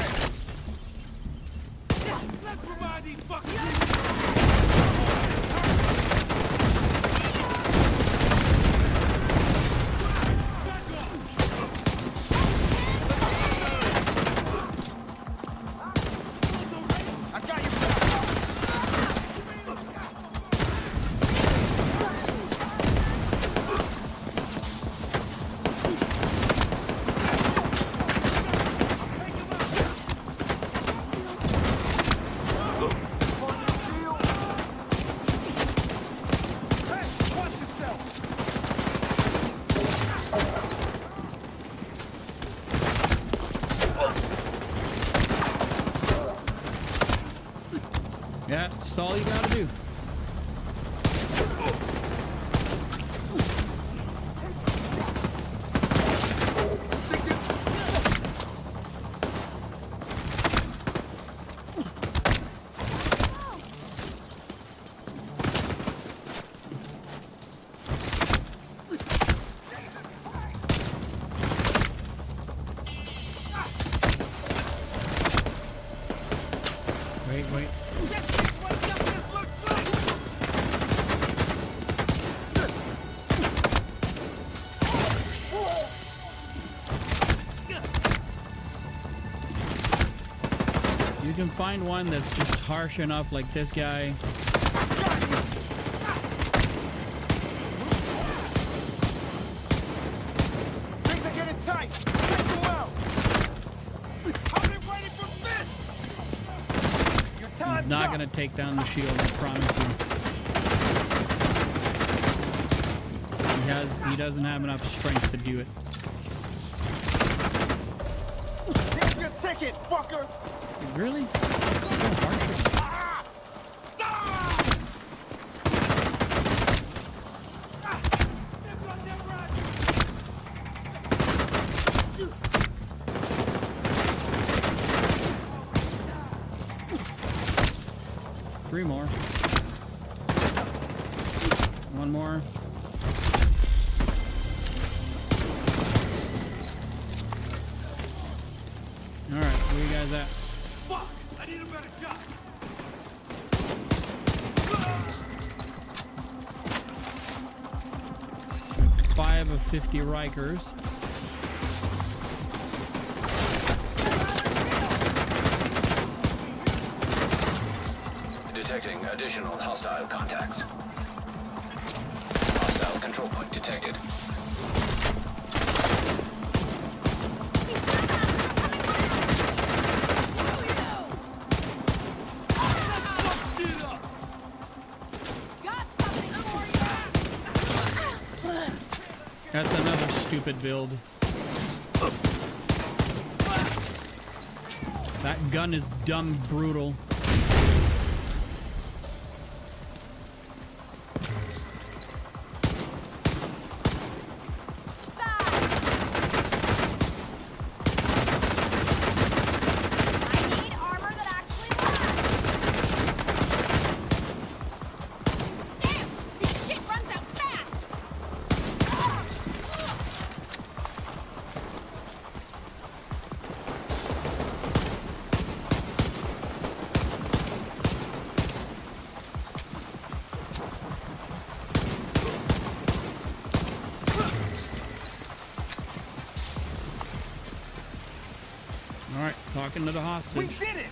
[SPEAKER 7] Let's remind these fucking
[SPEAKER 1] Yeah, that's all you gotta do. Wait, wait.
[SPEAKER 7] This is what justice looks like!
[SPEAKER 1] You can find one that's just harsh enough, like this guy.
[SPEAKER 7] Things are getting tight! Take them out! I've been waiting for this! Your time's
[SPEAKER 1] He's not
[SPEAKER 7] up!
[SPEAKER 1] gonna take down the shield, I promise you. He doesn't have enough strength to do it.
[SPEAKER 7] Here's your ticket, fucker!
[SPEAKER 1] Really? So harsh.
[SPEAKER 7] Ah! Ah!
[SPEAKER 1] Three more. One more. All right, where you guys at?
[SPEAKER 7] Fuck! I need a better shot!
[SPEAKER 1] 5 of 50 Rikers.
[SPEAKER 2] Detecting additional hostile contacts. Hostile control point detected.
[SPEAKER 1] That's another stupid build. That gun is dumb brutal. Alright, talking to the hostage.
[SPEAKER 7] We did it!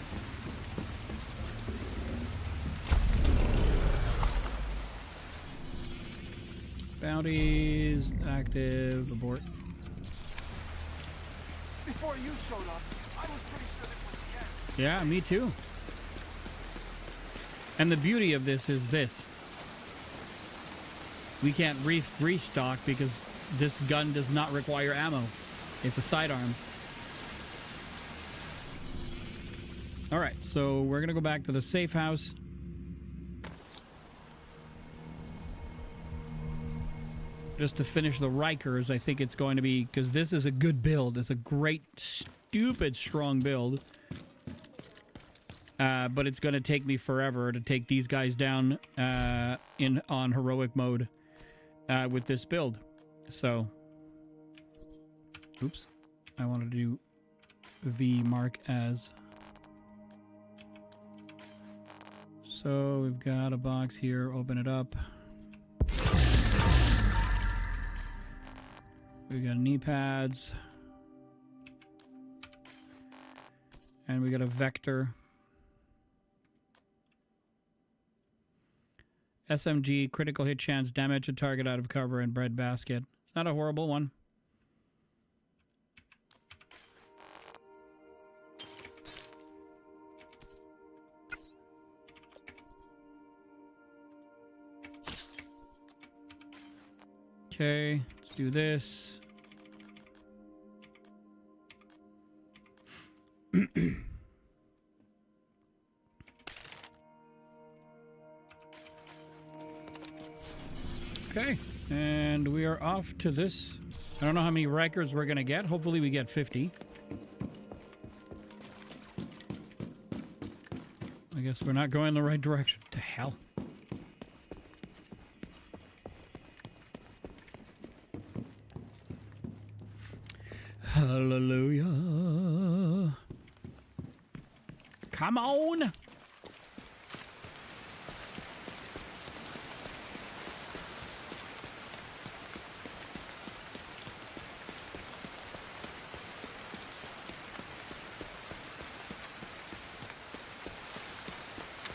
[SPEAKER 1] Bounties active, abort.
[SPEAKER 7] Before you showed up, I was pretty sure this was the end.
[SPEAKER 1] Yeah, me too. And the beauty of this is this. We can't restock because this gun does not require ammo. It's a sidearm. Alright, so we're gonna go back to the safe house. Just to finish the Rikers, I think it's going to be, because this is a good build. It's a great, stupid, strong build. But it's going to take me forever to take these guys down on heroic mode with this build. So, oops. I wanted to do V mark as. So we've got a box here. Open it up. We got knee pads. And we got a vector. SMG, critical hit chance, damage a target out of cover, and bread basket. It's not a horrible one. Okay, let's do this. Okay, and we are off to this. I don't know how many Rikers we're gonna get. Hopefully we get 50. I guess we're not going the right direction. What the hell? Hallelujah. Come on.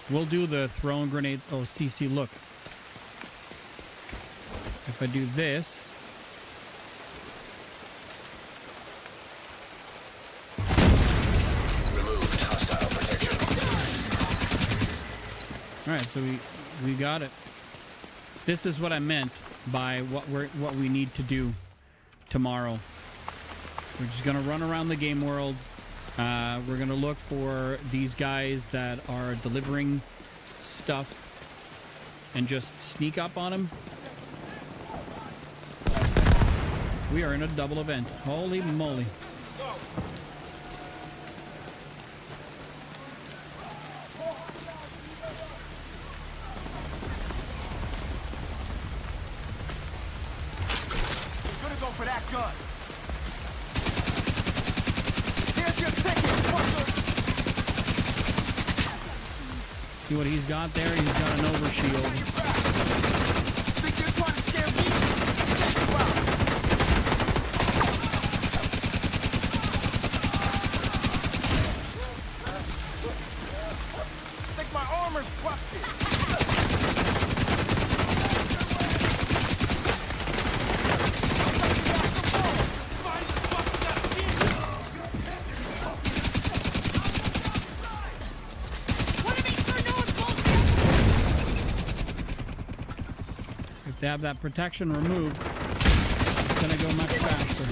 [SPEAKER 1] We'll do the throwing grenades. Oh, CC, look. If I do this...
[SPEAKER 2] Removed hostile protection.
[SPEAKER 1] Alright, so we got it. This is what I meant by what we need to do tomorrow. We're just gonna run around the game world. We're gonna look for these guys that are delivering stuff and just sneak up on them. We are in a double event. Holy moly.
[SPEAKER 7] Gonna go for that gun. Here's your ticket, fucker.
[SPEAKER 1] See what he's got there? He's got an overshield.
[SPEAKER 7] Think you're trying to scare me? Check you out. Think my armor's busted.
[SPEAKER 1] If they have that protection removed, it's gonna go much faster.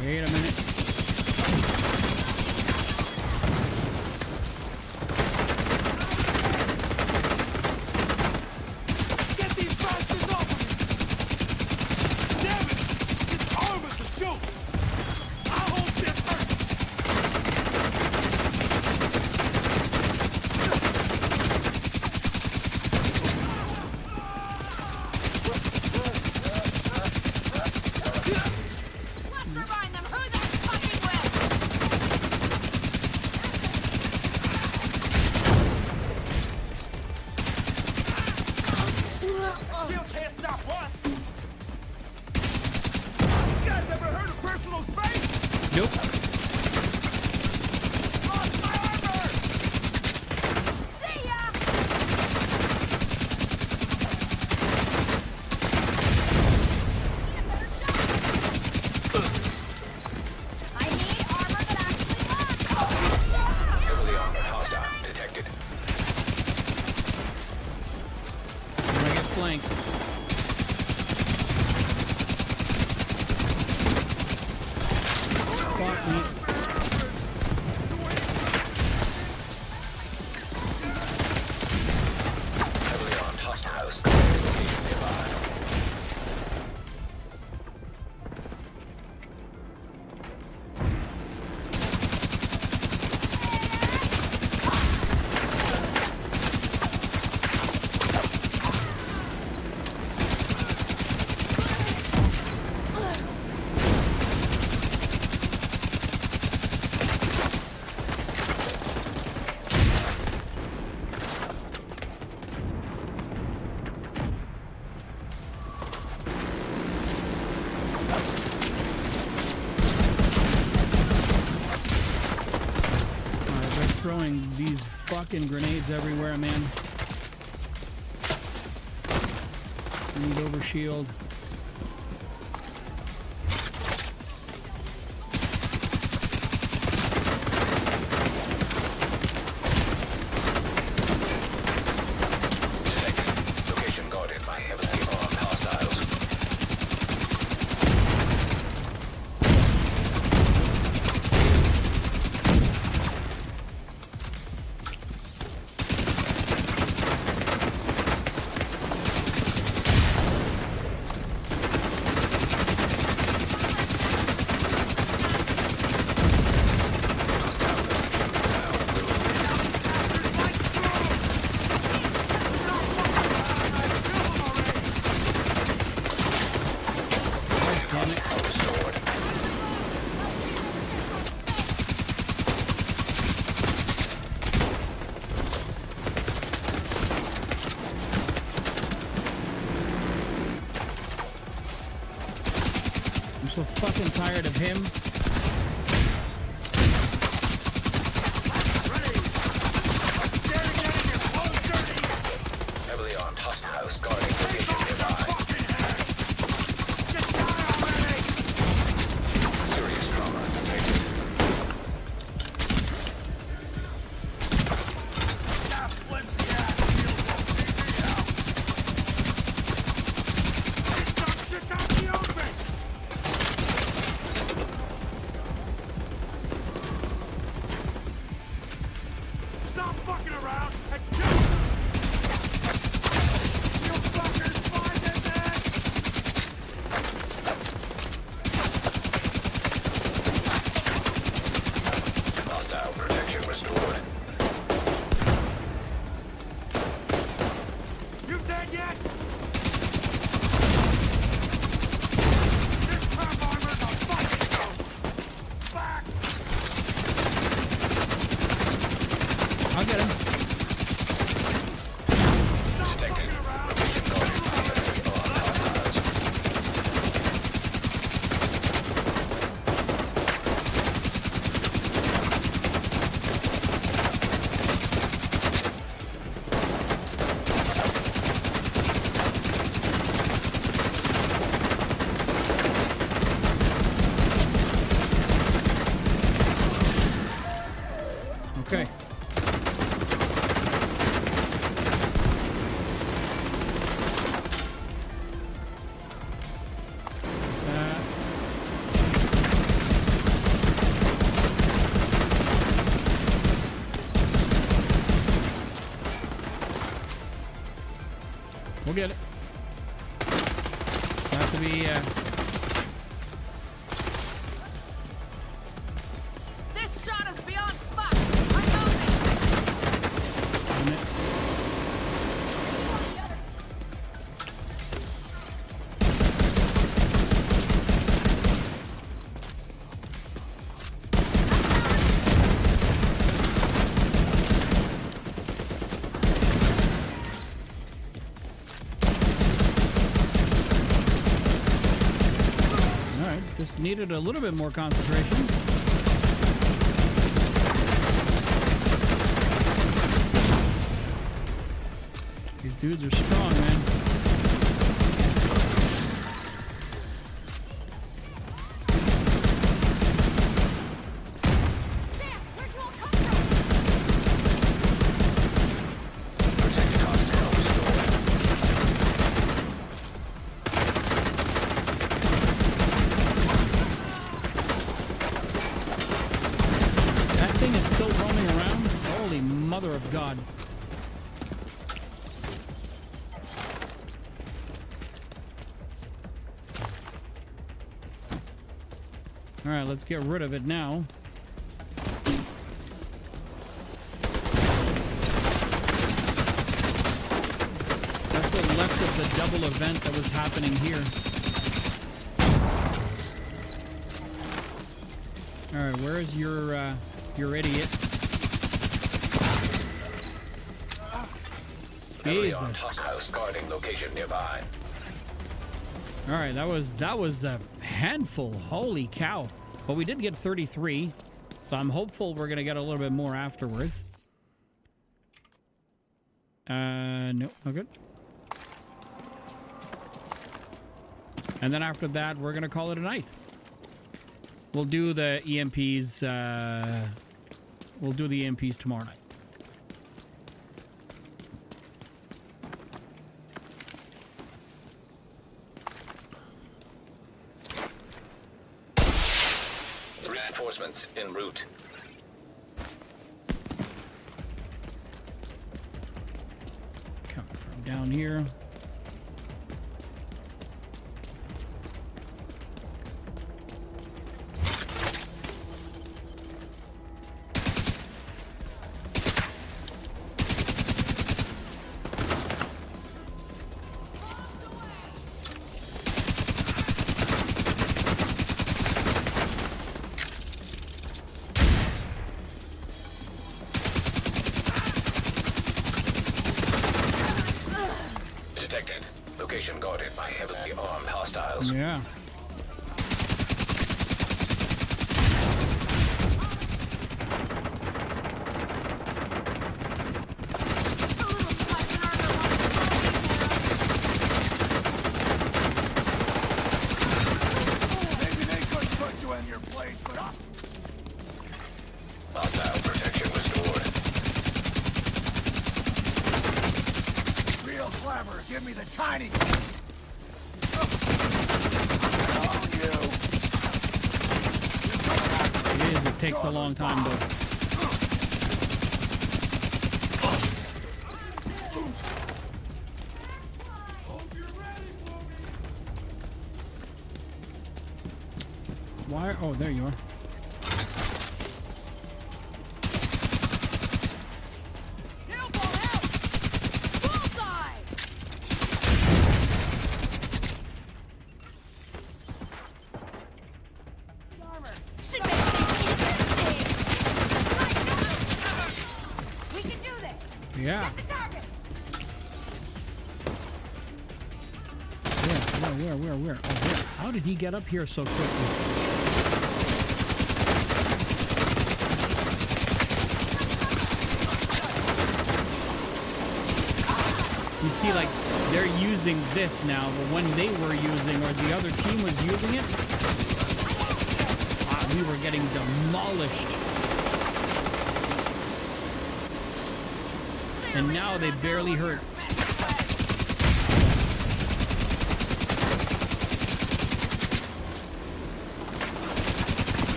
[SPEAKER 1] Wait a minute.
[SPEAKER 7] Get these bastards off of me! Damn it! This armor's a joke! I'll hold this first!
[SPEAKER 9] Let's remind them who they're fucking with!
[SPEAKER 7] Shield can't stop us! You guys ever heard of personal space?
[SPEAKER 1] Nope.
[SPEAKER 7] Lost my armor!
[SPEAKER 9] See ya! I need armor that actually lasts!
[SPEAKER 2] Heavily armored hostile detected.
[SPEAKER 1] I'm gonna get flanked. Fuck me.
[SPEAKER 2] Heavily armed hostiles. Nearby.
[SPEAKER 1] Alright, they're throwing these fucking grenades everywhere, man. I need overshield.
[SPEAKER 2] Detected. Location guarded by heavily armed hostiles.
[SPEAKER 1] him.
[SPEAKER 2] Heavily armed hostiles guarding position nearby. Serious trauma detected.
[SPEAKER 7] Stop fucking around and kill them! You fuckers find it, man!
[SPEAKER 2] Hostile protection restored.
[SPEAKER 7] You dead yet? This crap armor's a fucking joke! Back!
[SPEAKER 1] I'll get him.
[SPEAKER 2] Detected. Location guarded by heavily armed hostiles.
[SPEAKER 1] Okay. We'll get it. Have to be,
[SPEAKER 9] This shot is beyond fuck! I know this!
[SPEAKER 1] isn't it? All right, just needed a little bit more concentration. These dudes are strong, man.
[SPEAKER 9] Damn, where'd you all come from?
[SPEAKER 2] Protected hostile restored.
[SPEAKER 1] That thing is still roaming around? Holy mother of God. All right, let's get rid of it now. That's what left of the double event that was happening here. All right, where is your idiot?
[SPEAKER 2] Heavily
[SPEAKER 1] Jesus.
[SPEAKER 2] armed hostiles guarding location nearby.
[SPEAKER 1] All right, that was a handful. Holy cow! But we did get 33, so I'm hopeful we're gonna get a little bit more afterwards. No, not good. And then after that, we're gonna call it a night. We'll do the EMPs. We'll do the EMPs tomorrow night.
[SPEAKER 2] Reinforcements en route.
[SPEAKER 1] Coming from down here.
[SPEAKER 2] Detected. Location guarded by heavily armed hostiles.
[SPEAKER 1] Yeah.
[SPEAKER 2] Hostile protection restored.
[SPEAKER 7] Real clever. Give me the tiny.
[SPEAKER 1] It takes a long time though. Why? Oh, there you are. Yeah. Where? Oh, here. How did he get up here so quickly? You see, like, they're using this now, but when they were using, or the other team was using it, we were getting demolished. And now they barely hurt.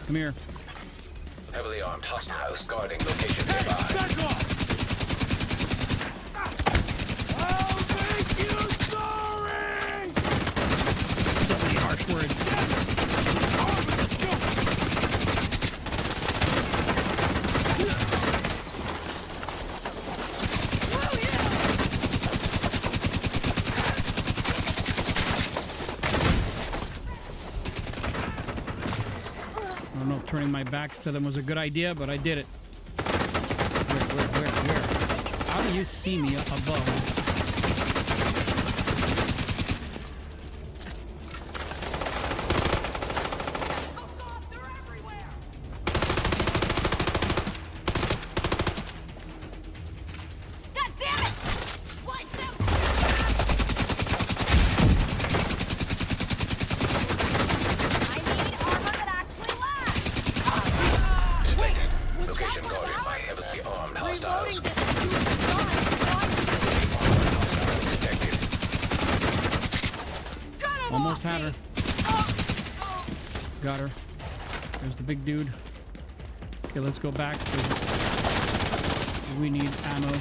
[SPEAKER 1] Come here.
[SPEAKER 2] Heavily armed hostiles guarding location nearby.
[SPEAKER 7] Back off! I'll make you sorry!
[SPEAKER 1] So many harsh words. I don't know if turning my back to them was a good idea, but I did it. Where? How do you see me above?
[SPEAKER 2] Detected. Location guarded by heavily armed hostiles. Detected.
[SPEAKER 1] Almost had her. Got her. There's the big dude. Okay, let's go back. We need ammo.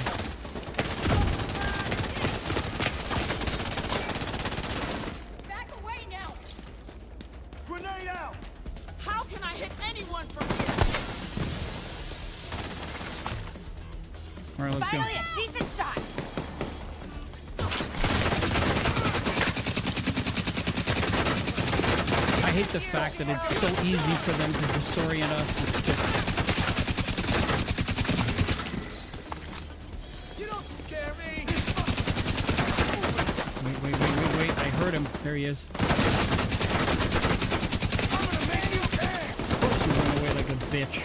[SPEAKER 9] Back away now!
[SPEAKER 7] Grenade out!
[SPEAKER 9] How can I hit anyone from here?
[SPEAKER 1] All right, let's go.
[SPEAKER 9] Finally, a decent shot!
[SPEAKER 1] I hate the fact that it's so easy for them to disorient us. It's just...
[SPEAKER 7] You don't scare me!
[SPEAKER 1] Wait. I heard him. There he is.
[SPEAKER 7] I'm gonna make you pay!
[SPEAKER 1] Of course you run away like a bitch.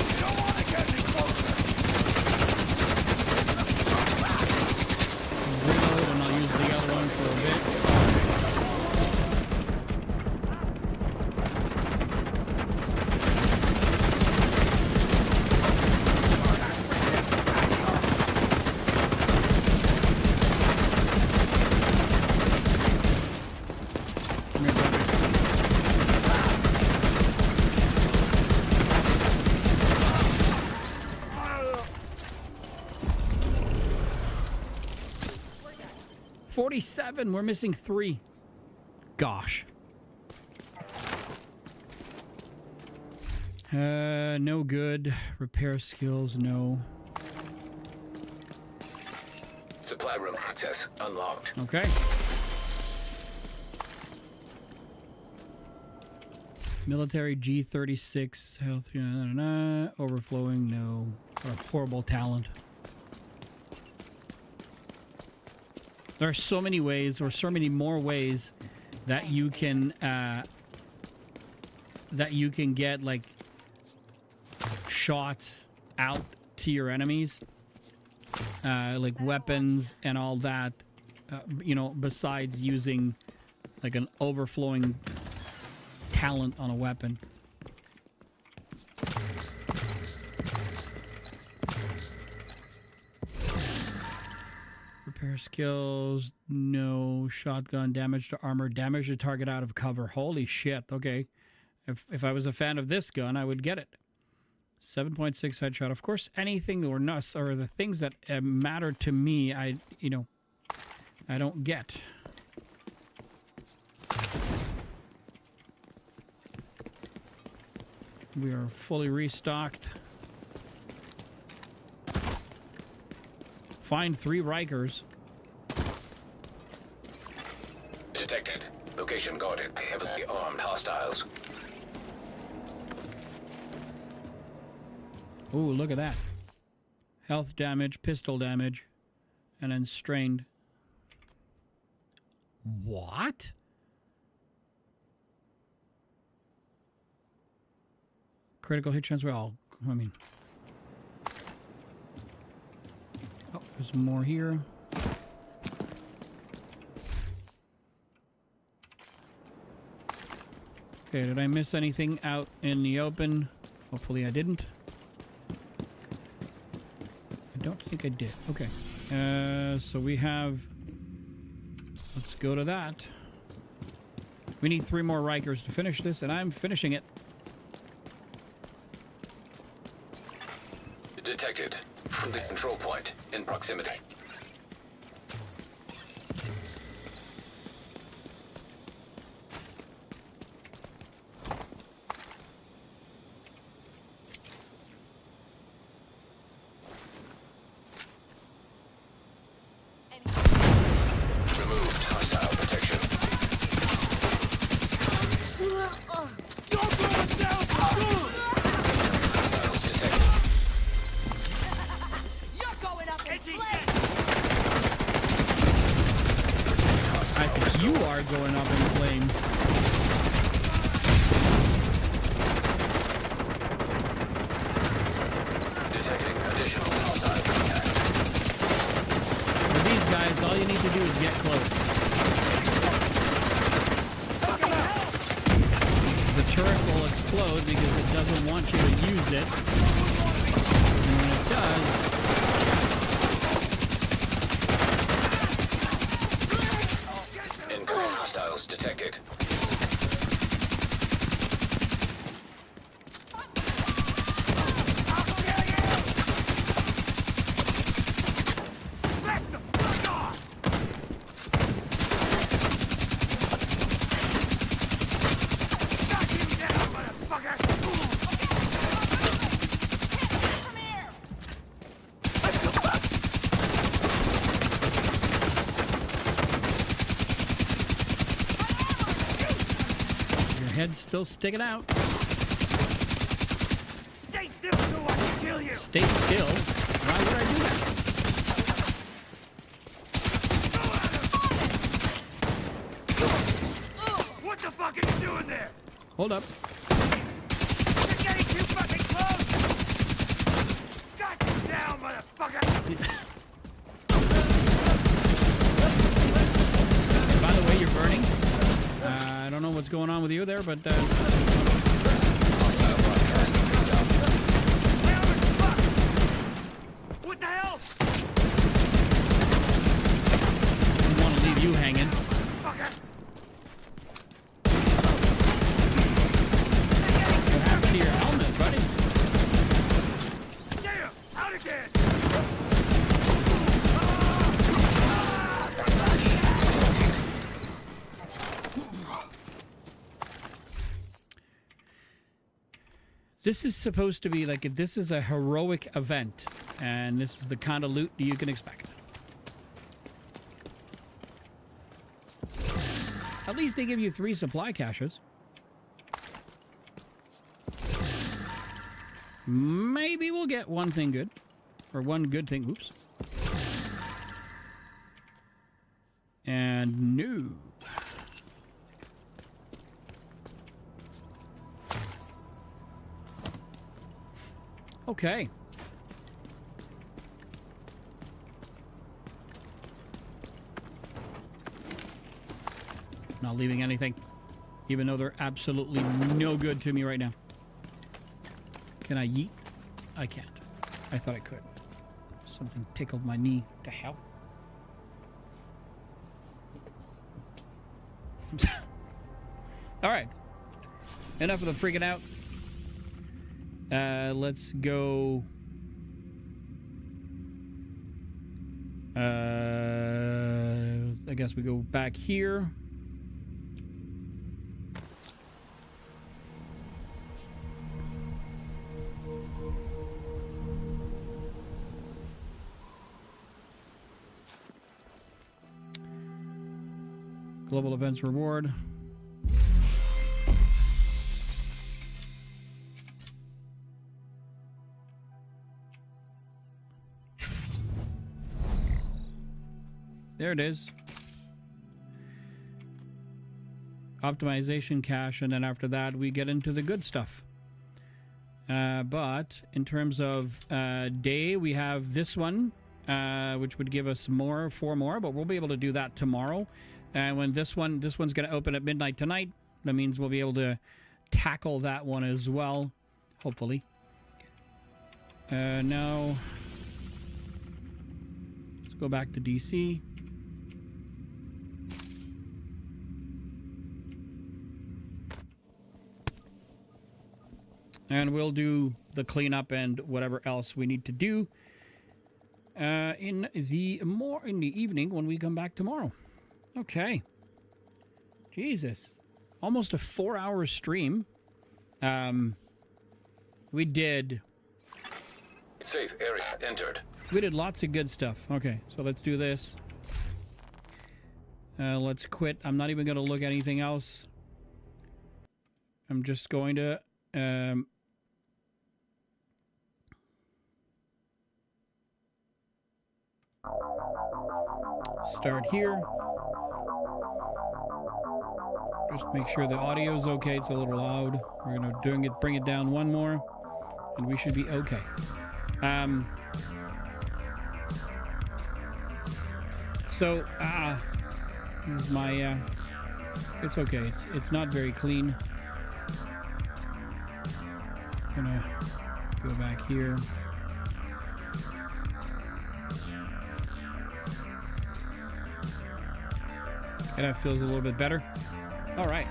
[SPEAKER 7] You don't want to get any closer!
[SPEAKER 1] Reload, and I'll use the other one for a bit. Come here, brother. 47. We're missing 3. Gosh. No good. Repair skills, no.
[SPEAKER 2] Supply room access unlocked.
[SPEAKER 1] Okay. Military G36 health, overflowing, no. What a horrible talent. There are so many ways, or so many more ways, that you can get like shots out to your enemies, like weapons and all that. Besides using like an overflowing talent on a weapon. Repair skills, no. Shotgun, damage to armor, damage to target out of cover. Holy shit, okay. If I was a fan of this gun, I would get it. 7.6 headshot. Of course, anything or nuts or the things that matter to me, I don't get. We are fully restocked. Find 3 Rikers.
[SPEAKER 2] Detected. Location guarded by heavily armed hostiles.
[SPEAKER 1] Ooh, look at that. Health damage, pistol damage, and then strained. What? Critical hit chance. Oh, there's more here. Okay, did I miss anything out in the open? Hopefully I didn't. I don't think I did. Okay. So we have... Let's go to that. We need 3 more Rikers to finish this, and I'm finishing it.
[SPEAKER 2] Detected. From the control point in proximity. Removed hostile protection.
[SPEAKER 7] Don't go down for good!
[SPEAKER 2] Hostiles detected.
[SPEAKER 9] You're going up in
[SPEAKER 7] Edging
[SPEAKER 9] flames!
[SPEAKER 1] I think you are going up in flames.
[SPEAKER 2] Detecting additional hostile contacts.
[SPEAKER 1] For these guys, all you need to do is get close. The turret will explode because it doesn't want you to use it. And when it does...
[SPEAKER 2] Incoming hostiles detected.
[SPEAKER 7] Back the fuck off! Knock him down, motherfucker!
[SPEAKER 9] From here!
[SPEAKER 1] Your head's still sticking out.
[SPEAKER 7] Stay still so I can kill you!
[SPEAKER 1] Stay still. Why would I do that?
[SPEAKER 7] What the fuck are you doing there?
[SPEAKER 1] Hold up.
[SPEAKER 7] You're getting too fucking close! Got you down, motherfucker!
[SPEAKER 1] By the way, you're burning. I don't know what's going on with you there, but...
[SPEAKER 7] What the hell?
[SPEAKER 1] I don't want to leave you hanging.
[SPEAKER 7] Fucker!
[SPEAKER 1] What happened to your helmet, buddy?
[SPEAKER 7] Damn! Out again!
[SPEAKER 1] This is supposed to be like, this is a heroic event, and this is the kind of loot you can expect. At least they give you 3 supply caches. Maybe we'll get one thing good. Or one good thing. Oops. And no. Okay. Not leaving anything. Even though they're absolutely no good to me right now. Can I yeet? I can't. I thought I could. Something tickled my knee. To hell. Alright. Enough of the freaking out. Let's go. I guess we go back here. Global events reward. There it is. Optimization cache, and then after that we get into the good stuff. But in terms of day, we have this one, which would give us 4 more, but we'll be able to do that tomorrow. And when this one's going to open at midnight tonight, that means we'll be able to tackle that one as well, hopefully. Now, let's go back to DC. And we'll do the cleanup and whatever else we need to do in the evening when we come back tomorrow. Okay. Jesus. Almost a 4-hour stream. We did...
[SPEAKER 2] Safe area entered.
[SPEAKER 1] We did lots of good stuff. Okay, so let's do this. Let's quit. I'm not even going to look at anything else. I'm just going to... start here. Just make sure the audio is okay. It's a little loud. We're gonna bring it down one more, and we should be okay. So here's my it's okay. It's not very clean. Gonna go back here. And that feels a little bit better. All right.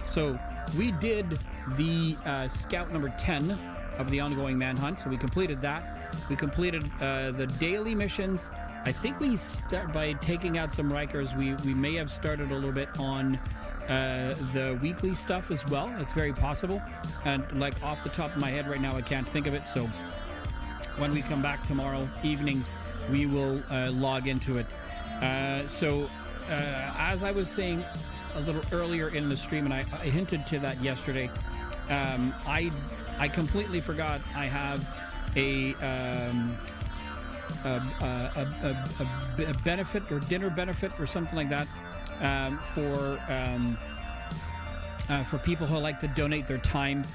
[SPEAKER 1] So we did the scout number 10 of the ongoing manhunt. So we completed that. We completed the daily missions. I think we start by taking out some Rikers. We may have started a little bit on the weekly stuff as well. It's very possible. And like off the top of my head right now, I can't think of it. So when we come back tomorrow evening, we will log into it. As I was saying a little earlier in the stream, and I hinted to that yesterday, I completely forgot I have a benefit or dinner benefit or something like that for people who like to donate their time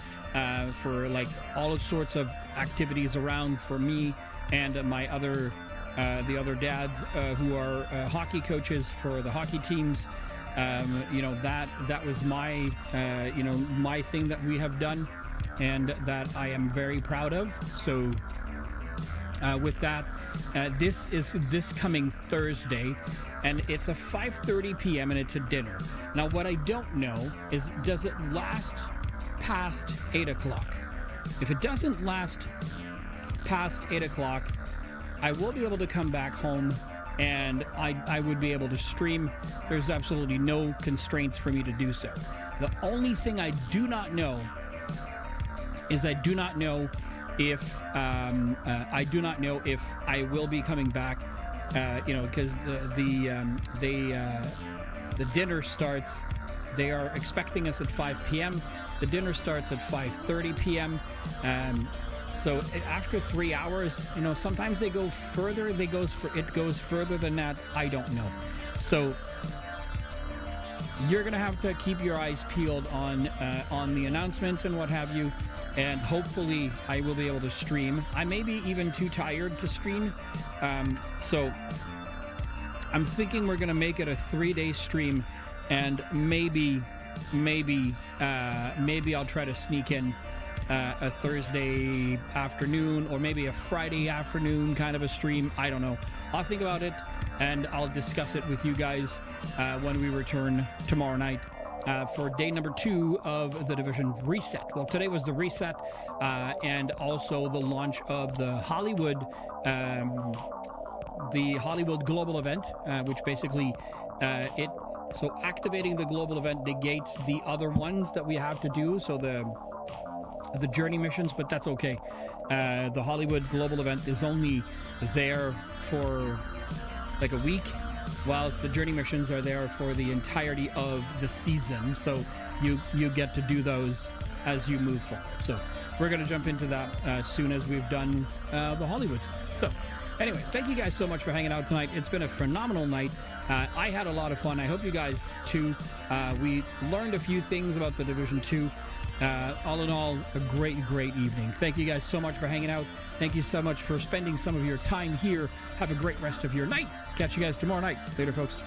[SPEAKER 1] for like all sorts of activities around for me and my other the other dads who are hockey coaches for the hockey teams. That was my my thing that we have done, and that I am very proud of. So with that, this is this coming Thursday, and it's a 5:30 p.m. and it's a dinner. Now, what I don't know is, does it last past 8 o'clock? If it doesn't last past 8 o'clock, I will be able to come back home and I would be able to stream. There's absolutely no constraints for me to do so. The only thing I do not know is I do not know if I will be coming back. Because The dinner starts. They are expecting us at 5 p.m. The dinner starts at 5:30 p.m. So after 3 hours, you know, sometimes they go further. It goes further than that. I don't know. So you're gonna have to keep your eyes peeled on the announcements and what have you, and hopefully I will be able to stream. I may be even too tired to stream, so I'm thinking we're gonna make it a 3-day stream, and maybe I'll try to sneak in a Thursday afternoon or maybe a Friday afternoon kind of a stream. I don't know. I'll think about it and I'll discuss it with you guys when we return tomorrow night for day number 2 of the Division reset. Well, today was the reset and also the launch of the Hollywood global event, which basically so activating the global event negates the other ones that we have to do, so the journey missions, but that's okay. The Hollywood global event is only there for like a week, whilst the journey missions are there for the entirety of the season, so you get to do those as you move forward. So we're going to jump into that as soon as we've done the Hollywoods. So anyways, thank you guys so much for hanging out tonight. It's been a phenomenal night. I had a lot of fun. I hope you guys too. We learned a few things about the Division 2. All in all, a great evening. Thank you guys so much for hanging out. Thank you so much for spending some of your time here. Have a great rest of your night. Catch you guys tomorrow night. Later, folks.